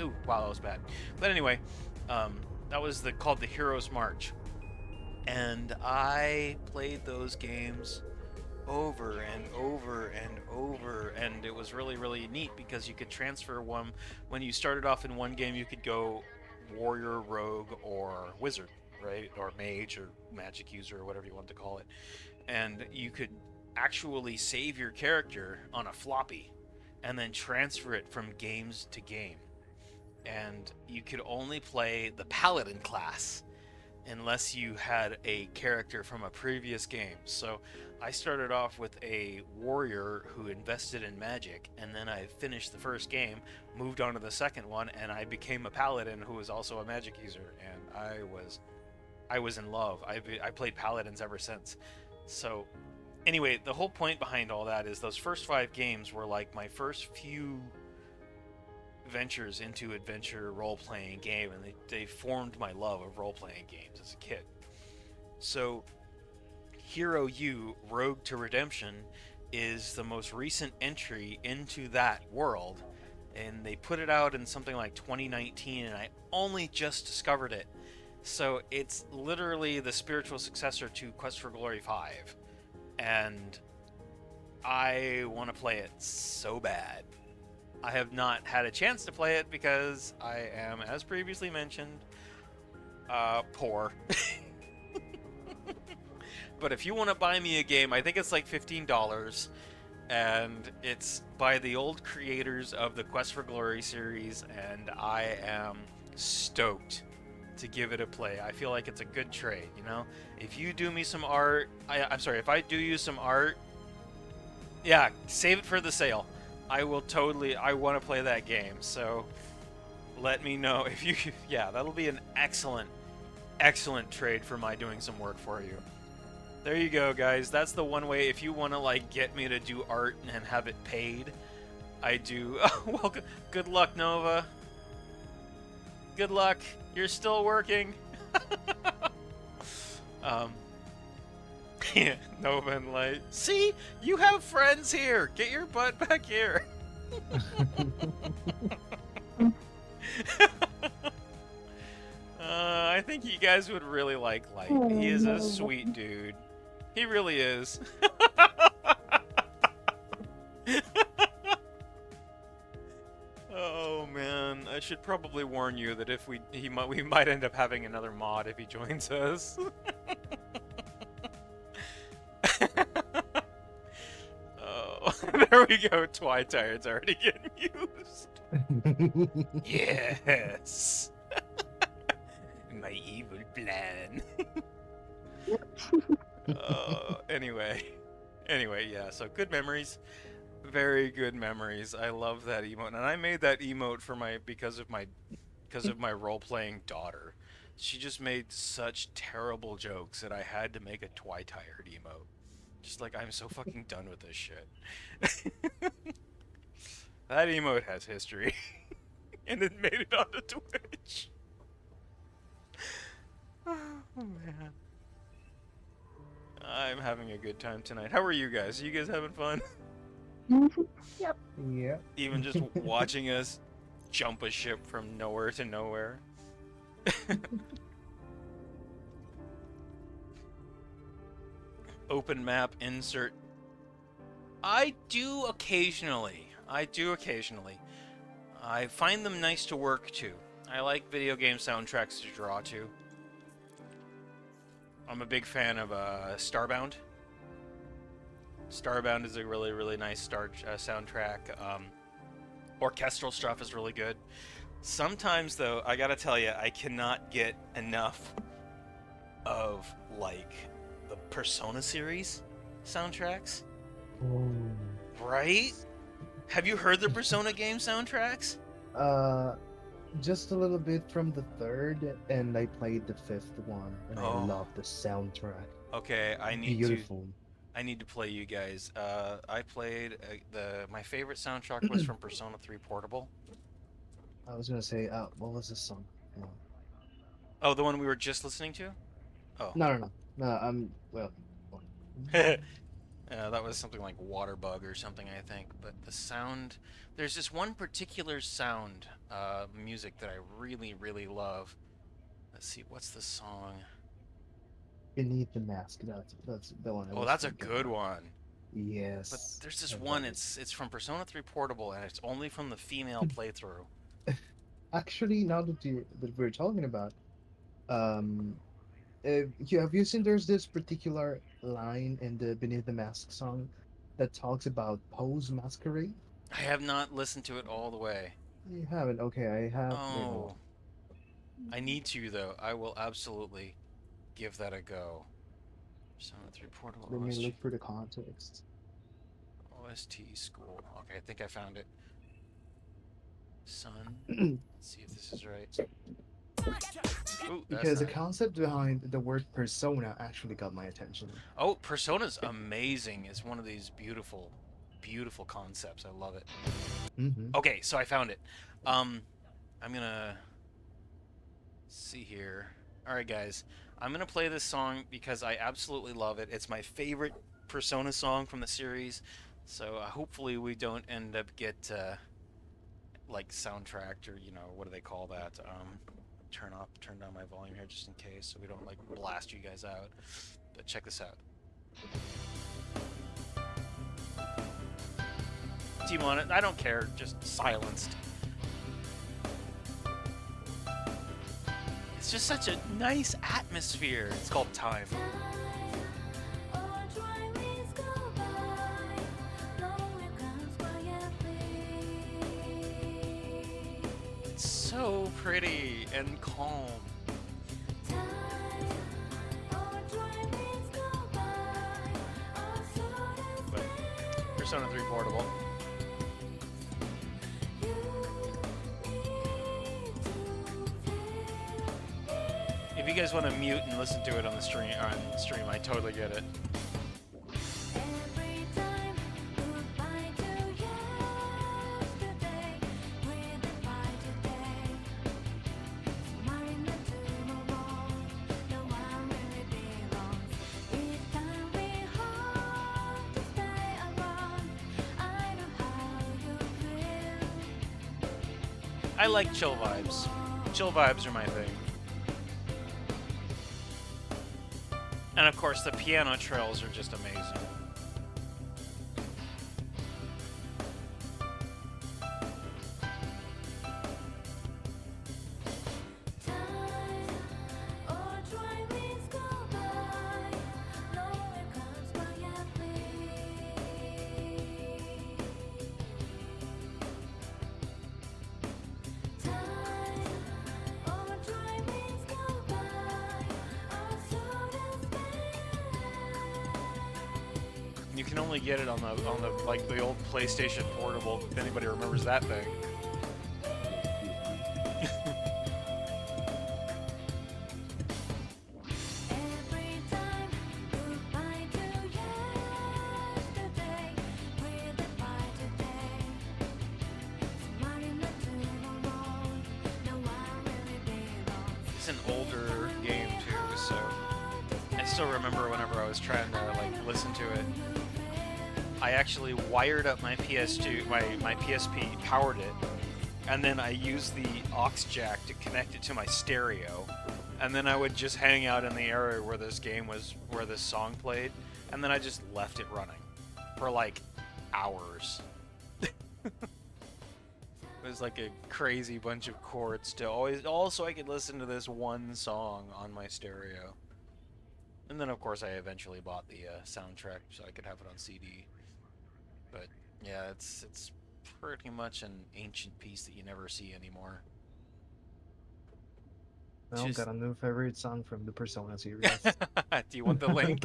Ooh, wow, that was bad. But anyway, that was called the Hero's March. And I played those games over and over and over, and it was really, really neat because you could transfer one. When you started off in one game, you could go warrior, rogue, or wizard, right? Or mage, or magic user, or whatever you want to call it. And you could actually save your character on a floppy and then transfer it from games to game. And you could only play the paladin class unless you had a character from a previous game. So I started off with a warrior who invested in magic, and then I finished the first game, moved on to the second one, and I became a paladin who was also a magic user, and I was in love. I played paladins ever since. So anyway, the whole point behind all that is those first 5 games were like my first few ventures into adventure role-playing game, and they formed my love of role-playing games as a kid. So Hero U Rogue to Redemption is the most recent entry into that world, and they put it out in something like 2019, and I only just discovered it. So it's literally the spiritual successor to Quest for Glory 5, and I want to play it so bad. I have not had a chance to play it because I am, as previously mentioned, poor. But if you want to buy me a game, I think it's like $15, and it's by the old creators of the Quest for Glory series, and I am stoked to give it a play. I feel like it's a good trade, you know? If you do me some art, I'm sorry, if I do you some art, yeah, save it for the sale. I will totally, I want to play that game, so let me know if you, yeah, that'll be an excellent, excellent trade for my doing some work for you. There you go, guys. That's the one way, if you want to, like, get me to do art and have it paid, I do. Well, good luck, Nova. Good luck. You're still working. Yeah, Nova and Light. See? You have friends here. Get your butt back here. I think you guys would really like Light. He is a sweet dude. He really is. Oh man, I should probably warn you that if we might end up having another mod if he joins us. Oh, there we go. Twitire's already getting used. Yes. My evil plan. Anyway, yeah, so good memories. Very good memories. I love that emote. And I made that emote for because of my role-playing daughter. She just made such terrible jokes that I had to make a Twitired emote. Just like, I'm so fucking done with this shit. That emote has history. And it made it onto Twitch. Oh, man. I'm having a good time tonight. How are you guys? Are you guys having fun? Yep. Yeah. Even just watching us jump a ship from nowhere to nowhere. Open map insert. I do occasionally. I find them nice to work to. I like video game soundtracks to draw to. I'm a big fan of Starbound. Starbound is a really, really nice soundtrack. Orchestral stuff is really good. Sometimes, though, I gotta tell you, I cannot get enough of, like, the Persona series soundtracks. Oh. Right? Have you heard the Persona game soundtracks? just a little bit from the third, and I played the fifth one, and I Oh, love the soundtrack. okay. Beautiful. I need to play you guys. I played the my favorite soundtrack was from Persona 3 Portable. I was gonna say, what was this song? Uh, Oh, the one we were just listening to. Oh, no, no, no, no. Well. that was something like Waterbug or something, I think. But the sound, there's this one particular sound, music that I really, really love. Let's see, what's the song? Beneath the Mask. That's the one I Oh, was that's a thinking good about. one. But Yes, there's this I one. love it. It's from Persona 3 Portable, and it's only from the female playthrough. Actually, now that we're talking about, um, have you seen there's this particular line in the Beneath the Mask song that talks about Poe's masquerade? I have not listened to it all the way. You haven't? Okay, I have. Wait, hold Oh, I need to though. I will absolutely give that a go. Persona 3 Portable on. Let me look for the context. OST School. Okay, I think I found it. Sun. Let's see if this is right. Ooh, that's Because the not it. concept behind the word persona actually got my attention. Oh, Persona's amazing. It's one of these beautiful, beautiful concepts. I love it. Mm-hmm. Okay, so I found it. Um, I'm gonna see here. All right, guys. I'm gonna play this song because I absolutely love it. It's my favorite Persona song from the series. So hopefully we don't end up get like soundtracked or what do they call that? Turn down my volume here just in case so we don't like blast you guys out. But check this out. Do you want it? I don't care. Just silenced. It's just such a nice atmosphere. It's called Time. It's so pretty and calm. But Persona 3 Portable. If you guys want to mute and listen to it on the stream, I totally get it. I like chill vibes. Chill vibes are my thing. And of course, the piano trails are just amazing. You can only get it on the like the old PlayStation Portable, if anybody remembers that thing. It's an older game too, so I still remember whenever I was trying to like listen to it. I actually wired up my PS2, my PSP, powered it, and then I used the aux jack to connect it to my stereo, and then I would just hang out in the area where where this song played, and then I just left it running for like hours. It was like a crazy bunch of chords to all so I could listen to this one song on my stereo. And then of course I eventually bought the soundtrack so I could have it on CD. But yeah, it's pretty much an ancient piece that you never see anymore. Well, got a new favorite song from the Persona series. Do you want the link?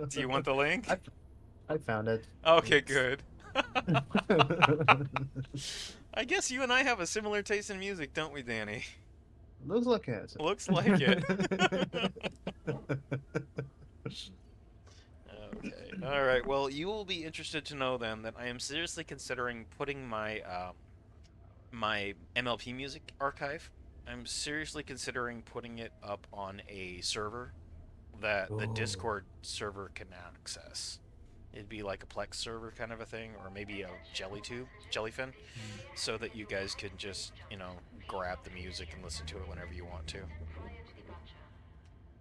Do you want the link? I found it. Okay, good. I guess you and I have a similar taste in music, don't we, Danny? Looks like it. Looks like it. Okay. All right. Well, you will be interested to know then that I am seriously considering putting my MLP music archive. I'm seriously considering putting it up on a server that the Oh. Discord server can access. It'd be like a Plex server kind of a thing, or maybe a Jellyfin, so that you guys can just, grab the music and listen to it whenever you want to.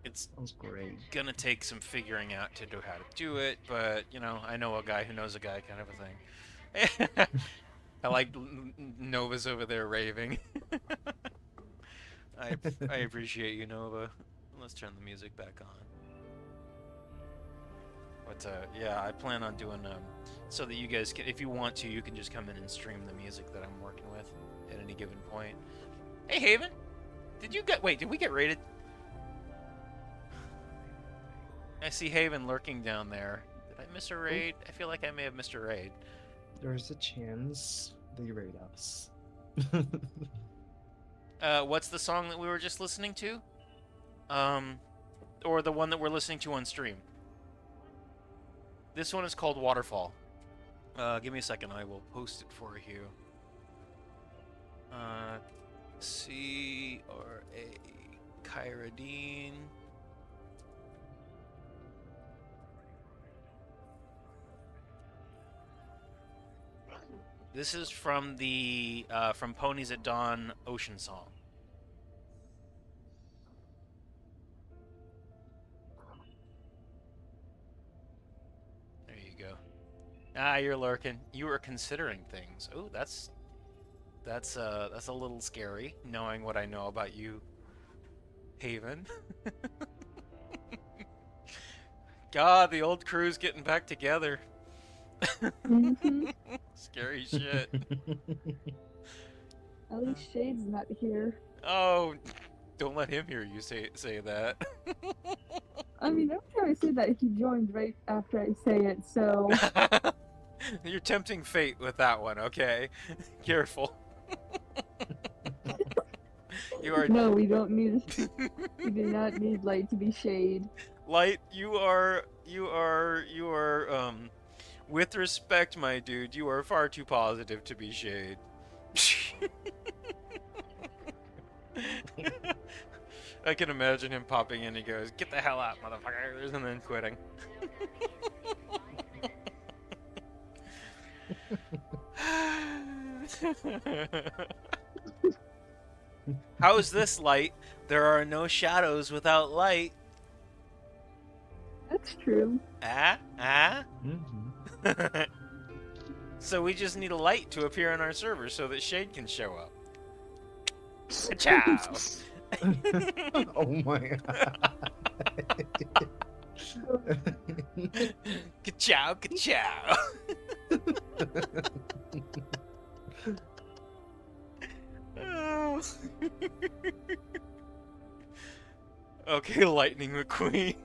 It's Sounds great. gonna take some figuring out to know how to do it, but, I know a guy who knows a guy kind of a thing. I like Nova's over there raving. I appreciate you, Nova. Let's turn the music back on. But yeah, I plan on doing so that you guys can, if you want to, you can just come in and stream the music that I'm working with at any given point. Hey, Haven, did we get raided? I see Haven lurking down there. Did I miss a raid? I feel like I may have missed a raid. There's a chance they raid us. What's the song that we were just listening to? Or the one that we're listening to on stream? This one is called Waterfall. Give me a second, I will post it for you. C-R-A Kyradine. This is from the from Ponies at Dawn Ocean Song. There you go. Ah, you're lurking. You were considering things. Oh, that's a little scary, knowing what I know about you, Haven. God, the old crew's getting back together. Scary shit. At least Shade's not here. Oh, don't let him hear you say that. I mean, every time I say that, he joined right after I say it, so... You're tempting fate with that one, okay? Careful. You are... No, we don't need... we do not need Light to be Shade. Light, you are, with respect, my dude, you are far too positive to be Shade. I can imagine him popping in, he goes, "Get the hell out, motherfuckers," and then quitting. How is this, Light? There are no shadows without light. That's true. So we just need a light to appear on our server so that Shade can show up. Ciao. Oh my god. Ka-chow, ka-chow. Oh. Okay, Lightning McQueen.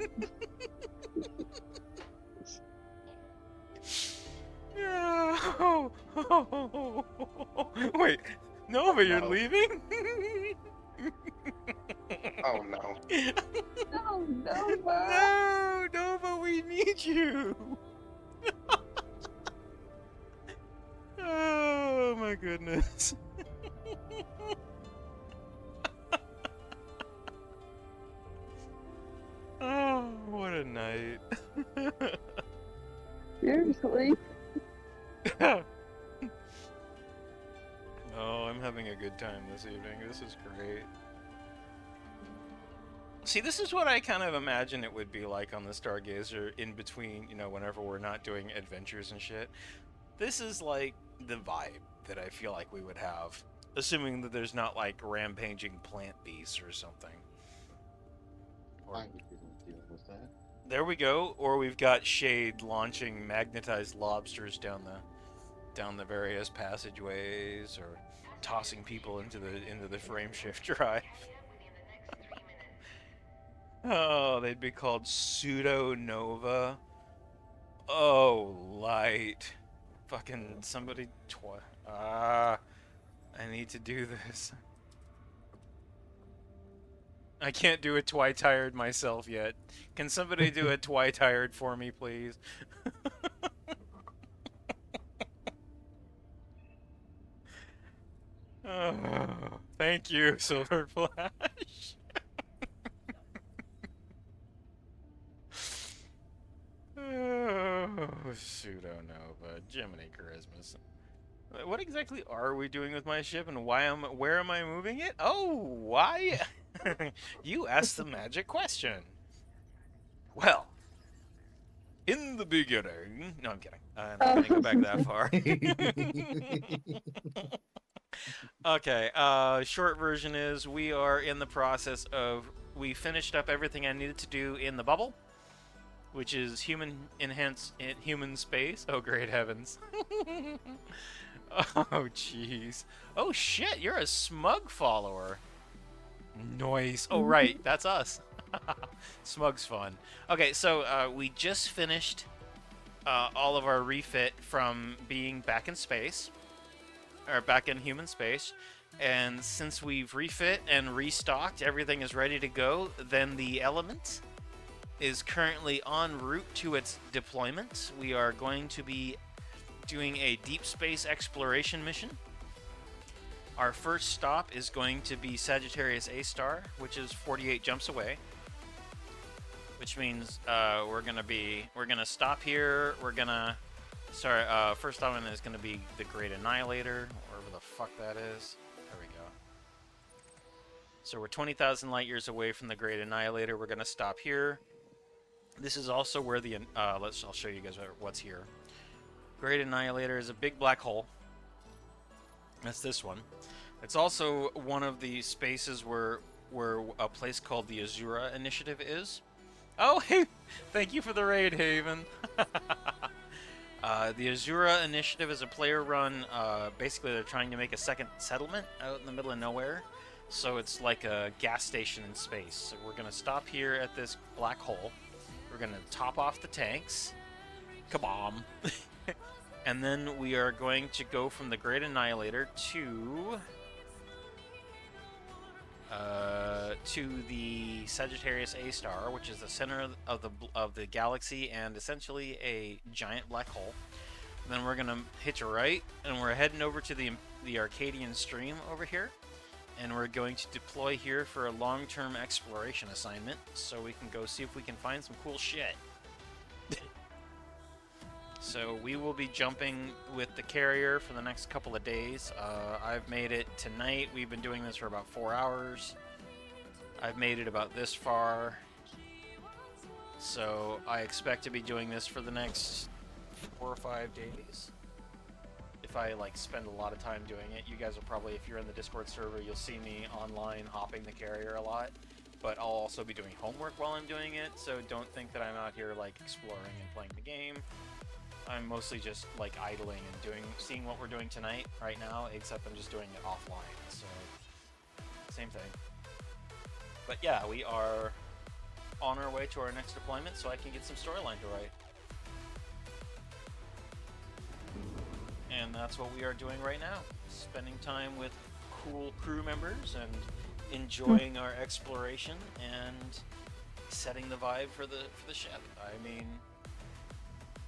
Wait, Nova, you're leaving? Oh no. No, Nova! No, Nova, we need you. Oh my goodness. Oh, what a night. Seriously? Oh, I'm having a good time this evening. This is great. See, this is what I kind of imagine it would be like on the Stargazer in between, whenever we're not doing adventures and shit. This is like the vibe that I feel like we would have, assuming that there's not like rampaging plant beasts or something. Or... There we go. Or we've got Shade launching magnetized lobsters down the various passageways, or tossing people into the frameshift drive. Oh, they'd be called Pseudo Nova. Oh, Light. Fucking somebody I need to do this. I can't do a Twi-Tired myself yet. Can somebody do a Twi-Tired for me, please? Oh, thank you, Silver Flash. Oh, Pseudonova, Gemini Charisma. What exactly are we doing with my ship, and where am I moving it? Oh, why? You asked the magic question. Well, in the beginning... No, I'm kidding. I'm not going to go back that far. Okay, short version is we are in the process of... We finished up everything I needed to do in the bubble, which is human space. Oh, great heavens. Oh, jeez. Oh, shit, you're a smug follower. Nice. Oh, right, that's us. Smug's fun. Okay, so we just finished all of our refit from being back in space, or back in human space, and since we've refit and restocked, everything is ready to go, then the Element is currently en route to its deployment. We are going to be doing a deep space exploration mission. Our first stop is going to be Sagittarius A star, which is 48 jumps away. Which means we're gonna stop here. First stop is gonna be the Great Annihilator, wherever the fuck that is. There we go. So we're 20,000 light years away from the Great Annihilator. We're gonna stop here. This is also where the I'll show you guys what's here. Great Annihilator is a big black hole. That's this one. It's also one of the spaces where a place called the Azura Initiative is. Oh, hey, thank you for the raid, Haven. The Azura Initiative is a player-run. Basically, they're trying to make a second settlement out in the middle of nowhere. So it's like a gas station in space. So we're gonna stop here at this black hole. We're gonna top off the tanks. Kabam! And then we are going to go from the Great Annihilator to the Sagittarius A star, which is the center of the galaxy and essentially a giant black hole. Then we're gonna hitch a right, and we're heading over to the Arcadian Stream over here, and we're going to deploy here for a long-term exploration assignment, so we can go see if we can find some cool shit. So we will be jumping with the carrier for the next couple of days. I've made it tonight. We've been doing this for about 4 hours. I've made it about this far. So I expect to be doing this for the next 4 or 5 days. If I spend a lot of time doing it, you guys will probably, if you're in the Discord server, you'll see me online hopping the carrier a lot. But I'll also be doing homework while I'm doing it, so don't think that I'm out here exploring and playing the game. I'm mostly just idling and seeing what we're doing tonight, right now, except I'm just doing it offline, so same thing. But yeah, we are on our way to our next deployment, so I can get some storyline to write. And that's what we are doing right now, spending time with cool crew members and enjoying our exploration and setting the vibe for the ship. I mean,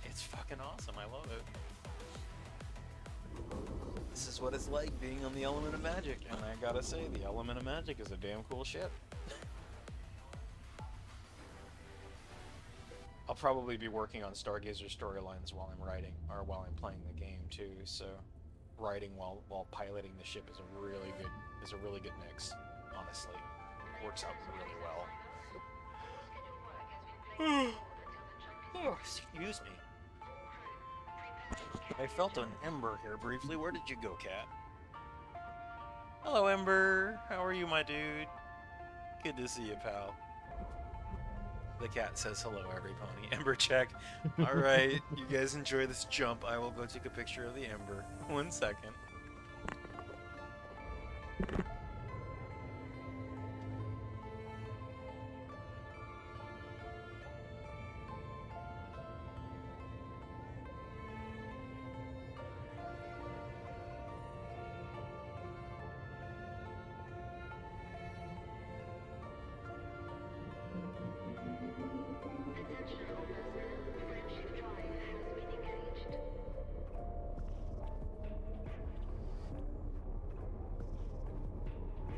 it's fucking awesome. I love it. This is what it's like being on the Element of Magic, and I gotta say, the Element of Magic is a damn cool ship. I'll probably be working on Stargazer storylines while I'm writing, or while I'm playing the game too. So, writing while piloting the ship is a really good mix. Honestly, it works out really well. Oh, excuse me. I felt an Ember here briefly. Where did you go, cat? Hello, Ember. How are you, my dude? Good to see you, pal. The cat says hello, every pony. Ember check. Alright, you guys enjoy this jump. I will go take a picture of the Ember. 1 second.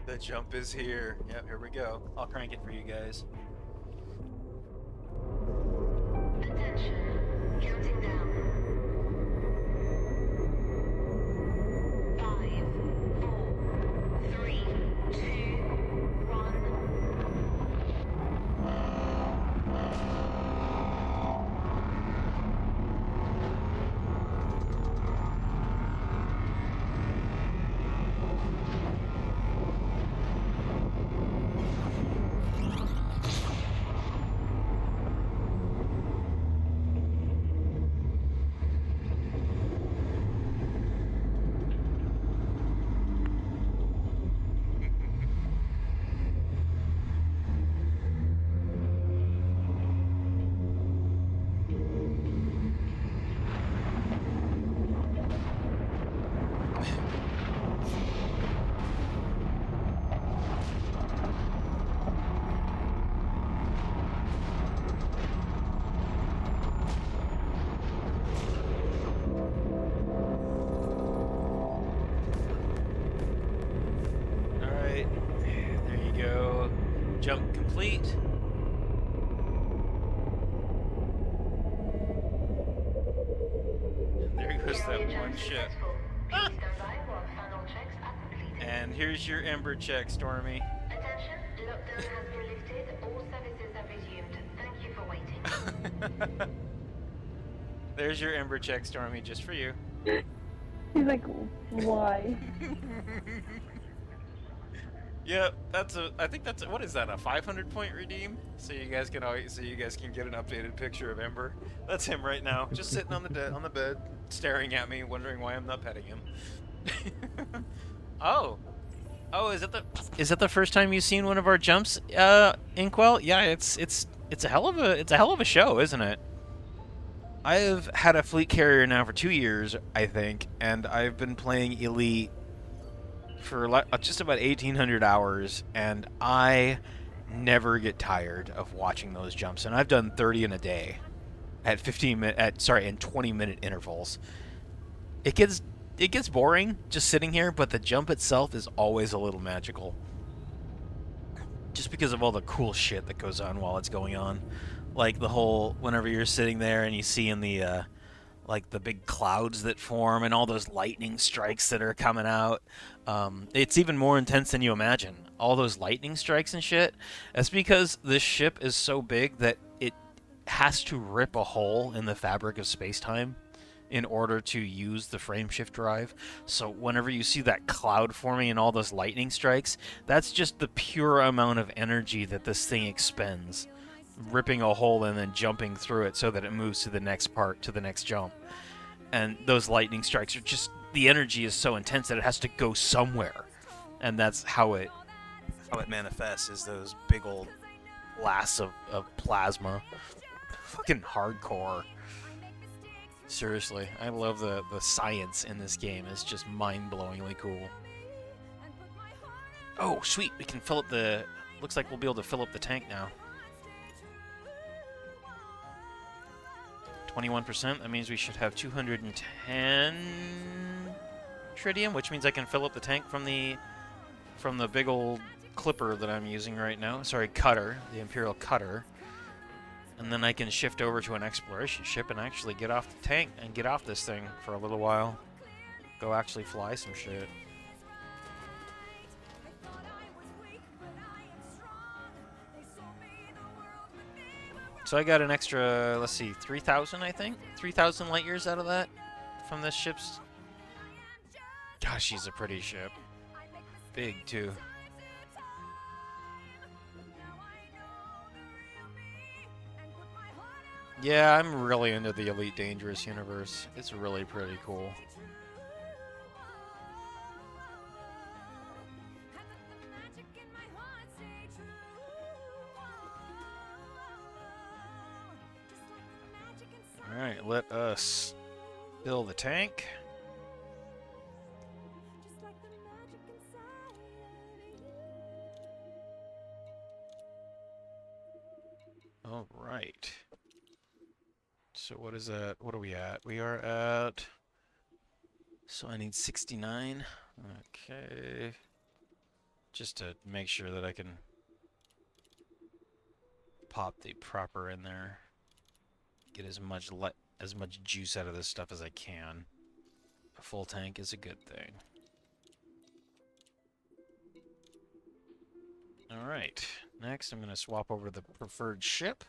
The jump is here. Yep, here we go. I'll crank it for you guys. Attention, counting down. 5, 4, 3, 2, Alright, there you go. Jump complete. And there goes that one ship. Ah! And here's your Ember check, Stormy. Attention, lockdown has been lifted. All services have resumed. Thank you for waiting. There's your Ember check, Stormy, just for you. He's like, why? Yep, I think that's what is that, a 500 point redeem? So you guys can get an updated picture of Ember. That's him right now, just sitting on the bed, staring at me, wondering why I'm not petting him. Oh, is that the first time you've seen one of our jumps, Inkwell? Yeah, it's a hell of a show, isn't it? I've had a fleet carrier now for 2 years, I think, and I've been playing Elite for just about 1,800 hours, and I never get tired of watching those jumps. And I've done 30 in a day, at 20-minute intervals. It gets boring just sitting here, but the jump itself is always a little magical, just because of all the cool shit that goes on while it's going on, like the whole whenever you're sitting there and you see in the like the big clouds that form and all those lightning strikes that are coming out. It's even more intense than you imagine. All those lightning strikes and shit. That's because this ship is so big that it has to rip a hole in the fabric of space-time in order to use the frameshift drive. So whenever you see that cloud forming and all those lightning strikes, that's just the pure amount of energy that this thing expends, ripping a hole and then jumping through it so that it moves to the next part, to the next jump. And those lightning strikes are just, the energy is so intense that it has to go somewhere. And that's how it manifests, is those big old blasts of plasma. Fucking hardcore. Seriously, I love the science in this game. It's just mind-blowingly cool. Oh, sweet, we can fill up the... Looks like we'll be able to fill up the tank now. 21%, that means we should have 210 tritium, which means I can fill up the tank from the big old clipper that I'm using right now. Sorry, cutter, the Imperial cutter. And then I can shift over to an exploration ship and actually get off the tank and get off this thing for a little while. Go actually fly some shit. So I got an extra, let's see, 3,000, I think? 3,000 light years out of that from this ship's... Gosh, she's a pretty ship. Big, too. Yeah, I'm really into the Elite Dangerous universe. It's really pretty cool. Alright, let us fill the tank. Alright. So what is that? What are we at? We are at... So I need 69. Okay. just to make sure that I can pop the proper in there. Get as much juice out of this stuff as I can. A full tank is a good thing. Alright, next I'm going to swap over to the preferred ship.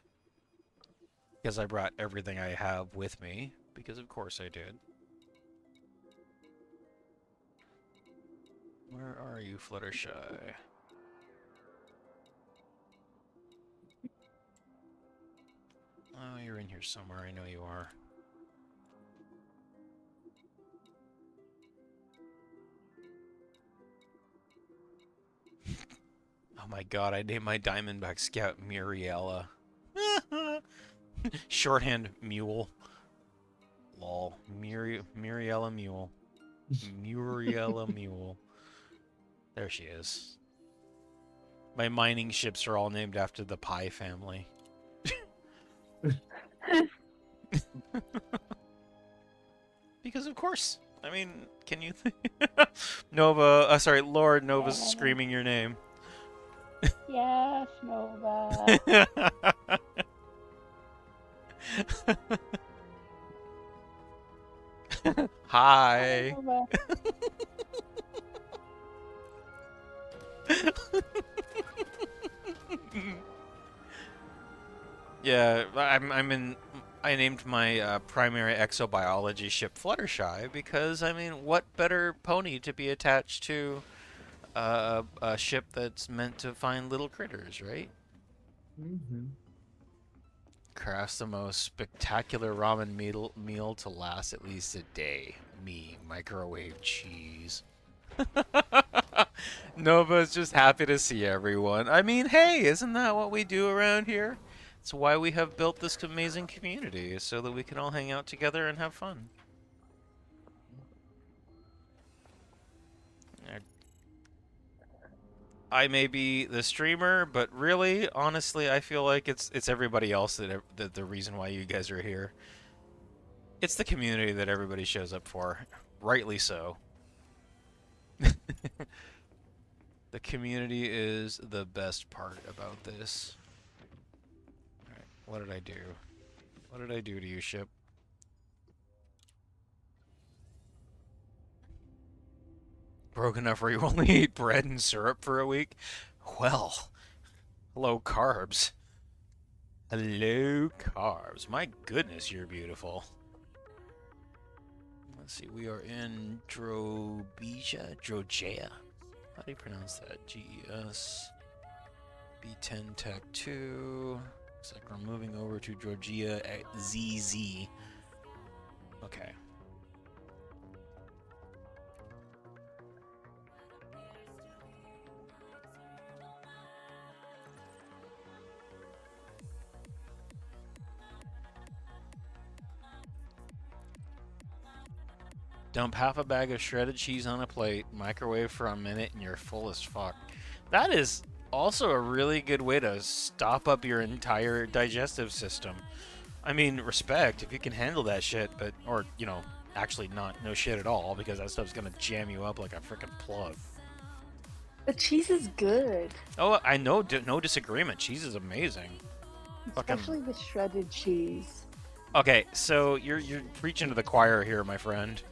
Because I brought everything I have with me. Because of course I did. Where are you, Fluttershy? Oh, you're in here somewhere. I know you are. Oh my god, I named my Diamondback Scout Muriella. Shorthand Mule. Lol. Muriella Mule. Muriella Mule. There she is. My mining ships are all named after the Pie family. Because of course. I mean, can you Nova, sorry, Lord Nova's screaming your name. Yes, Nova. Hi. Nova. Yeah, I named my primary exobiology ship Fluttershy because, I mean, what better pony to be attached to a ship that's meant to find little critters, right? Mm-hmm. Crafts the most spectacular ramen meal to last at least a day. Me, microwave cheese. Nova's just happy to see everyone. I mean, hey, isn't that what we do around here? It's why we have built this amazing community, so that we can all hang out together and have fun. I may be the streamer, but really, honestly, I feel like it's everybody else that the reason why you guys are here. It's the community that everybody shows up for, rightly so. The community is the best part about this. Alright, what did I do? What did I do to you, ship? Broke enough where you only eat bread and syrup for a week? Well, hello carbs. Hello carbs. My goodness, you're beautiful. Let's see, we are in Drogea? How do you pronounce that? GES. B10 Tech 2. Looks like we're moving over to Drogea at ZZ. Okay. Dump half a bag of shredded cheese on a plate, microwave for a minute, and you're full as fuck. That is also a really good way to stop up your entire digestive system. I mean, respect if you can handle that shit, but, or, you know, actually not no shit at all, because that stuff's gonna jam you up like a freaking plug. The cheese is good. Oh, I know, no disagreement. Cheese is amazing. Especially the shredded cheese. Okay, so you're preaching to the choir here, my friend.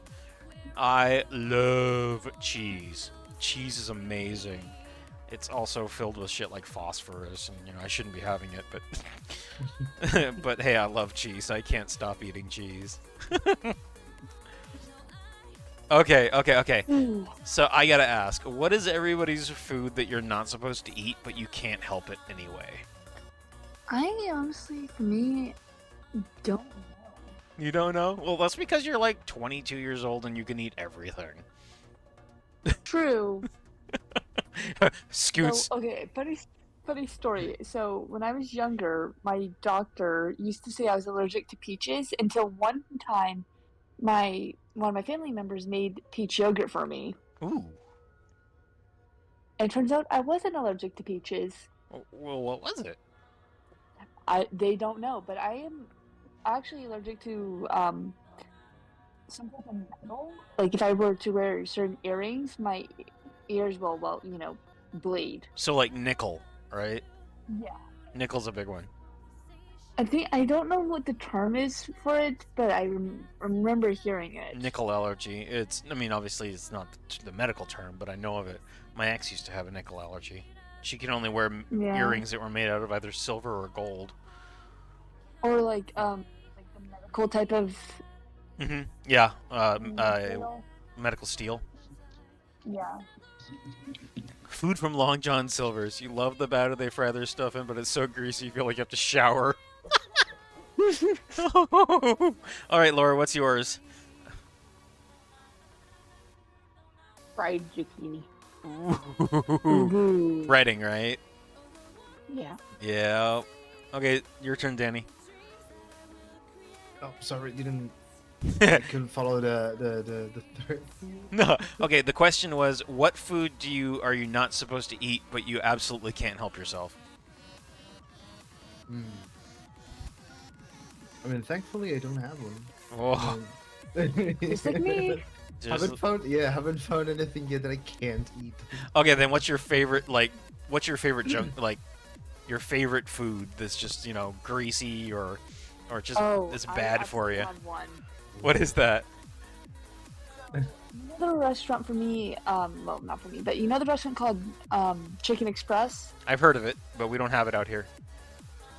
I love cheese. Cheese is amazing. It's also filled with shit like phosphorus, and you know I shouldn't be having it, but but hey, I love cheese. I can't stop eating cheese. Okay. So I gotta ask, what is everybody's food that you're not supposed to eat, but you can't help it anyway? I honestly, for me, don't know. You don't know? Well, that's because you're like 22 years old and you can eat everything. True. Scoots. So, okay, funny story. So when I was younger, my doctor used to say I was allergic to peaches until one time one of my family members made peach yogurt for me. Ooh. And it turns out I wasn't allergic to peaches. Well, what was it? They don't know, but I am actually allergic to some type of metal. Like if I were to wear certain earrings, my ears will, blade. So like nickel, right? Yeah. Nickel's a big one. I don't know what the term is for it, but I remember hearing it. Nickel allergy. I mean, obviously it's not the medical term, but I know of it. My ex used to have a nickel allergy. She could only wear earrings that were made out of either silver or gold. Or like the medical type of. Yeah. Steel? Medical steel. Yeah. Food from Long John Silver's. You love the batter they fry their stuff in, but it's so greasy you feel like you have to shower. All right, Laura, what's yours? Fried zucchini. Ooh. Breading, right? Yeah. Yeah. Okay, your turn, Danny. Oh, sorry, I couldn't follow the third. No. Okay, the question was, what food are you not supposed to eat, but you absolutely can't help yourself? I mean, thankfully, I don't have one. Oh. Just like me. Haven't found anything yet that I can't eat. Okay, then what's your favorite junk, like your favorite food that's just, greasy or just it's bad for you? What is that? Another restaurant for me, well, not for me, but you know the restaurant called Chicken Express? I've heard of it, but we don't have it out here.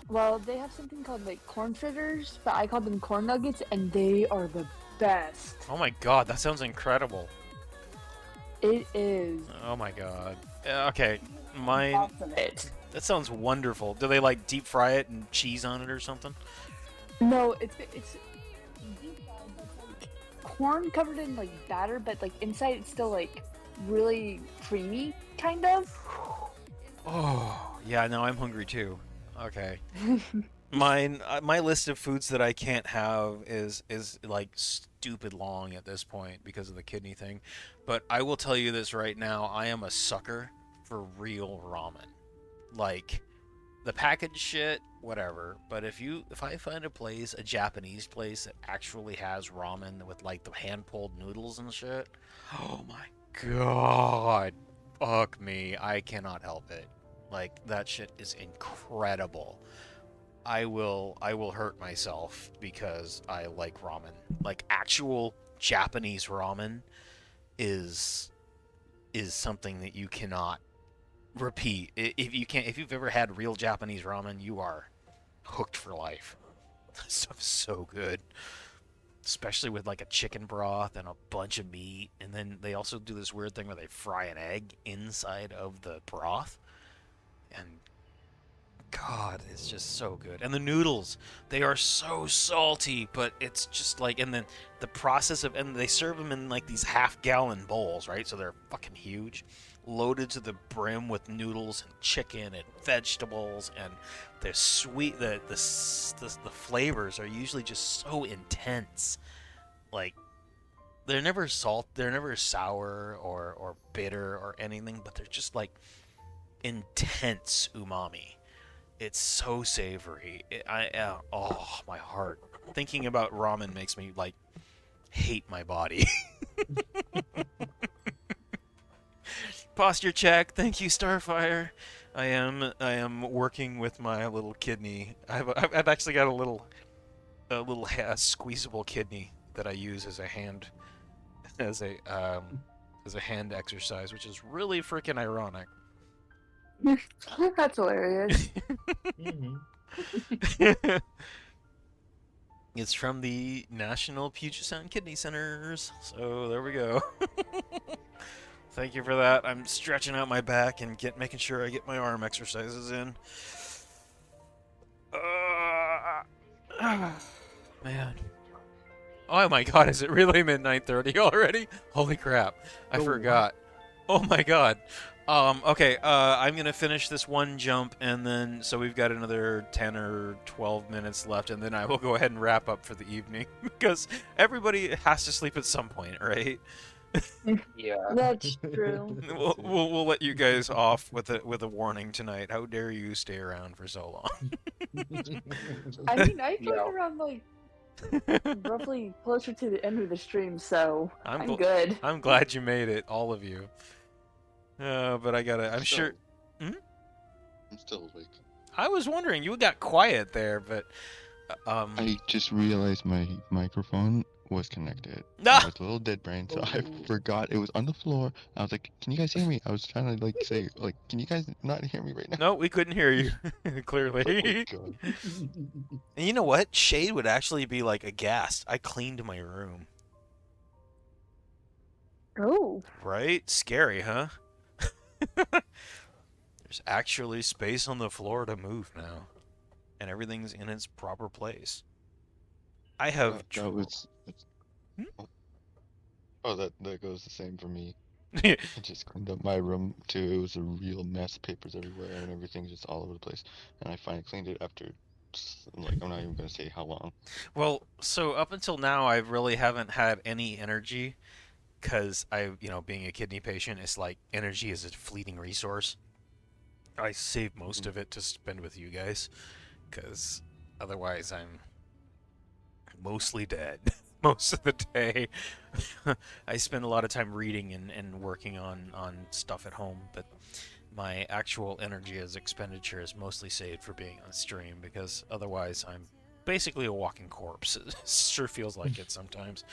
Well, they have something called like corn fritters, but I call them corn nuggets, and they are the best. Oh my god, that sounds incredible. It is. Oh my god. Okay, mine. That sounds wonderful. Do they like deep fry it and cheese on it or something? No, it's deep fried, but like corn covered in like batter, but like inside it's still like really creamy, kind of. Oh yeah, now I'm hungry too. Okay. My list of foods that I can't have is like stupid long at this point because of the kidney thing. But I will tell you this right now, I am a sucker for real ramen. Like the packaged shit, whatever. But if I find a Japanese place that actually has ramen with like the hand pulled noodles and shit, oh my god. Fuck me. I cannot help it. Like that shit is incredible. I will hurt myself because I like ramen. Like actual Japanese ramen is something that you cannot repeat. If you've ever had real Japanese ramen, you are hooked for life. That stuff's so good. Especially with like a chicken broth and a bunch of meat, and then they also do this weird thing where they fry an egg inside of the broth. And god, it's just so good. And the noodles, they are so salty, but it's just like, and then the process of, and they serve them in like these half-gallon bowls, right? So they're fucking huge, loaded to the brim with noodles and chicken and vegetables, and they're sweet. The flavors are usually just so intense. Like they're never sour or bitter or anything, but they're just like intense umami. It's so savory. Oh, my heart. Thinking about ramen makes me like hate my body. Posture check. Thank you, Starfire. I am working with my little kidney. I've actually got a little squeezable kidney that I use as a hand hand exercise, which is really freaking ironic. That's hilarious. It's from the National Puget Sound Kidney Centers, so there we go. Thank you for that. I'm stretching out my back and making sure I get my arm exercises in. Man. Oh my god, is it really midnight 30 already? Holy crap. I forgot. Oh my god. Okay, I'm gonna finish this one jump, and then, so we've got another 10 or 12 minutes left, and then I will go ahead and wrap up for the evening, because everybody has to sleep at some point, right? Yeah. That's true. We'll let you guys off with a warning tonight. How dare you stay around for so long? I mean, I joined around like roughly closer to the end of the stream, so I'm good. I'm glad you made it, all of you. But I gotta. I'm sure. I'm still awake. I was wondering, you got quiet there, but I just realized my microphone was connected. Ah! I was a little dead brain, so I forgot it was on the floor. I was like, "Can you guys hear me?" I was trying to like say, like, "Can you guys not hear me right now?" No, we couldn't hear you clearly. Oh god. And you know what? Shade would actually be like aghast. I cleaned my room. Oh. Right? Scary, huh? There's actually space on the floor to move now, and everything's in its proper place. I have. That was. Hmm? Oh, that goes the same for me. Yeah. I just cleaned up my room too. It was a real mess, papers everywhere, and everything just all over the place. And I finally cleaned it after, like, I'm not even gonna say how long. Well, so up until now, I really haven't had any energy because being a kidney patient, it's like energy is a fleeting resource. I save most of it to spend with you guys because otherwise I'm mostly dead most of the day. I spend a lot of time reading and working on stuff at home, but my actual energy as expenditure is mostly saved for being on stream because otherwise I'm basically a walking corpse. It sure feels like it sometimes.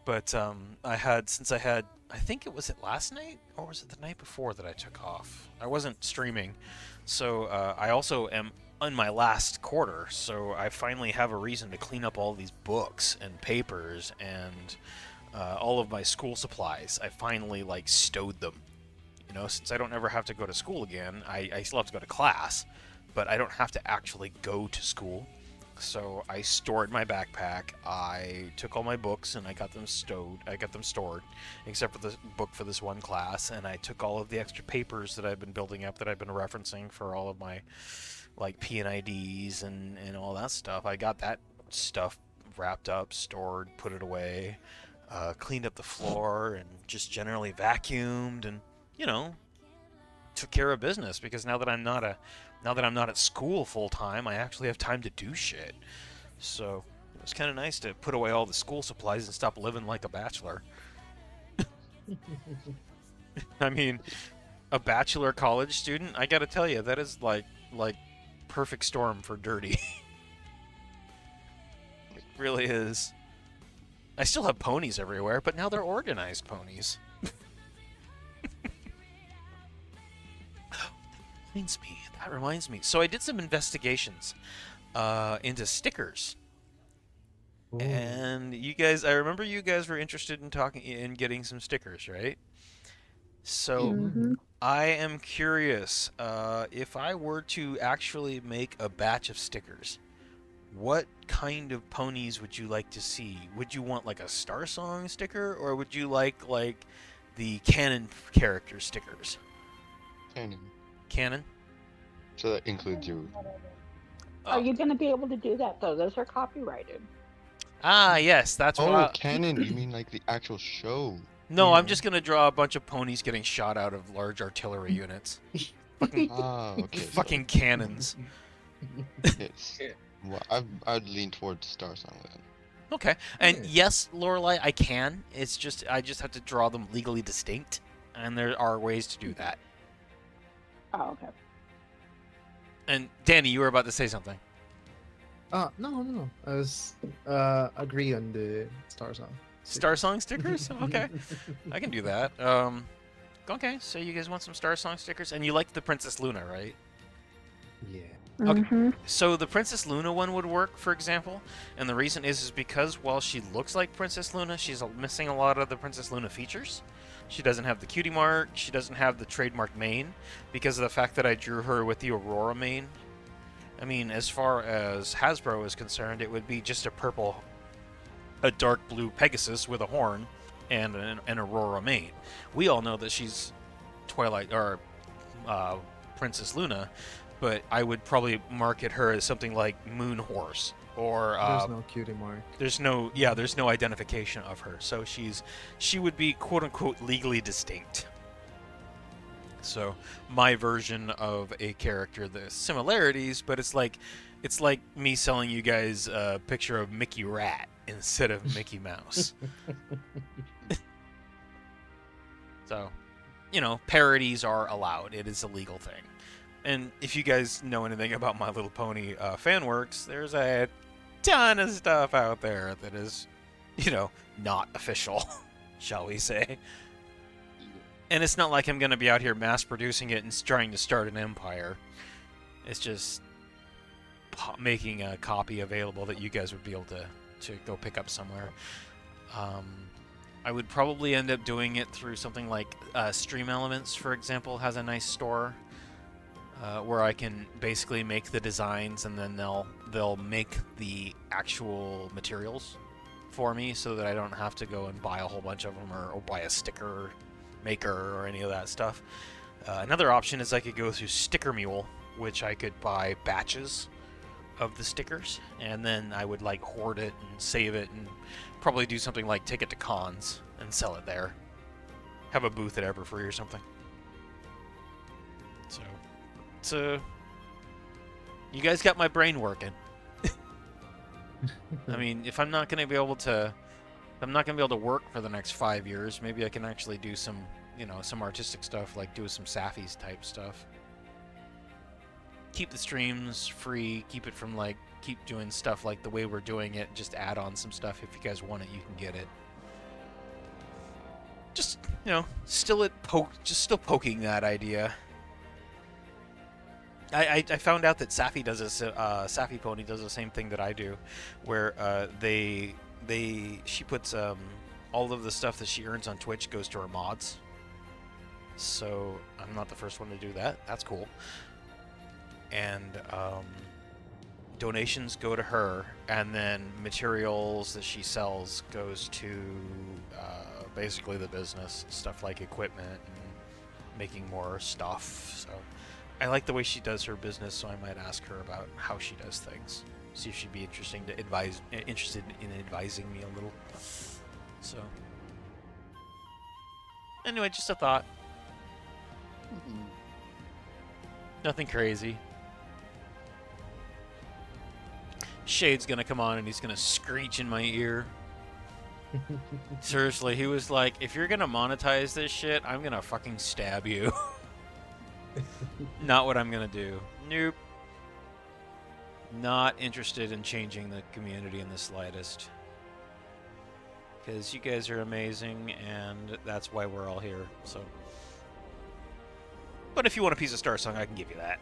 But I think it was last night or was it the night before that I took off. I wasn't streaming, so I also am in my last quarter, so I finally have a reason to clean up all these books and papers and all of my school supplies. I finally stowed them. Since I don't ever have to go to school again, I still have to go to class, but I don't have to actually go to school. So I stored my backpack. I took all my books and I got them stowed. I got them stored, except for the book for this one class. And I took all of the extra papers that I've been building up that I've been referencing for all of my P&IDs and all that stuff. I got that stuff wrapped up, stored, put it away, cleaned up the floor, and just generally vacuumed and took care of business because now that I'm not at school full time, I actually have time to do shit. So it was kind of nice to put away all the school supplies and stop living like a bachelor. I mean, a bachelor college student, I gotta tell you, that is like perfect storm for dirty. It really is. I still have ponies everywhere, but now they're organized ponies. That reminds me. So I did some investigations into stickers. Ooh. And I remember you guys were interested in getting some stickers, right? So I am curious, if I were to actually make a batch of stickers, what kind of ponies would you like to see? Would you want a Star Song sticker, or would you like the canon character stickers? Canon? So that includes you. Are you going to be able to do that, though? Those are copyrighted. Ah, yes, that's what canon, you mean the actual show? No, yeah. I'm just going to draw a bunch of ponies getting shot out of large artillery units. Fucking cannons. Yes. Well, I'd lean towards Star Song then. Okay. And yes, Lorelei, I can. It's just I just have to draw them legally distinct, and there are ways to do that. Oh, okay. And Danny, you were about to say something. No. I was agree on the Star Song. Star Song stickers? Okay. I can do that. Okay, so you guys want some Star Song stickers? And you like the Princess Luna, right? Yeah. Okay. So the Princess Luna one would work, for example, and the reason is because while she looks like Princess Luna, she's missing a lot of the Princess Luna features. She doesn't have the cutie mark, she doesn't have the trademark mane, because of the fact that I drew her with the Aurora mane. I mean, as far as Hasbro is concerned, it would be just a dark blue Pegasus with a horn and an Aurora mane. We all know that she's Princess Luna, but I would probably market her as something like Moon Horse or there's no cutie mark. There's no identification of her, so she would be quote unquote legally distinct. So my version of a character, the similarities, but it's like me selling you guys a picture of Mickey Rat instead of Mickey Mouse. So you know, parodies are allowed. It is a legal thing. And if you guys know anything about My Little Pony fan works, there's a ton of stuff out there that is, you know, not official, shall we say. And it's not like I'm going to be out here mass producing it and trying to start an empire. It's just making a copy available that you guys would be able to go pick up somewhere. I would probably end up doing it through something like Stream Elements, for example, has a nice store where I can basically make the designs, and then they'll make the actual materials for me, so that I don't have to go and buy a whole bunch of them or buy a sticker maker or any of that stuff. Another option is I could go through Sticker Mule, which I could buy batches of the stickers, and then I would like hoard it and save it, and probably do something like take it to cons and sell it there. Have a booth at Everfree or something. So you guys got my brain working. I mean, if I'm not gonna be able to work for the next 5 years, maybe I can actually do some, you know, some artistic stuff, like do some Sapphies type stuff. Keep the streams free, keep doing stuff like the way we're doing it, just add on some stuff. If you guys want it, you can get it. Just, you know, still poking that idea. I found out that Sappy does this, Sappy Pony does the same thing that I do, where she puts all of the stuff that she earns on Twitch goes to her mods. So I'm not the first one to do that. That's cool. And donations go to her, and then materials that she sells goes to basically the business, stuff like equipment and making more stuff. So I like the way she does her business, so I might ask her about how she does things. See if she'd be interested in advising me a little. So anyway, just a thought. Nothing crazy. Shade's gonna come on and he's gonna screech in my ear. Seriously, he was like, if you're gonna monetize this shit, I'm gonna fucking stab you. Not what I'm gonna do. Nope. Not interested in changing the community in the slightest. Because you guys are amazing, and that's why we're all here, so. But if you want a piece of Star Song, I can give you that.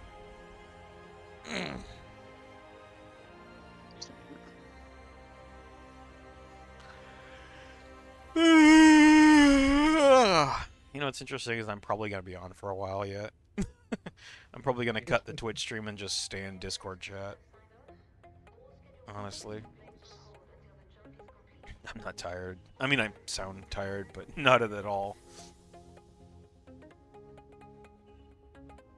You know what's interesting is I'm probably going to be on for a while yet. I'm probably going to cut the Twitch stream and just stay in Discord chat. Honestly. I'm not tired. I mean, I sound tired, but not at all.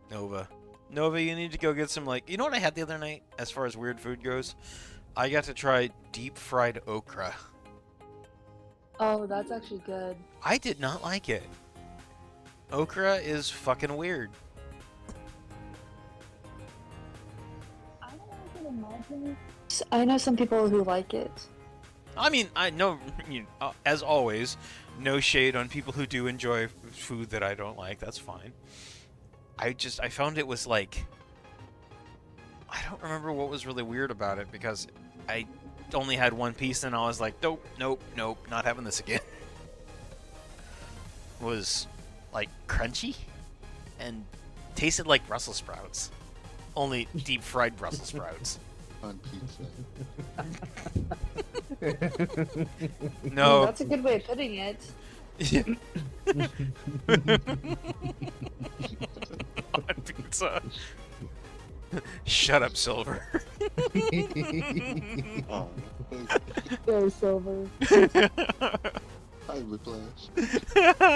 Nova, you need to go get some, like... You know what I had the other night, as far as weird food goes? I got to try deep-fried okra. Oh, that's actually good. I did not like it. Okra is fucking weird. I don't know if I can imagine. I know some people who like it. I mean, I know, as always, no shade on people who do enjoy food that I don't like. That's fine. I found it was like... I don't remember what was really weird about it, because I only had one piece and I was like, nope, not having this again. Was like crunchy and tasted like Brussels sprouts, only deep fried Brussels sprouts. On pizza. No, that's a good way of putting it. On pizza. Shut up, Silver. Oh, Go, Silver. Hi, Whiplash.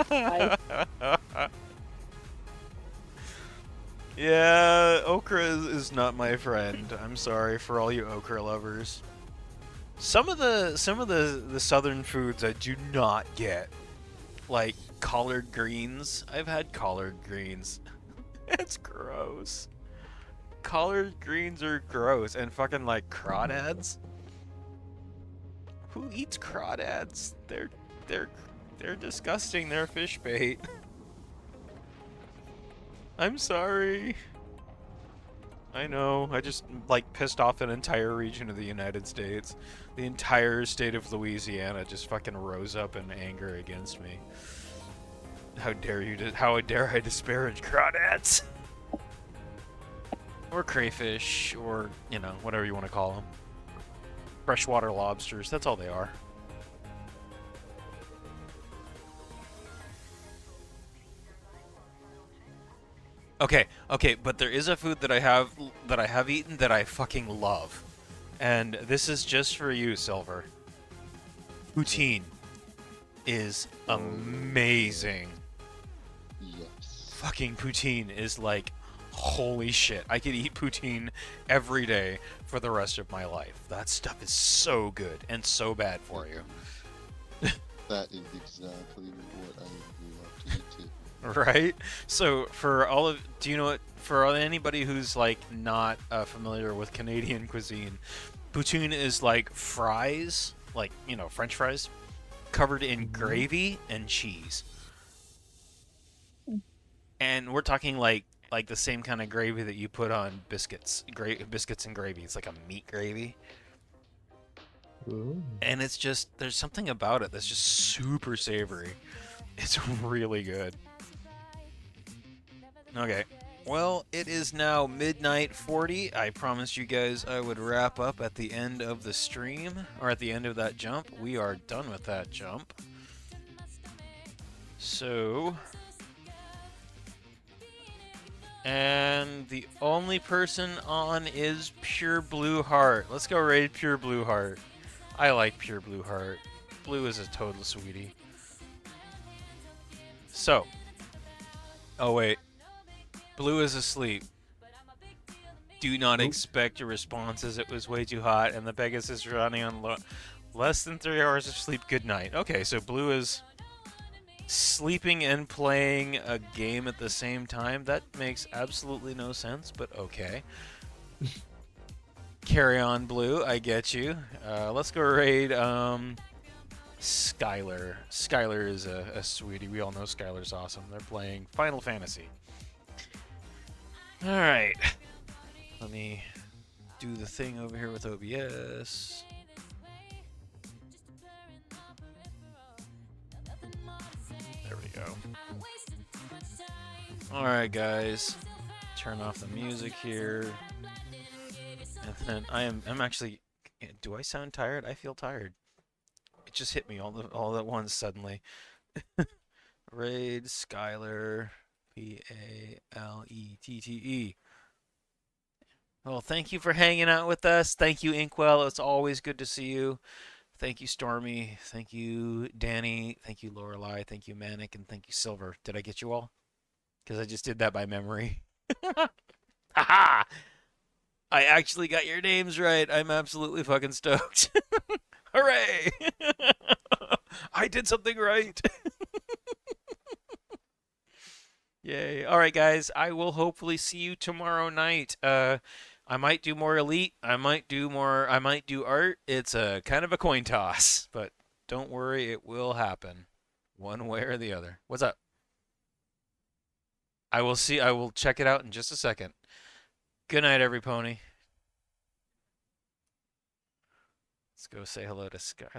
Hi. Yeah, okra is not my friend. I'm sorry for all you okra lovers. Some of the southern foods I do not get, like collard greens. I've had collard greens. It's gross. Collard greens are gross, and fucking like crawdads. Who eats crawdads? They're disgusting. They're fish bait. I'm sorry. I know. I just, like, pissed off an entire region of the United States. The entire state of Louisiana just fucking rose up in anger against me. How dare you, how dare I disparage crawdads? Or crayfish, or, you know, whatever you want to call them. Freshwater lobsters, that's all they are. Okay, but there is a food that I have eaten that I fucking love. And this is just for you, Silver. Poutine is amazing. Yes. Fucking poutine is like, holy shit. I could eat poutine every day for the rest of my life. That stuff is so good and so bad for you. That is exactly what I would love to eat too. Right? So for all of, do you know what, for anybody who's like not familiar with Canadian cuisine, poutine is like fries, like, you know, French fries, covered in gravy and cheese. And we're talking like the same kind of gravy that you put on biscuits, biscuits and gravy. It's like a meat gravy. Ooh. And it's just, there's something about it that's just super savory. It's really good. Okay, well, it is now midnight 40. I promised you guys I would wrap up at the end of the stream, or at the end of that jump. We are done with that jump. So, and the only person on is Pure Blue Heart. Let's go raid Pure Blue Heart. I like Pure Blue Heart. Blue is a total sweetie. So, oh wait. Blue is asleep. Do not expect a response as it was way too hot and the Pegasus is running on less than 3 hours of sleep. Good night. Okay, so Blue is sleeping and playing a game at the same time. That makes absolutely no sense, but okay. Carry on, Blue. I get you. Let's go raid Skylar. Skylar is a sweetie. We all know Skylar's awesome. They're playing Final Fantasy. Alright. Let me do the thing over here with OBS. There we go. Alright, guys. Turn off the music here. And then I'm actually, do I sound tired? I feel tired. It just hit me all at once suddenly. Raid Skylar. P-A-L-E-T-T-E. Well, thank you for hanging out with us. Thank you, Inkwell. It's always good to see you. Thank you, Stormy. Thank you, Danny. Thank you, Lorelei. Thank you, Manic. And thank you, Silver. Did I get you all? Because I just did that by memory. Haha! I actually got your names right. I'm absolutely fucking stoked. Hooray! I did something right. Yay. Alright, guys. I will hopefully see you tomorrow night. I might do more Elite. I might do art. It's a kind of a coin toss. But don't worry, it will happen. One way or the other. What's up? I will check it out in just a second. Good night, every pony. Let's go say hello to Skylar.